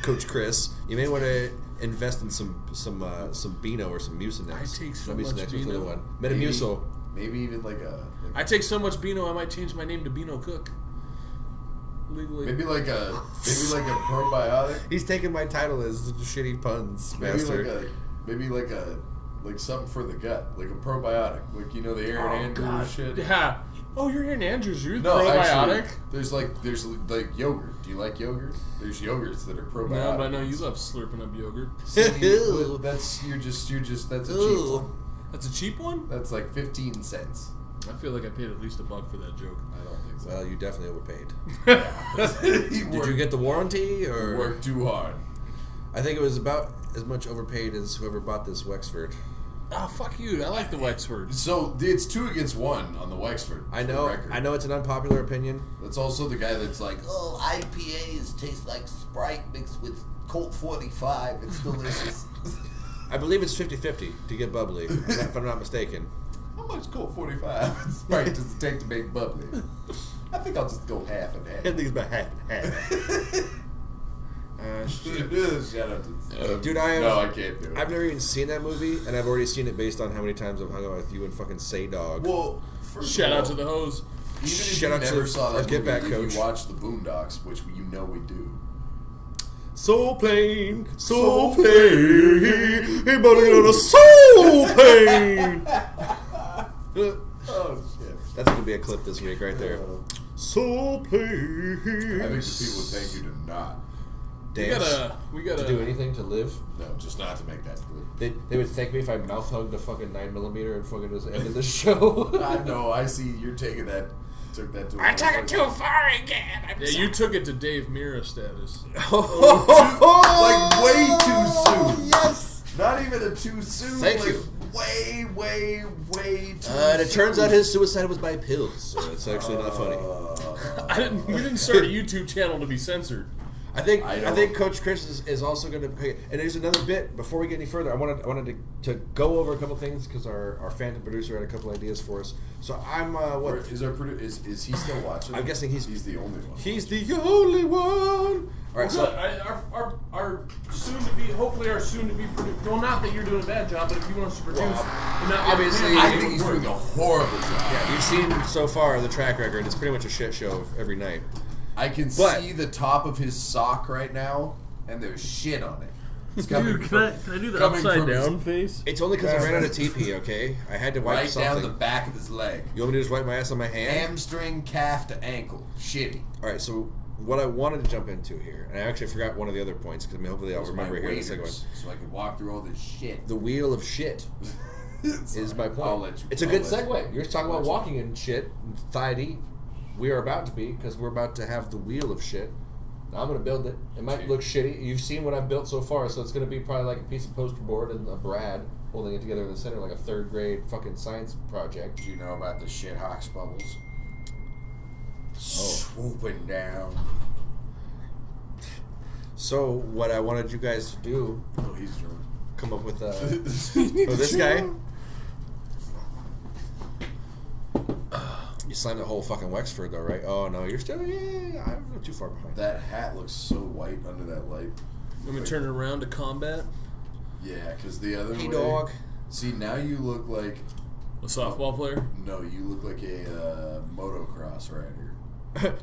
Coach Chris. You may want to invest in some Beano or some Mucinex. I take so Not much Mucinex, what's the Beano. other one? Metamucil. Maybe even like a. I take so much Beano, I might change my name to Beano Cook. Legally. Maybe like a probiotic. He's taking my title as shitty puns, Maybe master. like something for the gut, like a probiotic, like the Aaron Andrews shit. Yeah. Oh, you're Aaron Andrews. You're No, probiotic. actually, there's like yogurt. Do you like yogurt? There's yogurts that are probiotic. No, but I know you love slurping up yogurt. Well, that's you're just that's a cheap one. That's a cheap one? That's like 15 cents. I feel like I paid at least $1 for that joke. I don't think so. Well, you definitely overpaid. Did Did you get the warranty or work too hard? I think it was about as much overpaid as whoever bought this Wexford. Oh, fuck you. I like the Wexford. So it's 2 against 1 on the Wexford. I for the know. record. I know it's an unpopular opinion. That's also the guy that's like, oh, IPAs taste like Sprite mixed with Colt 45. It's delicious. I believe it's 50-50 to get bubbly, if I'm not mistaken. How much Colt 45 Sprite does it take to make bubbly? I think I'll just go half and half. I think it's about half and half. Shout out to Dude, No, I can't do it. I've never even seen that movie, and I've already seen it based on how many times I've hung out with you and fucking Say Dog. Well, Shout out to the hose. Even if Shout you out to never saw our that Get movie, Back if coach. you watch the Boondocks, which we do. Soul plane, soul plane, hey buddy on a soul plane. Oh shit! That's gonna be a clip this week right there. Soul plane. I think the people would thank you to not. Dance. We gotta to do anything to live. No, just not to make that clip. They would thank me if I mouth hugged a fucking 9mm and fucking just ended the show. I know. I see you're taking that. Took that to. I took it too far again. I'm Yeah, you took it to Dave Mira status. Like way too soon. Yes. Not even a too soon. Thank like, you. Way too And it turns out his suicide was by pills, so it's actually not funny. You didn't start a YouTube channel to be censored. I think Coach Chris is also going to pay. And there's another bit before we get any further. I wanted to go over a couple things because our phantom producer had a couple ideas for us. So I'm what is our is he still watching? I'm guessing he's the only one. He's the only one. All right, so our soon to be, hopefully our soon to be producer. Well, not that you're doing a bad job, but if you want us to produce, obviously, I think he's doing a horrible job. Yeah, you've seen so far the track record. It's pretty much a shit show every night. I can see the top of his sock right now, and there's shit on it. It's coming Dude, can I do the upside down face? It's only because I ran out of TP, okay? I had to wipe right something. down the back of his leg. You want me to just wipe my ass on my hand? Hamstring, calf to ankle. Shitty. All right, so what I wanted to jump into here, and I actually forgot one of the other points, because hopefully I'll remember here in a second. So I can walk through all this shit. The wheel of shit is my point. I'll let you, it's a good segue. You're talking about walking and shit, thigh deep. We are about to be, because we're about to have the wheel of shit. Now I'm going to build it. It might look shitty. You've seen what I've built so far, so it's going to be probably like a piece of poster board and a Brad holding it together in the center like a third grade fucking science project. Do you know about the shit hawks bubbles? Swooping down. So what I wanted you guys to do, he's drunk. Come up with this guy. You slammed the whole fucking Wexford though, right? Oh no, you're still I'm not too far behind. That hat looks so white under that light. Let me turn it around to combat. Yeah, because the other way. Dog. See, now you look like a softball player. No, you look like a motocross rider.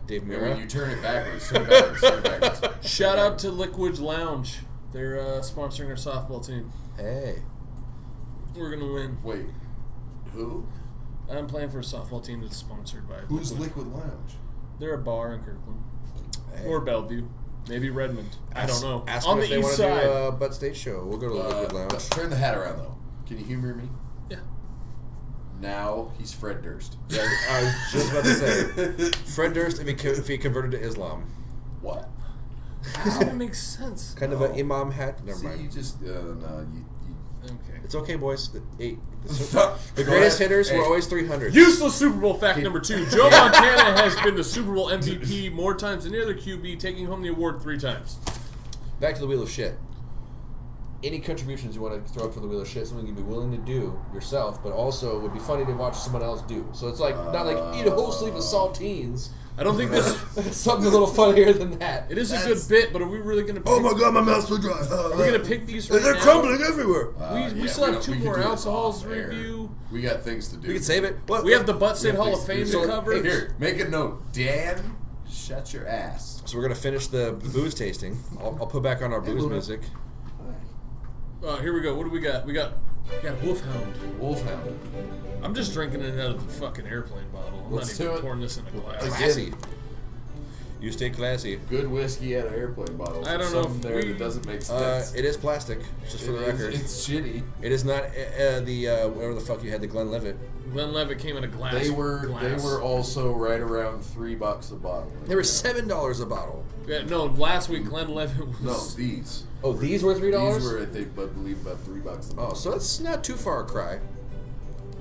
Dave And Mirra. when you turn it backwards, turn it backwards. Shout out to Liquid Lounge. They're sponsoring our softball team. Hey, we're gonna win. Wait, who? I'm playing for a softball team that's sponsored by. Who's Liquid Lounge? They're a bar in Kirkland or Bellevue, maybe Redmond. I don't know. Ask on them the if east they want side. to do a Butt State show. We'll go to the Liquid Lounge. Turn the hat around though. Can you humor me? Yeah. Now he's Fred Durst. Yeah, I was just about to say Fred Durst if he converted to Islam. What? How? That makes sense. Kind of an imam hat. Never See, mind. you just no. Okay. It's okay, boys. The greatest hitters were always 300. Useless Super Bowl fact number 2. Joe Montana has been the Super Bowl MVP more times than any other QB, taking home the award 3 times. Back to the wheel of shit. Any contributions you want to throw up for the wheel of shit, something you'd be willing to do yourself, but also would be funny to watch someone else do. So it's like not like eat a whole sleeve of saltines. I don't think this something a little funnier than that. It is a good bit, but are we really going to? Oh my god, my mouth's so dry. Are we going to pick these? Right They're now? crumbling everywhere. We still have 2 more alcohols to review. We got things to do. We can save it. We have the Butt State Hall of Fame to cover. Hey, here, make a note. Dan, shut your ass. So we're gonna finish the booze tasting. I'll put back on our booze music. Here we go. What do we got? We got Wolfhound. Wolfhound. I'm just drinking it out of the fucking airplane bottle. I'm Let's not even do it. pouring this in a glass. Classy. You stay classy. Good whiskey out of airplane bottles. I don't know Something if there we- that doesn't make sense. It is plastic, just for the record. It's shitty. It is not whatever the fuck you had, the Glenlivet. Glenlivet came in a glass. They were glass. also right around $3 a bottle. They were $7 a bottle. Yeah, no, last week Glenlivet was. No, these. Oh, these were $3? These were, I believe, about $3 a bottle. Oh, so that's not too far a cry.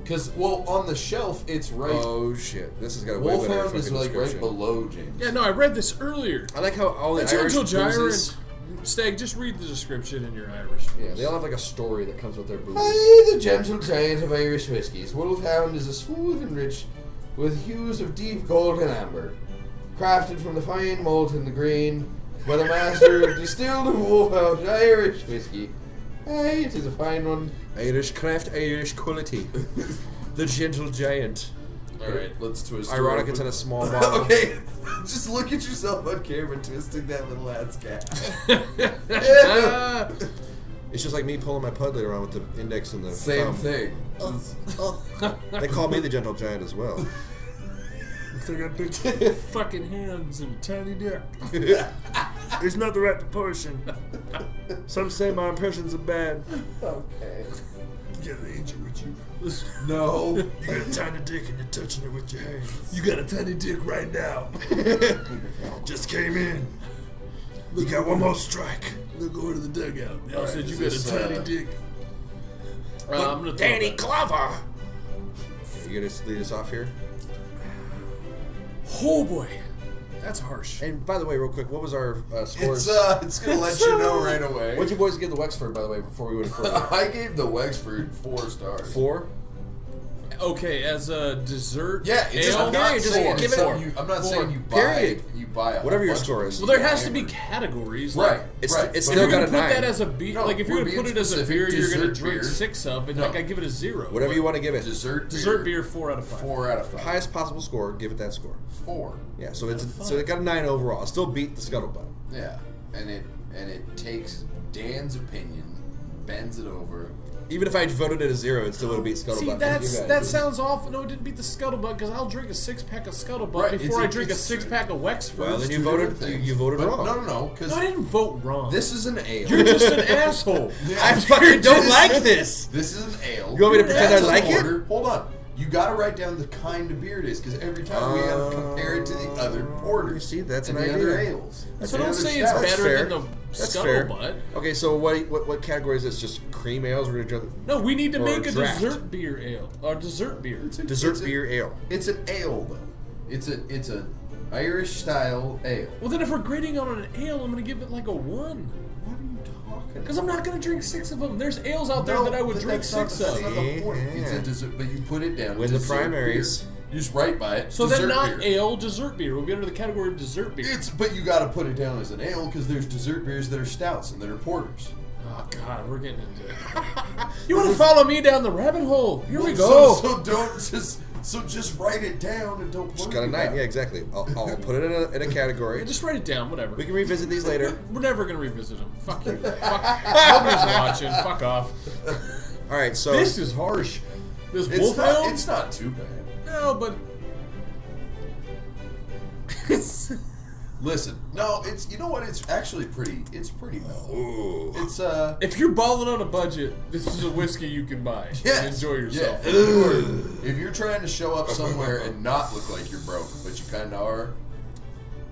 Because, well, on the shelf, it's right. Oh shit! This has got a way better Wolfhound fucking is like right description. below James. Yeah, no, I read this earlier. I like how all the That's Irish Gentle boozes. Giant. Stag, just read the description in your Irish. Yeah, they all have like a story that comes with their booze. I, the gentle giant of Irish whiskies, Wolfhound is a smooth and rich, with hues of deep gold and amber, crafted from the fine malt in the grain by the master distilled of Wolfhound Irish whiskey. Aye, it is a fine one. Irish craft, Irish quality. The Gentle Giant. Alright, let's twist it. Ironic, it's in a small bottle. Okay, just look at yourself on camera twisting that little ass cat. It's just like me pulling my pudley around with the index and the Same thumb. thing. They call me the Gentle Giant as well. I got big fucking hands and a tiny dick. It's not the right proportion. Some say my impressions are bad. Okay. You got an angel with you. No. You got a tiny dick and you're touching it with your hands. You got a tiny dick right now. Just came in. You got one more strike. Look over to the dugout. They all said you got a tiny dick. I'm gonna Danny Glover. You gonna lead us off here? Oh boy. That's harsh. And by the way, real quick, what was our scores? It's gonna let you know right away. What'd you boys give the Wexford, by the way, before we went further? I gave the Wexford 4 stars. 4? Okay, as a dessert. Yeah, it's ale, I'm not just saying give it's it- something I'm not saying you buy Period. you buy a Whatever whole your bunch score of is. Well, there has to hammered. be categories. Right. It's right. it's If still you're got gonna a put 9. that as a beer, No, like if we're you're gonna put being it as a specific. beer, you're gonna Dessert drink beers. 6 of, and No. like I give it a 0. Whatever you want to give it. Dessert beer 4 out of 5. 4 out of 5. Highest possible score, give it that score. 4. Yeah, so it got a 9 overall. It still beat the Scuttlebutt. Yeah, and it takes Dan's opinion, bends it over. Even if I voted it a 0, it still would have beat Scuttlebutt. See, that sounds awful. No, it didn't beat the Scuttlebutt because I'll drink a 6-pack of Scuttlebutt Right, before I it's- drink a it's 6-pack of Wexford. Well, then you Two voted different things. you voted But wrong. No, because No, I didn't vote wrong. this is an ale. You're just an asshole. I fucking don't like this. This is an ale. You want me to pretend I That's like an it? order. Hold on. You got to write down the kind of beer it is, because every time we have to compare it to the other porters. You see, that's and an the idea. other ales. So and don't the say other it's stouts. better fair. than the That's fair. Scuttlebutt. Okay, so what category is this? Just cream ales? We're gonna No, we need to or make a draft. dessert beer ale or dessert beer. Dessert beer ale. It's an ale though. It's an Irish style ale. Well, then if we're grading on an ale, I'm gonna give it like a 1. What are you talking? Because I'm not gonna drink 6 of them. There's ales out there that I would but drink that's not- 6 that's of. not the point. It's a dessert, but you put it down. With the dessert primaries. beer. You just write by it. So dessert then not beer. ale, dessert beer. We'll get into the category of dessert beer. But you got to put it down as an ale because there's dessert beers that are stouts and that are porters. Oh God, we're getting into it. You want to follow me down the rabbit hole? Here we Well, go. So just write it down and don't. Just got a 9. Yeah, exactly. I'll put it in a category. Yeah, just write it down. Whatever. We can revisit these later. We're never gonna revisit them. Fuck you. Fuck. Nobody's watching. Fuck off. All right, so This is harsh. This It's Wolfhound. it's not too bad. No, but Listen, no, it's you know what? It's actually pretty. It's pretty mellow. Ooh. It's if you're balling on a budget, this is a whiskey you can buy and enjoy yourself. Yeah. If you're trying to show up somewhere and not look like you're broke, but you kind of are,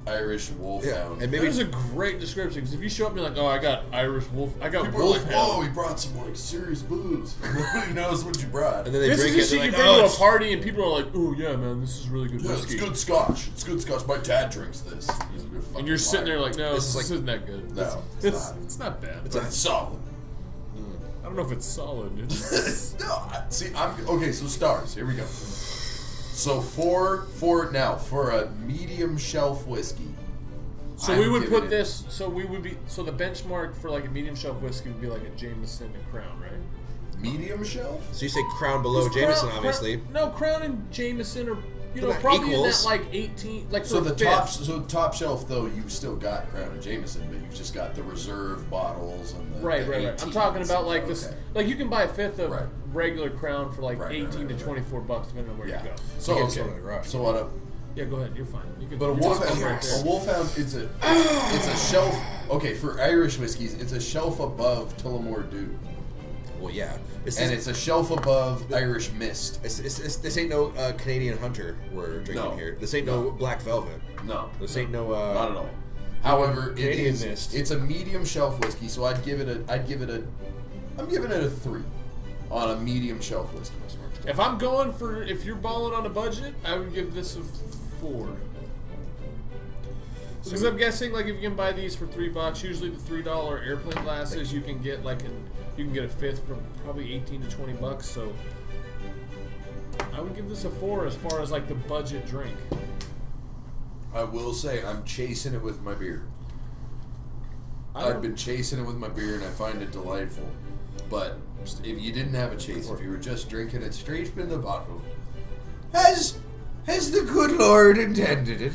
Irish Wolfhound. and That maybe is a great description because if you show up and you're like, oh, I got Irish Wolf, I got People are like, Wolfhound. whoa, he brought some like serious booze. Nobody knows what you brought. and then they This drink is the it. shit They're you like, bring oh, to a party and people are like, oh yeah, man, this is really good Yeah, whiskey. it's good scotch. It's good scotch. My dad drinks this. He's a good fucking And you're sitting there liar. like, no, This this, is like- isn't that good. No, It's not bad. But it's solid. I don't know if it's solid. It's, No, see, I'm okay. So stars. Here we go. So for a medium shelf whiskey. so I'm we would giving put it- this. So we would be. So the benchmark for like a medium shelf whiskey would be like a Jameson and Crown, right? medium shelf. So you say Crown below Jameson, obviously. No, Crown and Jameson are They're not probably equals. in that like 18. Like So for the fifth. top shelf though, you've still got Crown and Jameson, but you've just got the reserve bottles and the Right. I'm 18s. talking about like this. Okay. Like you can buy a fifth of Right. regular Crown for like Right, 18 right, to $24 depending on where Yeah. you go. So You get okay. some in the garage. So what? Yeah, go ahead. You're fine. You can. But a you wolfhound, can right there. a wolfhound, it's a shelf. Okay, for Irish whiskeys, it's a shelf above Tullamore Dew, Well, yeah. and it's a shelf above Irish Mist. This ain't no Canadian Hunter we're drinking No. here. This ain't no Black Velvet. No, This ain't no. not at all. However, it Canadian is. Mist. It's a medium shelf whiskey, so I'm giving it a 3 on a medium shelf whiskey. If I'm going for, if you're balling on a budget, I would give this a 4. Because I'm guessing, like, if you can buy these for $3, usually the $3 airplane glasses, you can get you can get a fifth for probably 18 to $20. So I would give this a 4 as far as like the budget drink. I will say I'm chasing it with my beer. I've been chasing it with my beer, and I find it delightful. But if you didn't have a chase, if you were just drinking it straight from the bottle, has the good Lord intended it?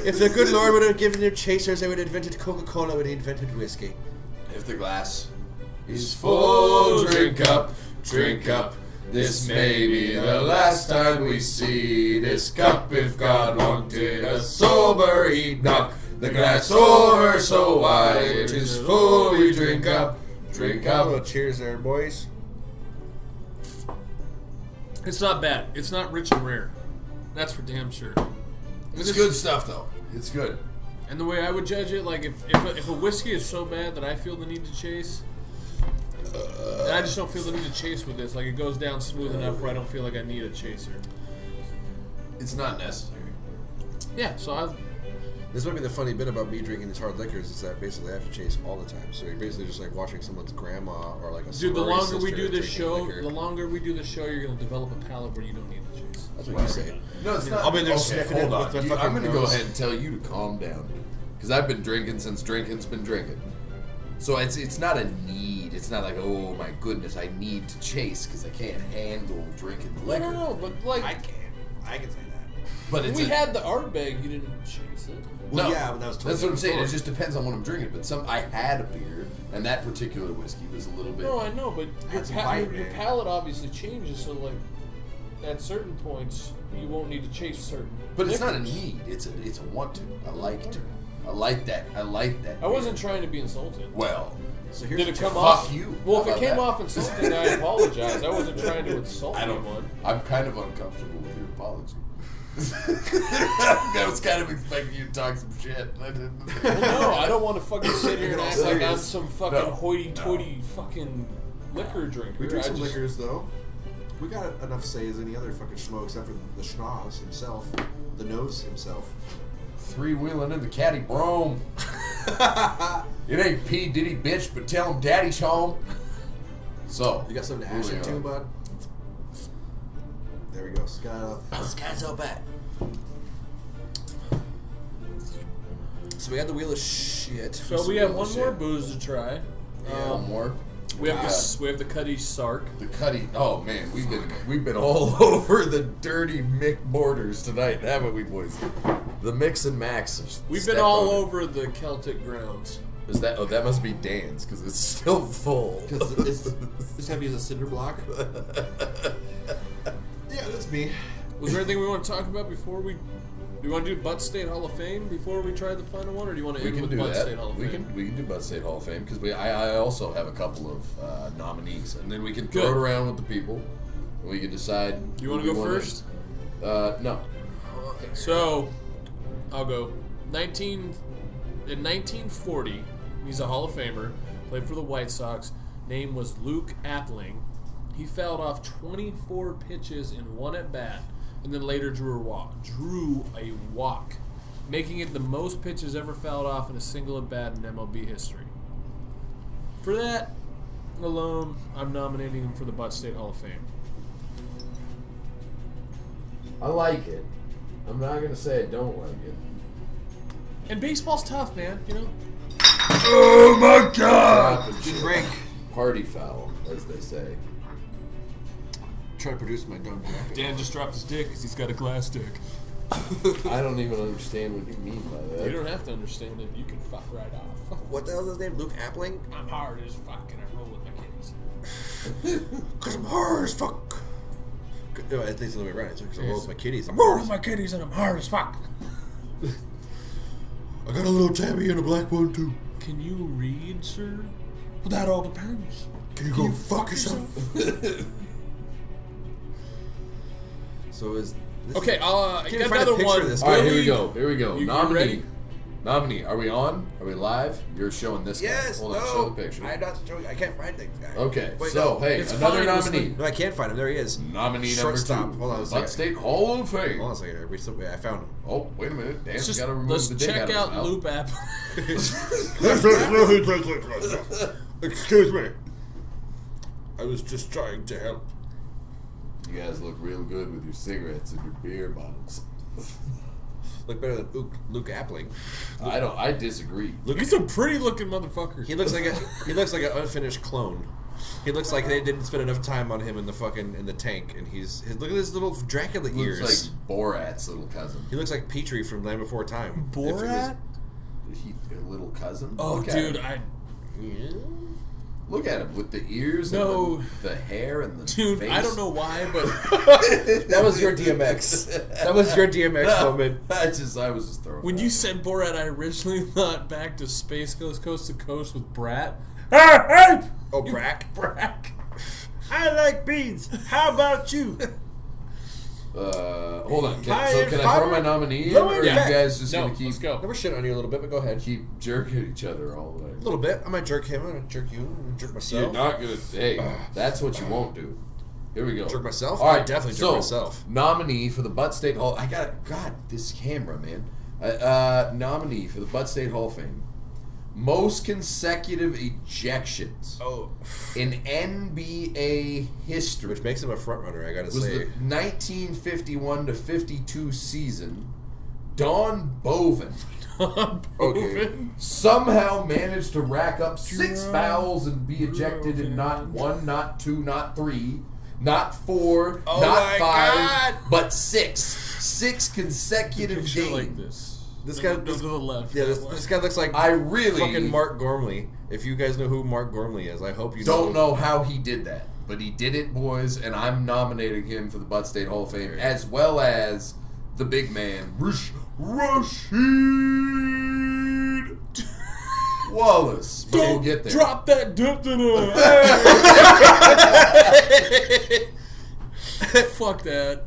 If the good Lord would have given you chasers, they would have invented Coca-Cola when he invented whiskey. If the glass is full, drink up, drink up. This may be the last time we see this cup. If God wanted us sober, he'd knock the glass over so wide. 'Tis full, we drink up, drink Well, up. cheers there, boys. It's not bad. It's not rich and rare. That's for damn sure. It's good stuff, though. It's good. And the way I would judge it, like if a whiskey is so bad that I feel the need to chase, and I just don't feel the need to chase with this. Like it goes down smooth enough where I don't feel like I need a chaser. It's not necessary. Yeah, so This might be the funny bit about me drinking these hard liquors is that basically I have to chase all the time. So you're basically just like watching someone's grandma or like a dude, the sorority longer we sister do this drinking show, liquor. the longer we do this show, you're gonna develop a palate where you don't need to chase. That's what you say. No, it's not. I'll be there okay, sniffing hold it on. with the You- fucking I'm going to go nose. ahead and tell you to calm down. Because I've been drinking since drinking's been drinking. So it's not a need. It's not like, oh my goodness, I need to chase because I can't handle drinking liquor. No, but like I can say that. But when it's we a- had the Ardbeg, you didn't chase it. Well, No, yeah, but that was totally that's what I'm saying. It different just depends on what I'm drinking. But I had a beer, and that particular whiskey was a little bit. No, I know, but your, Had some bite, your man. palate obviously changes. So like, at certain points, you won't need to chase certain. But it's not a liquors. need. It's a want to. I like to. I like that. I like that. I wasn't beer. trying to be insulted. Well, So here's Did it the come fuck off? you. Well, if How it came about off insulting, I apologize. I wasn't trying to insult I don't. anyone. I'm kind of uncomfortable with your apology. I was kind of expecting you to talk some shit. I didn't. Well, no, I don't want to fucking sit here and act like I'm Serious. some fucking No. hoity-toity fucking liquor drinker. We drink I some just- liquors though. We got enough say as any other fucking schmo except for the schnoz himself, the nose himself. Three-wheeling in the caddy brome. It ain't P. Diddy, bitch, but tell him daddy's home. So, You got something to ash moving into, on. bud? There we go. Scott up. Sky's so bad. So we had the wheel of shit. So we have one more booze to try. One more. We have the Cuddy Sark. The Cuddy. Oh man, we've been all over the dirty Mick Borders tonight, haven't we, boys? The Mix and Max. have We've stepped been all on it. over the Celtic grounds. Is that? Oh, that must be Dan's because it's still full. Because it's heavy as a cinder block. Yeah, that's me. Was there anything we want to talk about before we? Do you want to do Butt State Hall of Fame before we try the final one, or do you want to We end can with do Butt that. State Hall of We Fame? can do Butt State Hall of Fame because I also have a couple of nominees, and then we can throw Good. it around with the people. And we can decide. You want to go first? No. So, I'll go. In 1940, he's a Hall of Famer. Played for the White Sox. Name was Luke Appling. He fouled off 24 pitches in one at bat, and then later drew a walk, making it the most pitches ever fouled off in a single at bat in MLB history. For that alone, I'm nominating him for the Butt State Hall of Fame. I like it. I'm not gonna say I don't like it. And baseball's tough, man. You know. Oh my god! Good drink. Party foul, as they say. Try to produce my dumb jacket. Dan just dropped his dick because he's got a glass dick. I don't even understand what you mean by that. You don't have to understand it. You can fuck right off. What the hell is his name? Luke Appling? I'm hard as fuck and I roll with my kitties. Cause I'm hard as fuck. No, I think it's the other way around. It's because I'm rolling with my kitties. I'm rolling with my kitties and I'm hard as fuck. I got a little tabby and a black one too. Can you read, sir? Well, that all depends. Can you go fuck yourself? So is this Okay, I Can't got find a another picture one. of this All right, here we Billy- go. Here we go. You Nominee. ready? Nominee. Are we on? Are we live? You're showing this Yes. guy. Hold no. on. Show the picture. I'm not showing. I can't find the guy. Okay. Wait, so, no. hey, It's another fine. nominee. No, I can't find him. There he is. Nominee Shortstop. number 2. Hold on a Butt second. State Hall of Fame. Hold on a second. I found him. Oh, wait a minute. Dan's Just, got to remove let's the dick check out out of his Loop app. Excuse me. I was just trying to help. You guys look real good with your cigarettes and your beer bottles. Look better than Luke Appling. I disagree. He's a pretty looking motherfucker. He looks like an unfinished clone. He looks like they didn't spend enough time on him in the tank, and look at his little Dracula ears. Looks like Borat's little cousin. He looks like Petrie from Land Before Time. Borat? He a little cousin? Oh, Look at dude, him. Look at him with the ears No. and the hair and the Dude, face. I don't know why, but That was your DMX. That was your DMX moment. I was just throwing when that. you said Borat, I originally thought Back to Space Goes Coast to Coast with Brat. Oh, Brack. Brack. I like beans. How about you? Hold on. High Can in I throw fiber, my nominee in, low or in are you fat. guys just No, gonna keep let's go. We're shitting on you a little bit, but go ahead. keep jerking each other all the way? A little bit. I might jerk him. I'm gonna jerk you. I'm gonna jerk myself. You're not gonna. Hey, that's what you won't do. Here we go. Jerk myself? All right, I definitely jerk so, myself. Nominee for the Butt State Hall. I got God, this camera, man. Nominee for the Butt State Hall of Fame. Most consecutive ejections in NBA history, which makes him a front runner. I gotta was say, the 1951 to 52 season. Don Bovin. Somehow managed to rack up 6 fouls and be ejected in not 1, not 2, not 3, not 4, not 5, but 6. 6 consecutive games. Like this. This guy, to the left. Yeah, this guy looks like fucking Mark Gormley. If you guys know who Mark Gormley is, I hope you don't know how he did that, but he did it, boys, and I'm nominating him for the Butt State Hall of Fame, as well as the big man, Rasheed Wallace. But we'll get there. Drop that Fuck that.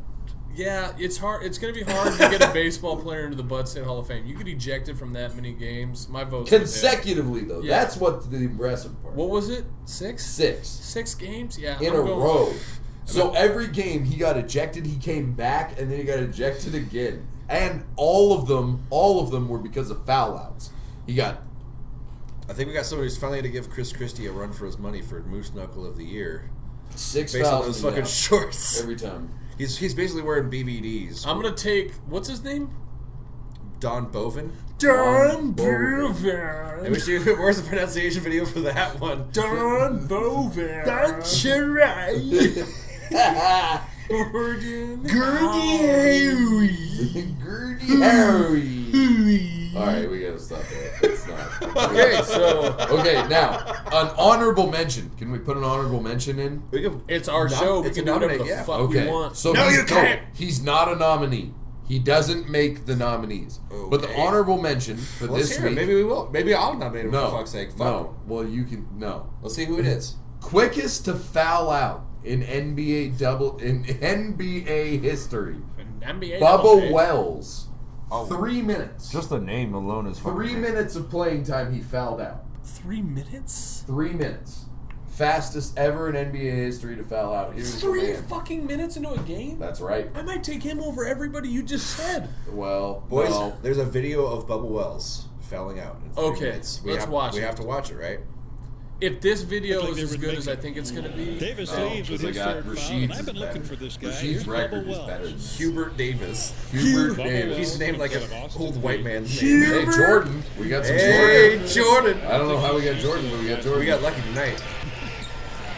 Yeah, it's hard. It's going to be hard to get a baseball player into the Butt State Hall of Fame. You get ejected from that many games. My vote's consecutively, though. Yeah. That's what the impressive part. What was it? 6? 6 games? Yeah. In a row. So every game he got ejected, he came back, and then he got ejected again. And all of them were because of foul outs. He got... I think we got somebody who's finally going to give Chris Christie a run for his money for Moose Knuckle of the Year. 6 based fouls on those fucking shorts. Every time. He's basically wearing BVDs. I'm going to take... What's his name? Don Bovin. Don Bovin. Where's the pronunciation video for that one? Don Bovin. That's right. Gertie Harry. Alright, we gotta stop that. It's not. Okay, now, an honorable mention. Can we put an honorable mention in? It's our show. We can do whatever the fuck we want. So he's not a nominee. He doesn't make the nominees. Okay. But the honorable mention for this week... Maybe we will. Maybe I'll nominate him for fuck's sake. No. Well, you can... No. Let's see who it is. Quickest to foul out in NBA history. Bubba Wells. 3 minutes. Just the name alone is fucking 3 minutes of playing time he fouled out. 3 minutes? 3 minutes. Fastest ever in NBA history to foul out. Here's 3 fucking minutes into a game? That's right. I might take him over everybody you just said. Well, boys, there's a video of Bubba Wells fouling out. Okay, let's watch it. We have to watch it, right? If this video is as good as I think it's going to be, Davis leads with his third foul, and I've been looking for this guy. Rasheed's record is better. Hubert Davis. Hubert Davis. He's named like an old white man's name. Hey, Jordan. We got some Jordan. Hey, Jordan. I don't know how we got Jordan, but we got Jordan. We got lucky tonight.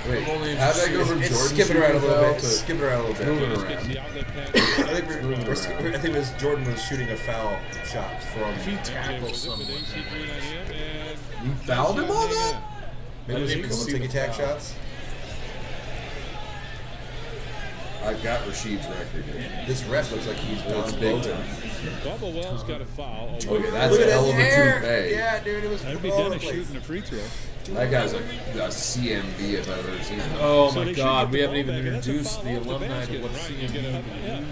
Wait, how'd that go from Jordan? Skipping around a little bit. Skipping around a little bit. Moving around. I think it was Jordan was shooting a foul shot from... He tackled someone. You fouled him on that? Maybe it was a couple ticky-tack shots. I've got Rasheed's record here. This ref looks like he's That's big time. Bubba Wells got a foul. Okay, that's a hell of a toupee. Yeah, dude, it was That'd be Dennis shooting a free throw. That guy's a CMB if I've ever seen him. Oh my God, we haven't even introduced the alumni to what CMB is.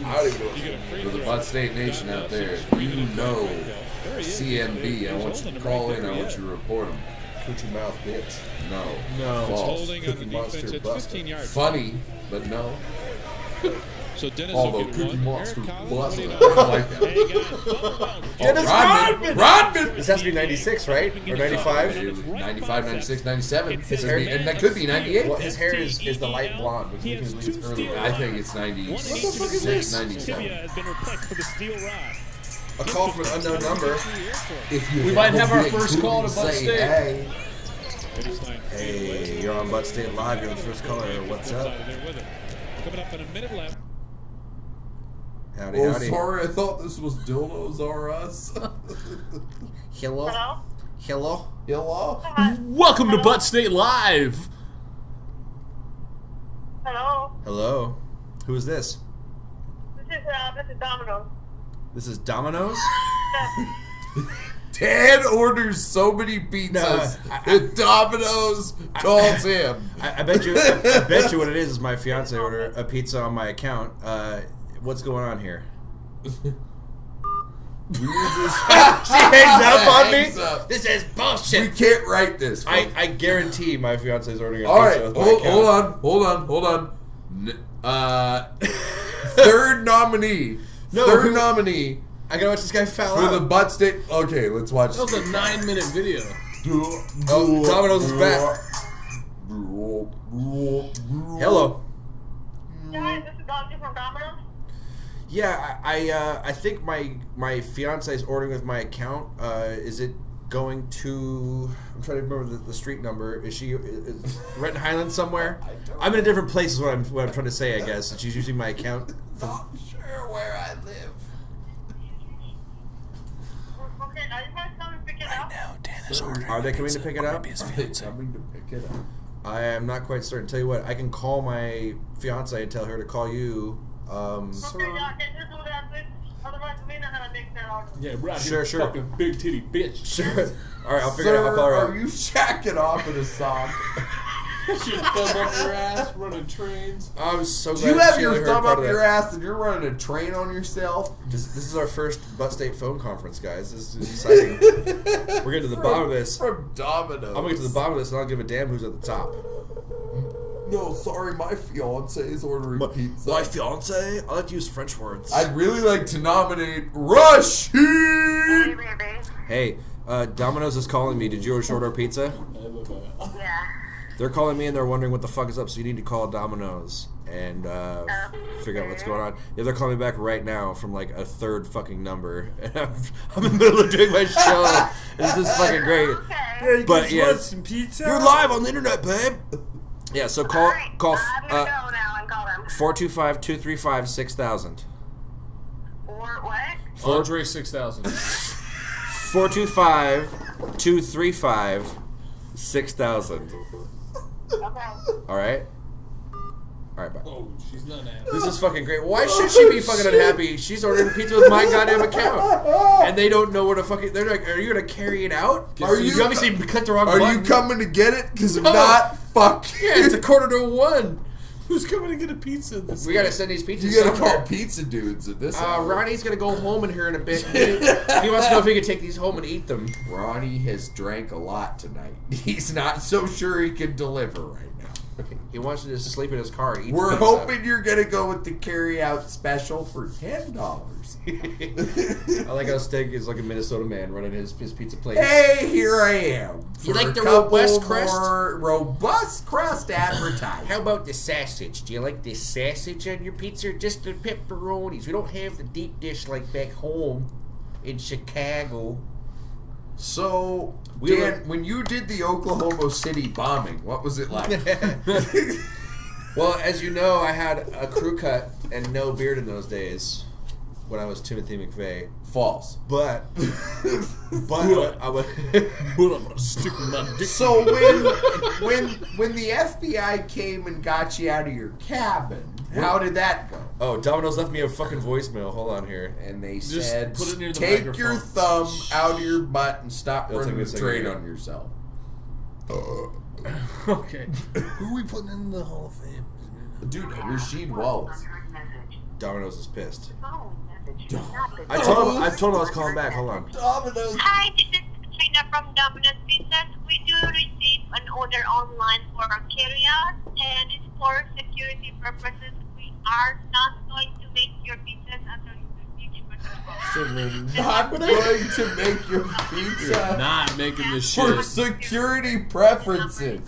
I don't even know. For the Butt State Nation out there, if you know CMB, I want you to call in, I want you to report him. Coochie mouth bitch. No. False. Cookie Monster Buster. Funny, but no. So Dennis although will Cookie get Monster one. Buster, I don't like that. Dennis Rodman! This has to be 96, right? Or 95? 95, 96, 97. His hair, and that could be 98. Well, his hair is the light blonde, which means it's earlier. I think it's 96, 97. Has been replaced for the steel rod. A call from an unknown number. If you we might have our first call to Butt State. Hey, you're on Butt State Live. You're the first caller. What's up? Coming up in a minute left. Howdy, oh, howdy. sorry, I thought this was Dildos R Us. Hello? Hello? Hello? Welcome to Butt State Live. Hello? Hello? Who is this? This is Domino's. This is Domino's? Dad orders so many pizzas that Domino's calls him. I bet you what it is my fiance ordered a pizza on my account. What's going on here? She hangs up on me? This is bullshit. We can't write this. I guarantee my fiance is ordering a All pizza right, with my account. hold on. Third nominee. Third nominee. I gotta watch this guy foul for out. the butt state. Okay, let's watch. That was a 9-minute video. Oh, Domino's is back. Hello. Guys, this is Dodgy from Domino's. Yeah, I think my fiance is ordering with my account. Is it going to? I'm trying to remember the street number. Is she Renton Highland somewhere? I'm in a different place. Is what I'm trying to say. I guess she's using my account. Not sure where I live. Okay, are you guys coming to pick it up? Are they coming to pick it up? Coming to pick it up. I am not quite certain. Tell you what, I can call my fiance and tell her to call you. Okay, yeah, can you do that, please? Otherwise, we're not gonna take that order. Yeah, right. Sure. Fucking big titty bitch. Sure. All right, I'll figure it out. I'll call her Are out. you shacking off in a sock? Shoot thumb up your ass, running trains. I'm so glad Do you have she your only heard thumb part up of your that. ass and you're running a train on yourself? This is our first Butt State phone conference, guys. This is exciting. We're getting to the bottom of this. From Domino's. I'm gonna get to the bottom of this, and I don't give a damn who's at the top. No, sorry, my fiance is ordering pizza. My fiance? I like to use French words. I'd really like to nominate Rashid. Hey, baby. Hey, Domino's is calling me. Did you order pizza? Yeah. They're calling me and they're wondering what the fuck is up, so you need to call Domino's and figure out what's going on. Yeah, they're calling me back right now from like a third fucking number. And I'm in the middle of doing my show. This is fucking great. Okay. But yeah, some pizza? you're live on the internet, babe. Yeah, so call I'm gonna go now and call them. 425-235-6000. Or what? Andre 6000. 425-235-6000. Okay. All right. All right, bye. Oh, she's not happy. This is fucking great. Why should she be fucking unhappy? She's ordering pizza with my goddamn account, and they don't know where to fucking. They're like, "Are you gonna carry it out? Are you obviously clicked the wrong Are button? you coming to get it? Because if Oh. not, fuck. Yeah, it's 1:45. Who's coming to get a pizza? This We gotta send these pizzas. You gotta somewhere. call pizza dudes at this hour. Ronnie's gonna go home in here in a bit. He wants to know if he can take these home and eat them. Ronnie has drank a lot tonight. He's not so sure he can deliver right now. He wants to just sleep in his car and eat We're the pizza. hoping you're gonna go with the carry-out special for $10. I like how Stig is like a Minnesota man running his pizza place. Hey, here I am. You for like a the couple robust crust? more robust crust advertising. How about the sausage? Do you like the sausage on your pizza or just the pepperonis? We don't have the deep dish like back home in Chicago. So, We Dan, when you did the Oklahoma City bombing, what was it like? Well, as you know, I had a crew cut and no beard in those days when I was Timothy McVeigh. False. But I would. But I'm gonna stick my dick. So when the FBI came and got you out of your cabin, how did that go? Oh, Domino's left me a fucking voicemail. Hold on here. And they Just said, put it near the take microphone. your thumb out of your butt and stop It'll take running me a the second train here. on yourself. Okay. Who are we putting in the Hall of Fame? Dude, Rasheed Wallace. Domino's is pissed. Phone message. I told him I was calling back. Hold on. Domino's. Hi, this is Katrina from Domino's Pizzas. We do receive an order online for a carryout, and it's for security purposes. We are not going to make your pizzas until you receive So we're not going to make your pizza Not making this for shit. security preferences.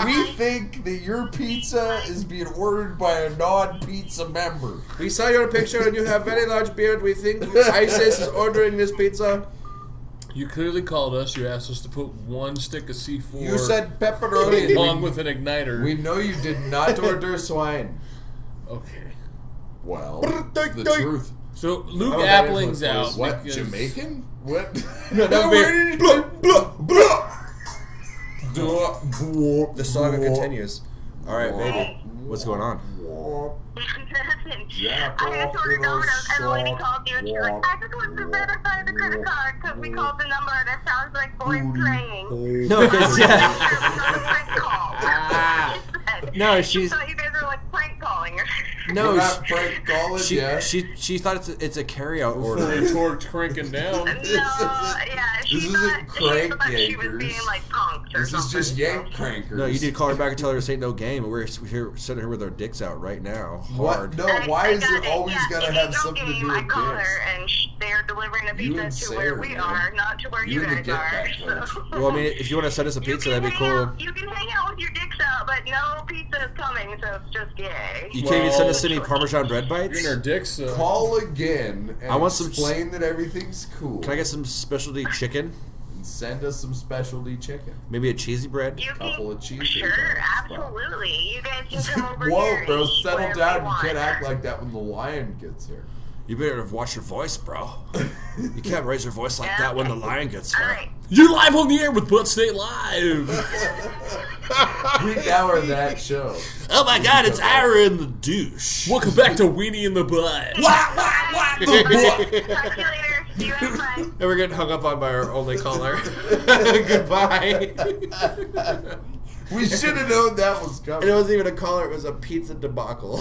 We think that your pizza is being ordered by a non-pizza member. We saw your picture and you have very large beard. We think ISIS is ordering this pizza. You clearly called us. You asked us to put one stick of C4. You said pepperoni. along with an igniter. We know you did not order swine. Okay. Well, it's the truth. So Luke Oh, Appling's that out. What, because- Jamaican? What? No, No, wait. where did it- The saga continues. All right, baby. What's going on? Jack I just off ordered in a Domino's and the lady sock called you and she's like, I just want to verify the credit card because we called the number that sounds like boys playing. No, because Prank call. She said. No, She she's thought you guys were like prank calling her. No, We're not prank calling, she thought it's a carryout order. Fully torqued, cranking down. This isn't crank She was being yankers. like punked or This is just yank crankers. No, you need to call her back and tell her this ain't no game. We're here sitting here with our dicks out right now. What? Hard. No, why is it always gotta have something to do with I call dicks? her and they're delivering a You pizza and to Sarah, where we man. are, not to where you and the guys are. Get Back So. Well, I mean, if you want to send us a pizza, that'd be cool. You can hang out with your dicks out, but no pizza is coming, so it's just gay. You can't even send us any Parmesan bread bites? You're in our dicks. Call again and I want some explain that everything's cool. Can I get some specialty chicken? And send us some specialty chicken. Maybe a cheesy bread? A couple of cheese. Sure, absolutely. You guys can come over Whoa, here. bro, and eat settle whatever down. you You want. can't act like that when the lion gets here. You better watch your voice, bro. You can't raise your voice like that when the lion gets here. You're live on the air with Butt State Live. We now are that show. Oh my God, it's Aaron the douche. Welcome back to Weenie in the Butt. What the butt? And we're getting hung up on by our only caller. Goodbye. We should have known that was coming. And it wasn't even a caller, it was a pizza debacle.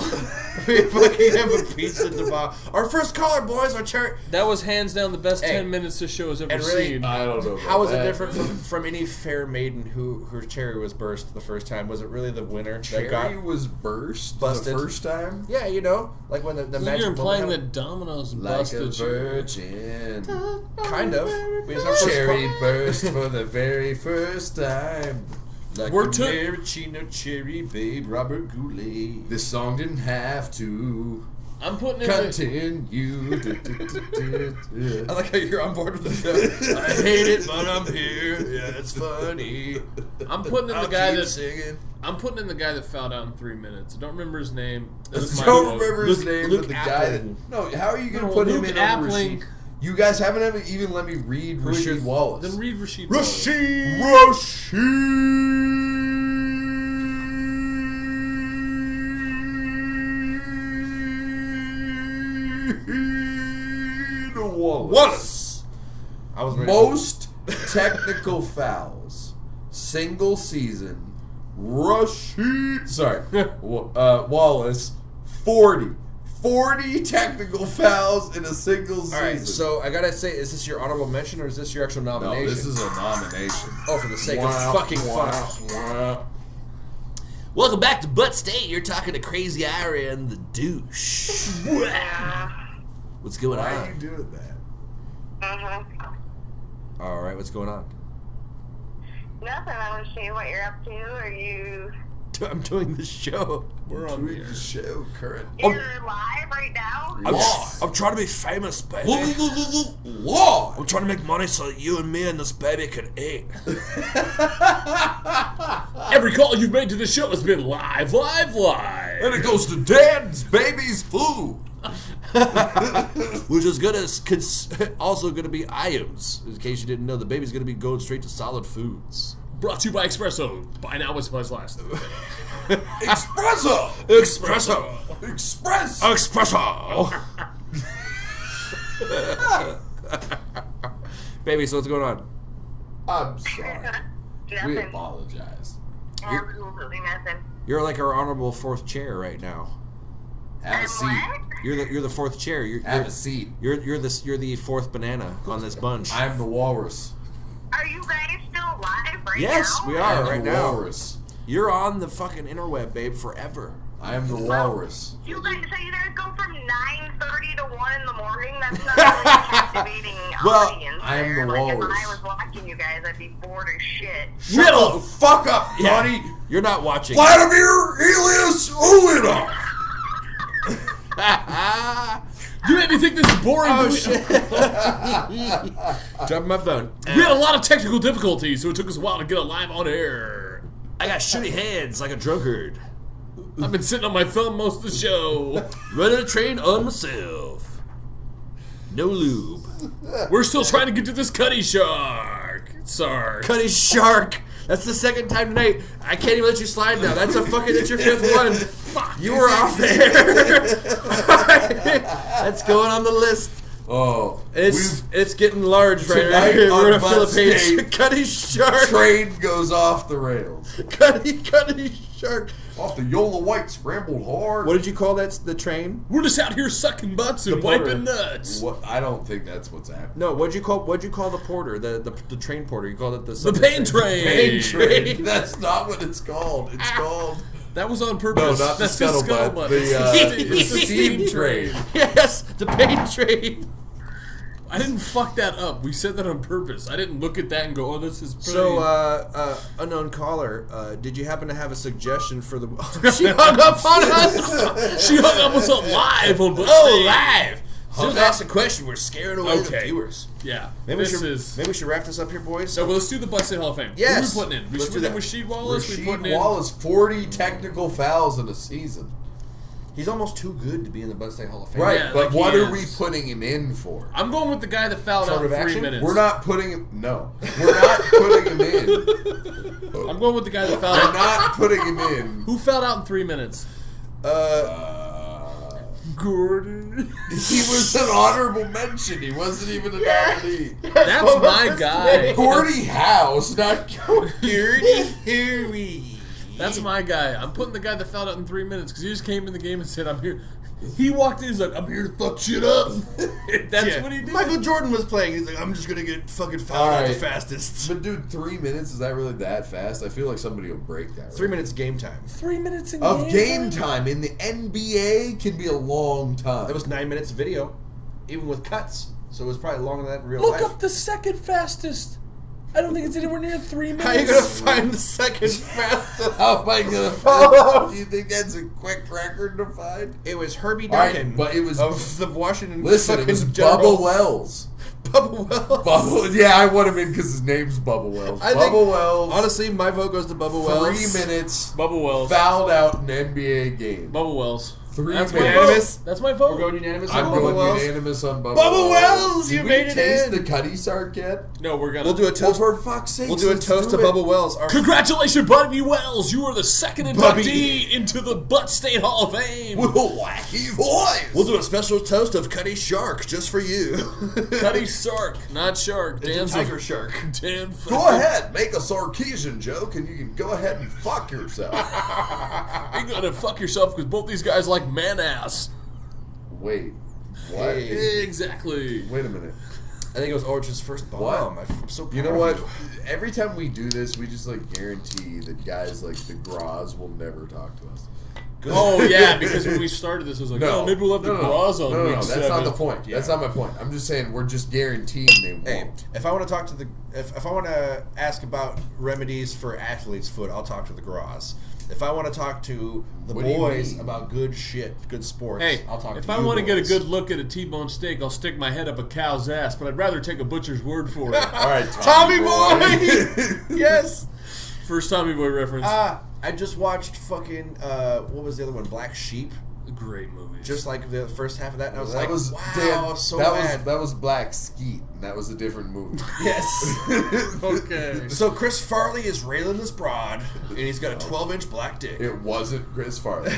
We fucking have a pizza debacle. Our first caller, boys, our cherry. That was hands down the best Hey. 10 minutes this show has ever And really, seen. I don't know. How was it different from any fair maiden her cherry was burst the first time? Was it really the winner Cherry that got was burst busted the first time? Yeah, you know, like when the So magic you're implying woman that Domino's Like busted a you. virgin. kind of. Because our first Cherry burst for the very first time. Like We're a to- maraschino cherry, babe, Robert Goulet. This song didn't have to I'm putting in continue. I like how you're on board with the show. I hate it, but I'm here. Yeah, it's funny. I'm putting in I'll the guy keep that singing. I'm putting in the guy that fell down in 3 minutes. I don't remember his name. I That's my don't vote. remember his name, Luke but the guy that... Appling. No, how are you going to No, put him Luke in over Appling. Rasheed? You guys haven't even let me read Rasheed Wallace. Then read Rasheed. Rasheed Wallace. I was ready. Most technical fouls, single season. Rasheed, sorry, Wallace, 40 technical fouls in a single season. All right, so I gotta say, is this your honorable mention or is this your actual nomination? No, this is a nomination. Oh, for the sake Wow, of fucking wow, fun. wow. Welcome back to Butt State. You're talking to Crazy Aaron the douche. What's going Why on? are you doing that? All right, what's going on? Nothing. I want to see what you're up to. Are you... I'm doing the show. We're on Doing the show, current. You're live right now? I'm trying to be famous, baby. Law. I'm trying to make money so that you and me and this baby can eat. Every call you've made to the show has been live. And it goes to Dad's baby's food. Which is gonna also gonna be items. In case you didn't know, the baby's gonna be going straight to solid foods. Brought to you by Espresso. Buy now, what's supplies last. Espresso. Espresso. Espresso. Espresso. Baby, so what's going on? I'm sorry. We Nothing. apologize. Absolutely nothing. You're like our honorable fourth chair right now. Have a seat. You're the fourth chair. Have a seat. You're the fourth banana on this bunch. I'm the walrus. Are you guys still live right Yes, now? we I are am right the now. walrus. You're on the fucking interweb, babe, forever. I am the walrus. You guys go from 9:30 to 1 in the morning? That's not really a captivating Well, audience I am there. the Like, walrus. if I was watching you guys, I'd be bored as shit. Shut the fuck up, Yeah. Donnie. You're not watching. Vladimir Elias Ulyanov. You made me think this is boring. Oh, but we- shit. Dropping my phone. We had a lot of technical difficulties, so it took us a while to get it live on air. I got shitty hands like a drunkard. I've been sitting on my thumb most of the show. Running a train on myself. No lube. We're still trying to get to this Cuddy Shark. Sorry. Cuddy Shark. That's the second time tonight. I can't even let you slide now. That's your fifth one. Fuck. You were off there. That's going on the list. Oh, It's getting large right Tonight here. on We're in the Butt Philippines. State, Cuddy Shark. train goes off the rails. Cuddy Shark. Off the Yola White scrambled hard. What did you call that? The train? We're just out here sucking butts and wiping nuts. What? I don't think that's what's happening. No, what'd you call the porter? The train porter. You called it the pain train. Pain train. That's not what it's called. It's called. That was on purpose. No, not That's the scuttlebutt. It's The steam train. Yes, the pain train. I didn't fuck that up. We said that on purpose. I didn't look at that and go, "Oh, this is pretty." So, unknown caller, did you happen to have a suggestion for the? She hung up on us. She hung up us live on Butt Oh, State. live. As soon as I ask a question, we're scaring away the viewers. Yeah. Maybe we should wrap this up here, boys. So let's do the Butt State Hall of Fame. Yes. Who are we putting in? We Let's should do put in that. Rasheed Wallace. We putting Rasheed in Wallace, 40 technical fouls in a season. He's almost too good to be in the Butt State Hall of Fame. Right, Yeah, but like what he are we is. putting him in for? I'm going with the guy that fouled out in 3 minutes. We're not putting him. No, we're not putting him in. I'm going with the guy that fouled We're out. not putting him in. Who fouled out in 3 minutes? Gordon. He was an honorable mention. He wasn't even a nominee. That's my guy. Gordie House, not Gordie Harry. That's my guy. I'm putting the guy that fouled out in 3 minutes because he just came in the game and said, "I'm here." He walked in. He's like, "I'm here to fuck shit up." That's what he did. Michael Jordan was playing. He's like, I'm just gonna get fucking fouled out the fastest. But dude, 3 minutes, is that really that fast? I feel like somebody will break that. 3 minutes game time. 3 minutes in Of game time in the NBA can be a long time. That was 9 minutes of video, even with cuts. So it was probably longer than that in real Look life. up the second fastest. I don't think it's anywhere near 3 minutes. How are you gonna find the second fastest? How am I gonna find? Do you think that's a quick record to find? It was Herbie All right, Duncan, but it was of the Washington. Listen, it was Bubba Wells. Bubba Wells. Bubba, yeah, I want him in because his name's Bubba Wells. Bubba Wells. Honestly, my vote goes to Bubba Wells. 3 minutes. Bubba Wells. Fouled out in NBA game. Bubba Wells. 3 That's minutes. my vote. That's my vote. We're going unanimous I'm on going Bubba Wells. unanimous on Bubba Bubba Wells, you Did made we it taste in. the Cuddy Sark yet? No, we're gonna. We'll do a toast. Well, for fuck's sake, We'll do a let's toast do to it. Bubba Wells. Our Congratulations, Bubby Wells! You are the second Bubby. inductee into the Butt State Hall of Fame. Wacky voice. We'll do a special toast of Cuddy Shark just for you. Cuddy Sark, not Shark. It's Dan's a tiger shark. Dan. Go ahead, make a Sarkeesian joke, and you can go ahead and fuck yourself. You're gonna fuck yourself because both these guys like man ass. Wait, what? Exactly. Wait a minute. I think it was Origins' first bomb. What? I'm so proud You know of what? you. Every time we do this, we just like guarantee that guys like the Graz will never talk to us. Oh yeah, because when we started this, it was like, No, oh, maybe we'll have the Graz on no, week that's 7. not the point. Yeah. That's not my point. I'm just saying we're just guaranteeing they Hey, won't. if I want to talk to the, if I want to ask about remedies for athlete's foot, I'll talk to the Graz. If I want to talk to the What do you boys mean? about good shit, good sports, Hey, I'll talk if to I you want to get a boys. good look at a T-bone steak, I'll stick my head up a cow's ass, but I'd rather take a butcher's word for it. All right, Tommy Boy! Yes! First Tommy Boy reference. I just watched fucking, what was the other one? Black Sheep. Great movie. Just like the first half of that, and I was That like, was wow, Dan, so that bad. was that was Black Skeet, and that was a different movie. Yes. Okay. So Chris Farley is railing this broad, and he's got a 12-inch black dick. It wasn't Chris Farley.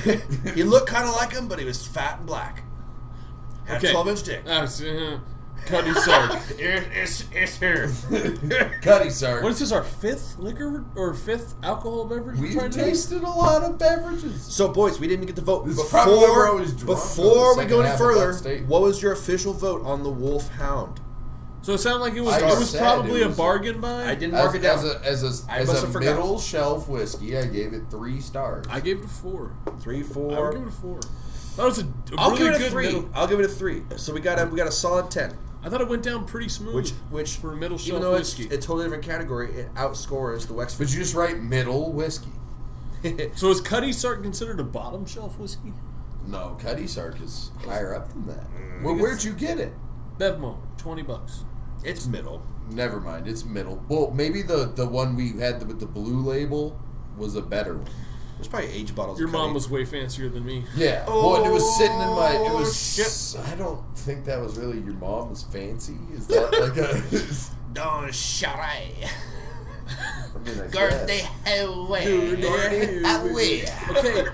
He looked kind of like him, but he was fat and black. Had Okay. a 12-inch dick. Cuddy Sark. It's here. Cuddy Sark. What is this, our fifth liquor or fifth alcohol beverage we're We've trying to tasted a lot of beverages. So, boys, we didn't get to vote. It's probably why we're always drunk Before on the we go second any half of further, that state. what was your official vote on the Wolf Hound? So it sounded like it was. I It was said probably it a was- bargain buy. I didn't mark it down. As I must a have forgotten. middle shelf whiskey, I gave it 3 stars. I gave it a 4. 3, I would 4. give it a 4. That was a I'll really give it a good 3. middle. I'll give it a 3. So we got a solid 10. I thought it went down pretty smooth. Which for a middle shelf even though whiskey. it's a totally different category, it outscores the Wexford. But you just write middle whiskey. So is Cuddy Sark considered a bottom shelf whiskey? No, Cuddy Sark is higher up than that. Well, where'd you get it? Bevmo, $20. It's middle. Never mind, it's middle. Well, maybe the one we had with the blue label was a better one. There's probably age bottles. Your of mom Cuddy. was way fancier than me. Yeah. Well, it was sitting in my. It Oh, was. shit. I don't think that was really your mom was fancy. Is that like a? Don't shout I mean, I Guard guess. the highway. Okay,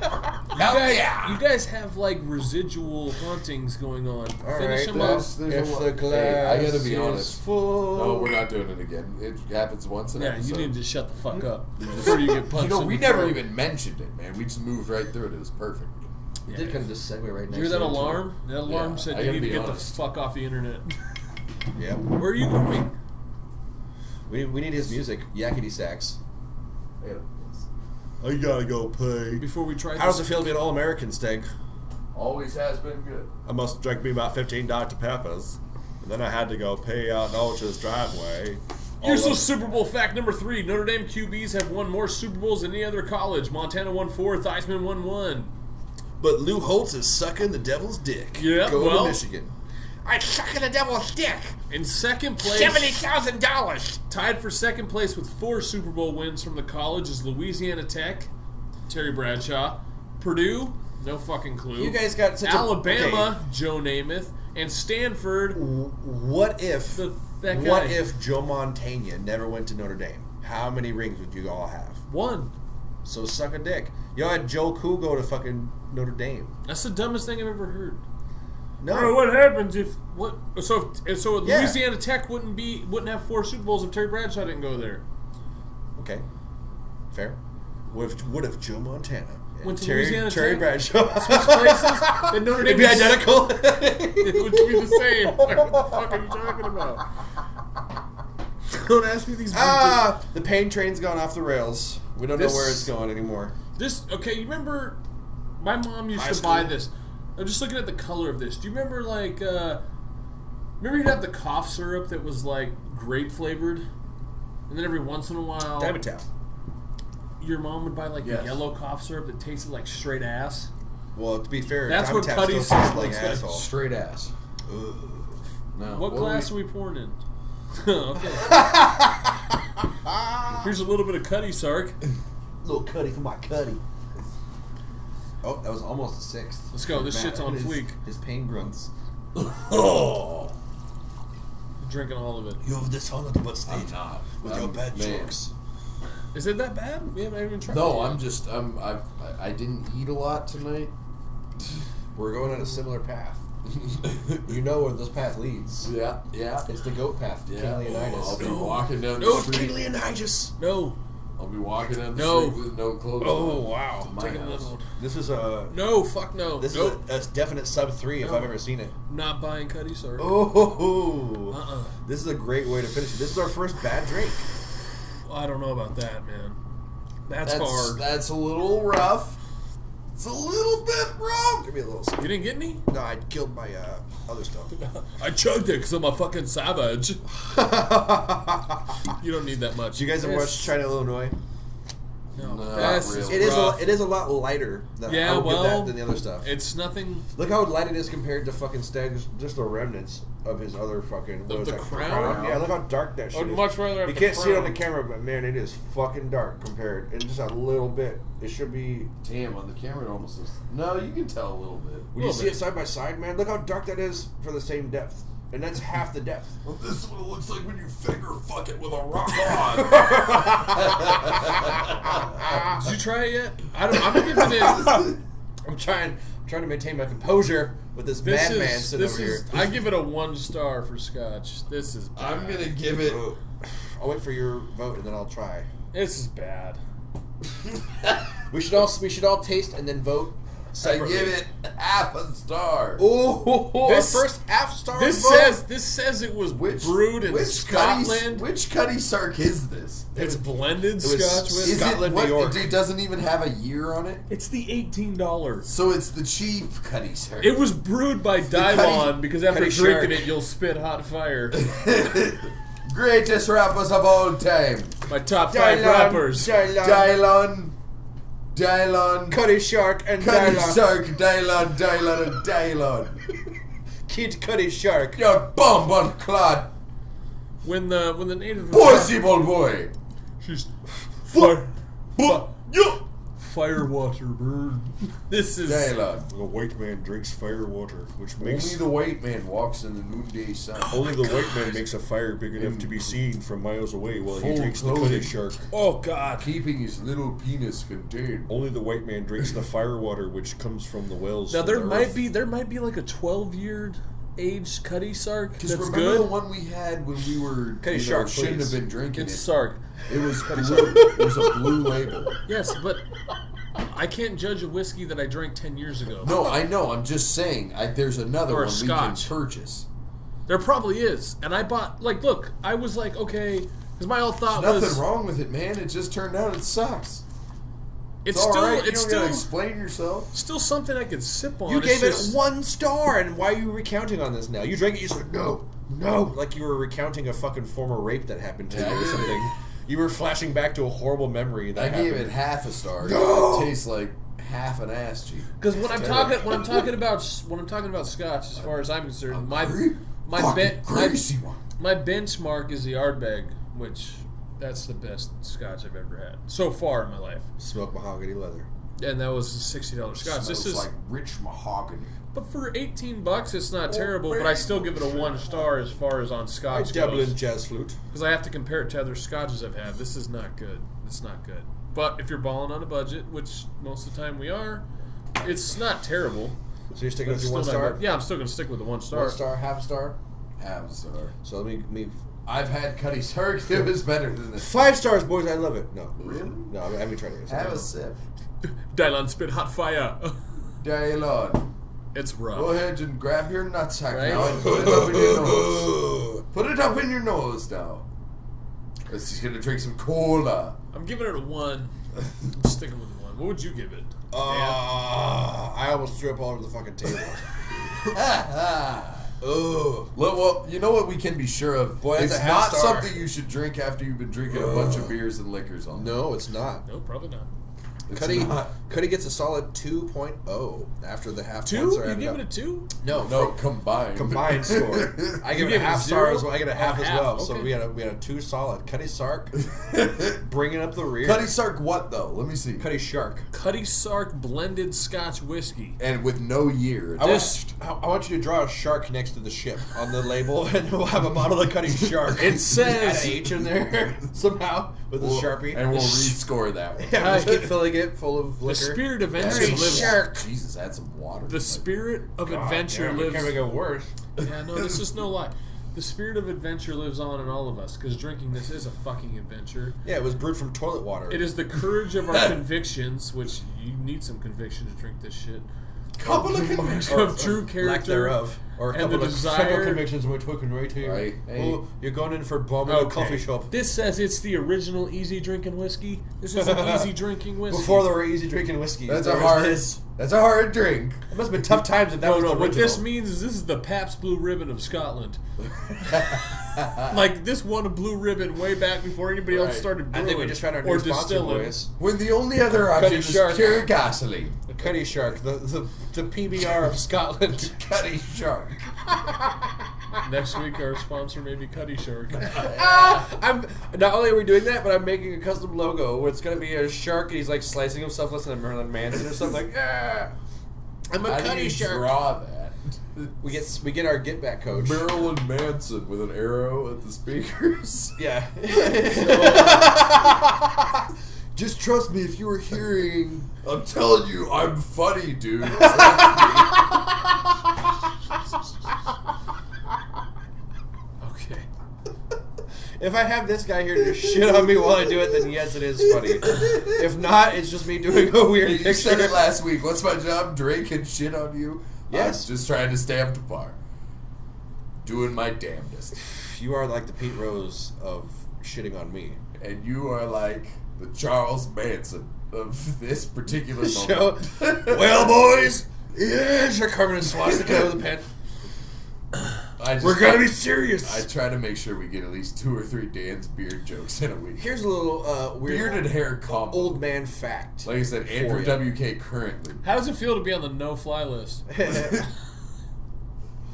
You guys have like residual hauntings going on. Finish them up. Hey, I gotta be is honest. full. No, we're not doing it again. It happens once an Yeah, episode. you need to shut the fuck up before you get punched. You know, in we the never throat. even mentioned it, man. We just moved right through it. It was perfect. You did kind of just segue right Did next you hear that into it. alarm? That alarm Yeah, said I you gotta need to be get honest. the fuck off the internet. Yeah. Where are you going? We need his music. Yakety sax. I gotta go pay. Before we try How does it feel to be an All-American, Steg? Always has been good. I must drink me about 15 Dr. Peppers. And then I had to go pay out in Ultra's driveway. Useless Super Bowl fact number 3. Notre Dame QBs have won more Super Bowls than any other college. Montana won 4, Theismann won 1. But Lou Holtz is sucking the devil's dick. Yeah, Go well, to Michigan. I'm sucking the devil's dick. In second place, $70,000. tied for second place with 4 Super Bowl wins from the college is Louisiana Tech, Terry Bradshaw, Purdue, no fucking clue. You guys got such Alabama, Joe Namath, and Stanford. What if that guy. What if Joe Montana never went to Notre Dame? How many rings would you all have? 1. So suck a dick. Y'all had Joe Cool go to fucking Notre Dame. That's the dumbest thing I've ever heard. No. Bro, what happens if what? So Yeah. Louisiana Tech wouldn't have 4 Super Bowls if Terry Bradshaw didn't go there. Okay. Fair. What if Joe Montana and Went to Terry Louisiana Tech Bradshaw switched places? Then Notre Dame It'd be identical. It would be the same. Like, what the fuck are you talking about? Don't ask me these. The pain train's gone off the rails. We don't know where it's going anymore. Okay, you remember? My mom used High to buy school. this. I'm just looking at the color of this. Do you remember like? Remember you'd have the cough syrup that was like grape flavored, and then every once in a while, Dimetap. your mom would buy like Yes. the yellow cough syrup that tasted like straight ass. Well, to be fair, That's what Dimetap Cuddy's still tastes like looks like. asshole. Straight ass. No. What glass are we pouring in? Okay. Here's a little bit of Cuddy, Sark. Little Cuddy for my Cuddy. Oh, that was almost a 6th. Let's go. This shit's on fleek. His pain grunts. Oh. Drinking all of it. You have dishonored but Steve not. with your bad man. jokes. Is it that bad? We haven't even tried. No, it yet. I didn't eat a lot tonight. We're going on a similar path. You know where this path leads. Yeah. It's the goat path. Yeah. King Leonidas. I'll be walking down the No, street. Leonidas. No. I'll be walking down the No. street with no clothes Oh on. wow. To my Taking house. another one. This is a No, fuck no. this Nope. is a definite sub 3 if No. I've ever seen it. Not buying Cuddy, Sark. Oh, this is a great way to finish it. This is our first bad drink. I don't know about that, man. That's hard. That's a little rough. It's a little bit rough. Give me a little. You didn't get any? No, I killed my other stuff. I chugged it because I'm a fucking savage. You don't need that much. Do you guys ever watch China, Illinois? No, No, that's not really. It is a lot lighter. Than Yeah, I would give well, that than the other stuff. It's nothing. Look how light it is compared to fucking Stag's. Just the remnants of his other fucking. What Of was the that? Crown? Yeah, look how dark that shit I'd is. much rather have You the can't see it on the Crown. camera, but man, it is fucking dark compared. And just a little bit. It should be. Damn, on the camera it almost is. No, you can tell a little bit. When you see it side by side, man, look how dark that is for the same depth. And that's half the depth. Well, this is what it looks like when you finger fuck it with a rock on. Did you try it yet? I'm giving it. I'm trying to maintain my composure with this madman sitting over here. I give it a 1 star for Scotch. This is bad. I'm gonna give it. I'll wait for your vote and then I'll try. This is bad. We should all taste and then vote. I Separately. give it half a star. Oh, This- our first half star. This vote? says it was brewed in Scotland. Which Cuddy Sark is this? It's blended was Scotch with Is Scotland, it, New York. It doesn't even have a year on it. It's the $18. So it's the cheap Cuddy Sark. It was brewed by Cuddy- Dylon because after Cuddy drinking Shark. it, you'll spit hot fire. Greatest rappers of all time. My top 5 rappers. Dylon, Cuddy Shark and Cuddy Dylon. Sark, Dylon, and Dylon. Kid Cuddy Shark. Your bomb on clod. When the native Possible boy. she's firewater, bird. This is... Dialogue. The white man drinks fire water, which makes... Only the white man walks in the noonday sun. Only the white man makes a fire big enough to be seen from miles away while he Full drinks the clothing. cutty shark. Oh, God. Keeping his little penis contained. Only the white man drinks the fire water which comes from the wells. Now, from there the might earth. be like a 12-year aged Cutty Sark Because that's remember good. the one we had when we were Cutty you know, Shark, shouldn't please. have been drinking It's it. Sark. It was blue. It was a blue label. Yes, but I can't judge a whiskey that I drank 10 years ago. No, I know. I'm just saying. There's another Or a one Scotch. we can purchase. There probably is. And I bought, like, look, I was like, okay, because my whole thought There's was... nothing wrong with it, man. It just turned out it sucks. It's all still, right. You it's don't still, gotta explain yourself. still something I could sip on. You It's gave just- it 1 star, and why are you recounting on this now? You drank it, you said, no, like you were recounting a fucking former rape that happened to you or something. You were flashing back to a horrible memory that I happened. gave it half a star. No! It tastes like half an ass cheek. Because when I'm talking about Scotch, as far as I'm concerned, my benchmark is the Ardbeg, which that's the best Scotch I've ever had so far in my life. Smoked mahogany leather, and that was a $60 Scotch. Smells This is like rich mahogany. But for $18, it's not terrible. But I still give it a 1 star as far as on Scotch Dublin goes. jazz flute. Because I have to compare it to other Scotches I've had. This is not good. It's not good. But if you're balling on a budget, which most of the time we are, it's not terrible. So you're sticking But with it's your 1 still not star? good. Yeah, I'm still going to stick with the 1 star. 1 star, half a star? Half a star. So let me I've had Cutty Sark. It was better than this. 5 stars, boys. I love it. No. Really? No, I haven't tried it. Have a sip. Dylon spit hot fire. Dylon. It's rough. Go ahead and grab your nutsack Right? now and put it up in your nose. Put it up in your nose now. He's gonna drink some cola. I'm giving it a 1. I'm sticking with 1. What would you give it? I almost threw up all over the fucking table. Oh, well, you know what we can be sure of? Boy, that's it's a half not star. something you should drink after you've been drinking a bunch of beers and liquors all night. No, it's not. No, probably not. It's Cuddy not. gets a solid 2.0 after the half 2? points are You added give up. it a 2? No, combined. Combined score. I give You it give a it half a star 0? as well. I get a half as half, well. So okay. we had a 2 solid. Cuddy Sark bringing up the rear. Cutty Sark what, though? Let me see. Cuddy Shark. Cutty Sark blended Scotch whiskey. And with no year. I want you to draw a shark next to the ship on the label, and we'll have a model of Cuddy Shark. It says- add an H in there somehow with a Sharpie. And we'll rescore that one. Yeah, just keep filling it full of liquor. The spirit of adventure Cuddy lives. Shark. Jesus, add some water. The spirit of adventure Damn, lives. It can't make it worse. Yeah, no, this is no lie. The spirit of adventure lives on in all of us because drinking this is a fucking adventure. Yeah, it was brewed from toilet water. It is the courage of our convictions, which you need some conviction to drink this shit. Couple of convictions. Of true character. Lack thereof. Or a and couple the of desire- federal convictions we're talking right here. Right. Oh, you're going in for bombing a coffee shop. This says it's the original easy drinking whiskey. This is an easy drinking whiskey. Before there were easy drinking whiskeys. That's there a was hard. this. That's a hard drink. It must have been tough times if that was the What original. this means is this is the Pabst Blue Ribbon of Scotland. Like this won a blue ribbon way back before anybody else started I brewing. think we just found our or new sponsor, distilling. boys. When the only other option Cutty is Shark. pure gasoline. The Cuddy Shark, the PBR of Scotland. Cutty Shark. Next week, our sponsor may be Cutty Shark. I'm not only are we doing that, but I'm making a custom logo where it's gonna be a shark and he's like slicing himself, listening to Marilyn Manson or something. Like, yeah, I'm a How do Cuddy you Shark. draw that? We get our get back coach. Marilyn Manson with an arrow at the speakers. Yeah. Just trust me if you were hearing. I'm telling you, I'm funny, dude. Okay. If I have this guy here to shit on me while I do it, then yes, it is funny. If not, it's just me doing a weird You picture. said it last week. What's my job? Drink and shit on you? Yes. I'm just trying to stay up to par. Doing my damnedest. You are like the Pete Rose of shitting on me. And you are like the Charles Manson of this particular Show. moment. Well, boys, yes, you're carving a swastika with a pen. We're gonna be serious. I try to make sure we get at least 2 or 3 Dan's beard jokes in a week. Here's a little weird Bearded hair combo. old man fact. Like I said, Andrew WK currently. How does it feel to be on the no-fly list?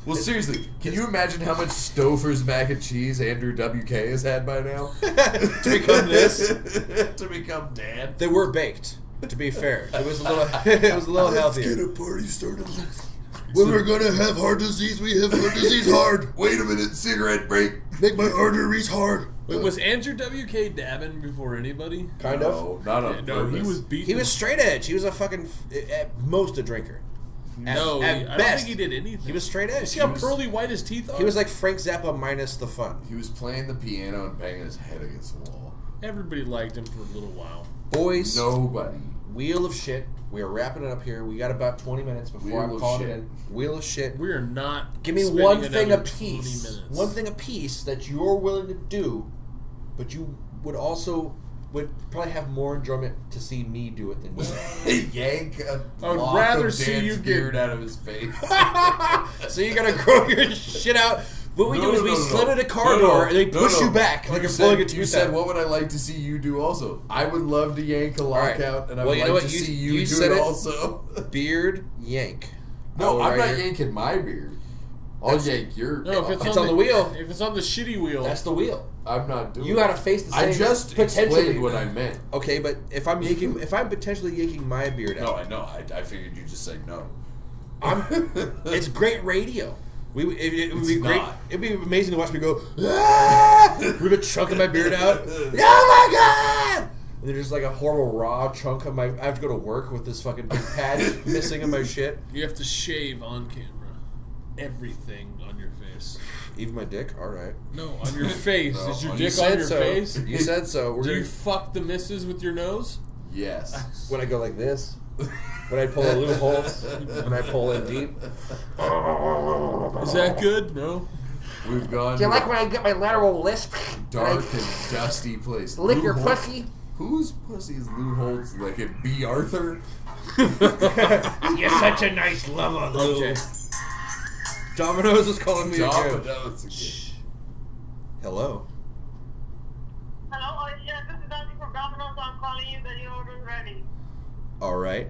Well, seriously, can you imagine how much Stouffer's mac and cheese Andrew WK has had by now? To become this? To become Dan? They were baked. To be fair, it was a little healthier. Let's get a party started. When we're gonna have heart disease, we have heart disease hard. Wait a minute, cigarette break. Make my arteries hard. Wait, was Andrew WK dabbing before anybody? Kind of. Not on No, he purpose. was beating. He was straight edge. He was a fucking, at most, a drinker. No, at I don't best, think he did anything. He was straight edge. See how pearly white his teeth are? He was like Frank Zappa minus the fun. He was playing the piano and banging his head against the wall. Everybody liked him for a little while. Boys, Nobody. Wheel of shit. We are wrapping it up here. We got about 20 minutes before Wheel I'm of calling it shit. in. Wheel of shit. We are not. Give me spending one thing another apiece. 20 minutes. One thing apiece that you're willing to do, but you would also probably have more enjoyment to see me do it than you. Yank a I would lock rather of see Dan's you get- beard out of his face. So you gotta grow your shit out. What we do is we slit at a car door and they push you back like you're pulling a tooth You said, out. what would I like to see you do also? I would love to yank a lock out, and I would like to see you do said it also. Beard yank. No, I'm not here. yanking my beard. I'll yank your. No, if It's on the wheel. If it's on the shitty wheel, That's the wheel. I'm not doing. You gotta face the same. I just potentially explained what I meant. Okay, but if I'm potentially yanking my beard out. No, I know. I figured you just say no. It's great radio. It would It's be great. not. It'd be amazing to watch me go. Ah! With a chunk of my beard out. Oh my god! And there's just like a horrible raw chunk of my. I have to go to work with this fucking big patch missing of my shit. you have to shave on camera everything on your face. Even my dick. All right. No, on your face. No, Is your on dick You on said your so. face? You said so. We're Do you gonna, fuck the missus with your nose? Yes. when I go like this. When I pull a little hole. When I pull in deep. Is that good? No. We've gone. Do you like when I get my lateral lisp? dark and dusty place. Lick Lou your Holtz- pussy? Whose pussy is Lou Holtz licking? B. Arthur? You're such a nice lover, Lou. Okay. Domino's is calling me again. Domino's again. Hello. Hello, yes, this is Dante from Domino's. I'm calling you that your order is ready. All right.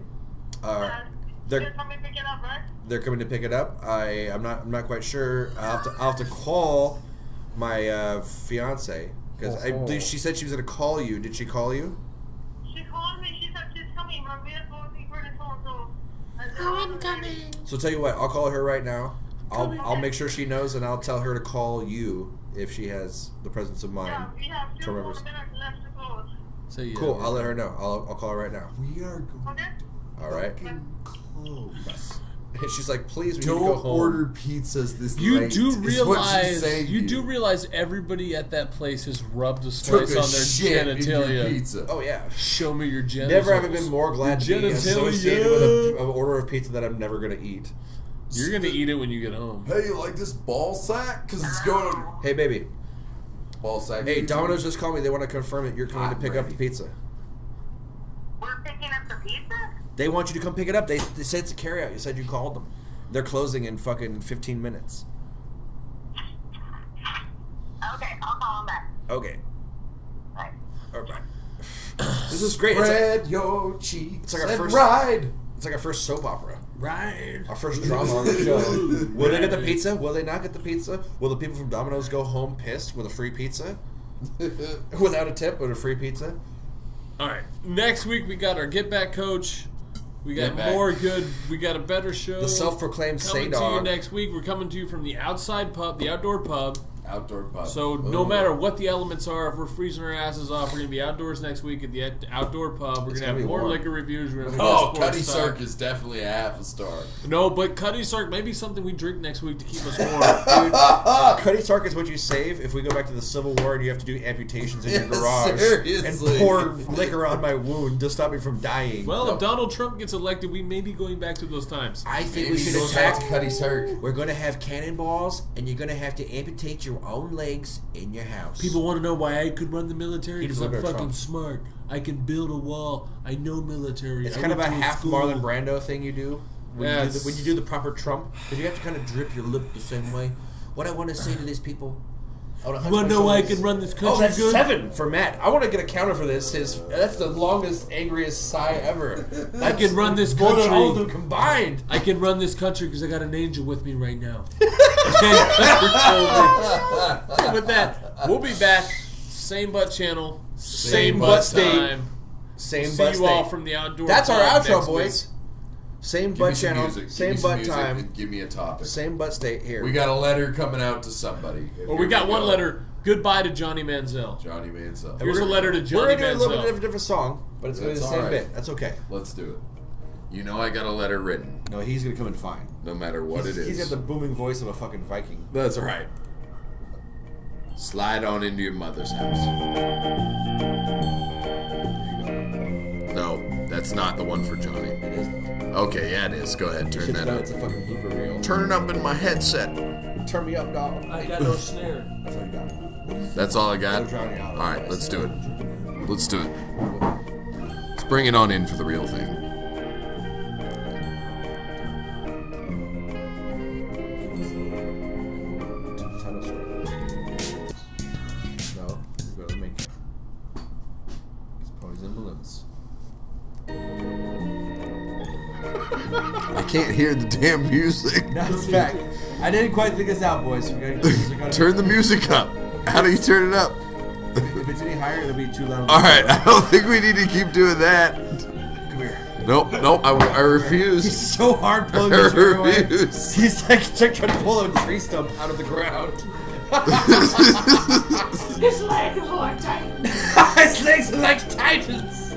You're coming to pick it up, right? They're coming to pick it up. I'm not quite sure. I'll have to call my fiance because I believe she said she was going to call you. Did she call you? She called me. She said she's coming. My vehicle is being pretty full, so. I'm coming. So tell you what, I'll call her right now. I'll make sure she knows, and I'll tell her to call you if she has the presence of mind. Yeah, we have to 2 more remember. minutes left to close. So yeah. Cool. I'll let her know. I'll call her right now. We are going Okay? All right. close. She's like, please, we need Don't to go home. order pizzas this You late. do is what she's realize saying to you do realize everybody at that place has rubbed a Took slice a on their shit in your genitalia. pizza. Oh yeah. Show me your genitals. Never have I been more glad to be Genitalia. associated with an order of pizza that I'm never going to eat. You're gonna eat it when you get home. Hey, you like this ball sack? Because it's going on Hey, baby. ball sack. Hey, Domino's just called me. They want to confirm that you're coming to I'm pick up ready. the pizza. We're picking up the pizza? They want you to come pick it up. They said it's a carryout. You said you called them. They're closing in fucking 15 minutes. Okay, I'll call him back. Okay. Bye. All right. This is great. It's Spread your cheeks it's like our and first ride. It's like our first soap opera. Right. Our first drama on the show. Will they get the pizza? Will they not get the pizza? Will the people from Domino's go home pissed with a free pizza? Without a tip, with a free pizza? All right. Next week we got our Get Back coach. We got Get Back. more good. We got a better show. The self-proclaimed coming Say to you Dog. next week. We're coming to you from the outside pub, the outdoor pub. Outdoor pub. So no matter what the elements are, if we're freezing our asses off, we're gonna be outdoors next week at the outdoor pub. We're It's gonna gonna have be more warm. liquor reviews. We're gonna have Oh, more Cuddy sports talk. Sark is definitely a half a star. No, but Cuddy Sark may be something we drink next week to keep us warm. Dude, Cuddy Sark is what you save if we go back to the Civil War and you have to do amputations in your Yeah, garage seriously. and pour liquor on my wound to stop me from dying. Well, if Donald Trump gets elected, we may be going back to those times. I think Maybe we should go back attack to Cuddy Sark. We're going to have cannonballs, and you're going to have to amputate your own legs in your house. People want to know why I could run the military He because doesn't I'm look at fucking Trump. smart. I can build a wall. I know military. It's I kind of a went to half school. Marlon Brando thing you do when, Yes. when you do the proper Trump. Because you have to kind of drip your lip the same way. What I want to say to these people. You want to know why I can run this country Oh, that's good? 7 for Matt. I want to get a counter for this. That's the longest, angriest sigh ever. I can run this more country. than all of them combined. I can run this country because I got an angel with me right now. With that, we'll be back. Same butt channel. Same butt butt time. Same See butt you all state. from the outdoor. That's our pod outro, next boys. Same Give butt me some channel, music. Give same me some butt music time, and give me a topic. same butt state here. We got a letter coming out to somebody. Well, we got one letter. Goodbye to Johnny Manziel. Johnny Manziel. Here's a letter to We're Johnny gonna do a little bit Manziel. of a different song, but it's gonna be the That's same all right. bit. That's okay. Let's do it. You know I got a letter written. No, he's gonna come in fine. No matter what it is. He's got the booming voice of a fucking Viking. That's right. Slide on into your mother's house. No, that's not the one for Johnny. It is though. Okay, yeah, it is. Go ahead, turn that up. It's a fucking blooper reel. Turn it up in my headset. Turn me up, dog. I got no snare. That's all you got. That's all I got? Don't drown you out. Alright, let's do it. Let's do it. Let's bring it on in for the real thing. Do the title story. No, we're gonna make it. It's Poison Balloons. I can't hear the damn music. No, it's back. I didn't quite think this out, boys. We gotta Turn the music up. How do you turn it up? If it's any higher, it'll be too loud. Alright, I don't think we need to keep doing that. Come here. Nope, I refuse. He's so hard pulling I his hair away. refuse. He's like trying to pull a tree stump out of the ground. His legs are like Titans. His legs are like Titans.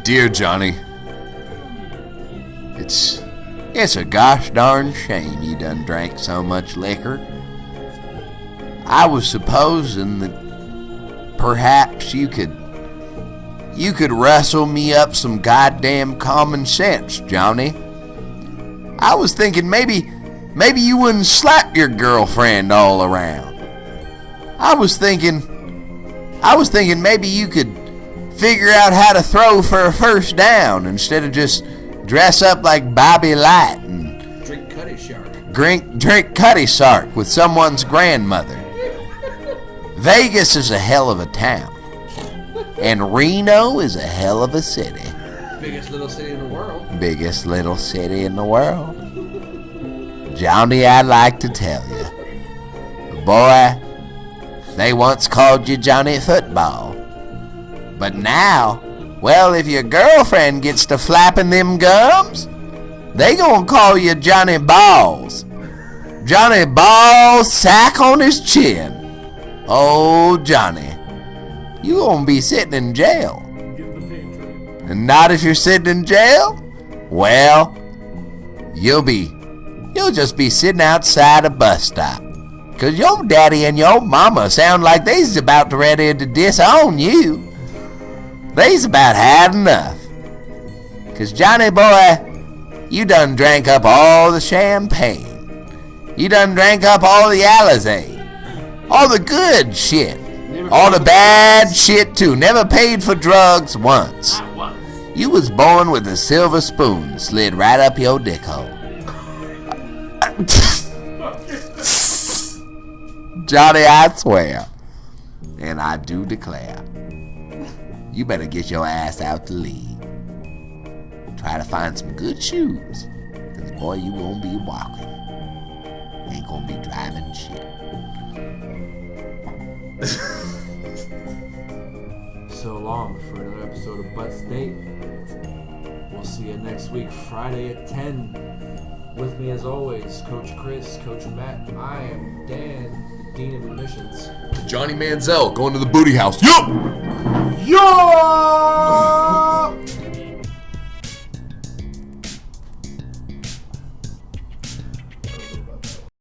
Dear Johnny, it's a gosh darn shame you done drank so much liquor. I was supposing that perhaps you could rustle me up some goddamn common sense, Johnny. I was thinking maybe you wouldn't slap your girlfriend all around. I was thinking maybe you could figure out how to throw for a first down instead of just dress up like Bobby Light and Drink Cuddy Shark. drink Cuddy Sark with someone's grandmother. Vegas is a hell of a town, and Reno is a hell of a city. Biggest little city in the world. Biggest little city in the world. Johnny, I'd like to tell you, boy, they once called you Johnny Football. But now, well, if your girlfriend gets to flapping them gums, they gonna call you Johnny Balls. Johnny Balls, sack on his chin. Oh, Johnny, you gonna be sitting in jail. And not if you're sitting in jail? Well, you'll just be sitting outside a bus stop. 'Cause your daddy and your mama sound like they's about to ready to disown you. They's about had enough. 'Cause Johnny boy, you done drank up all the champagne. You done drank up all the Alizé. All the good shit. All the bad shit too. Never paid for drugs once. You was born with a silver spoon slid right up your dick hole. Johnny, I swear, and I do declare, you better get your ass out the league. Try to find some good shoes, 'cause boy, you won't be walking. Ain't gonna be driving shit. So long for another episode of Butt State. We'll see you next week, Friday at 10. With me as always, Coach Chris, Coach Matt. I am Dan, Dean of Admissions. Johnny Manziel going to the booty house. Yo! Yo!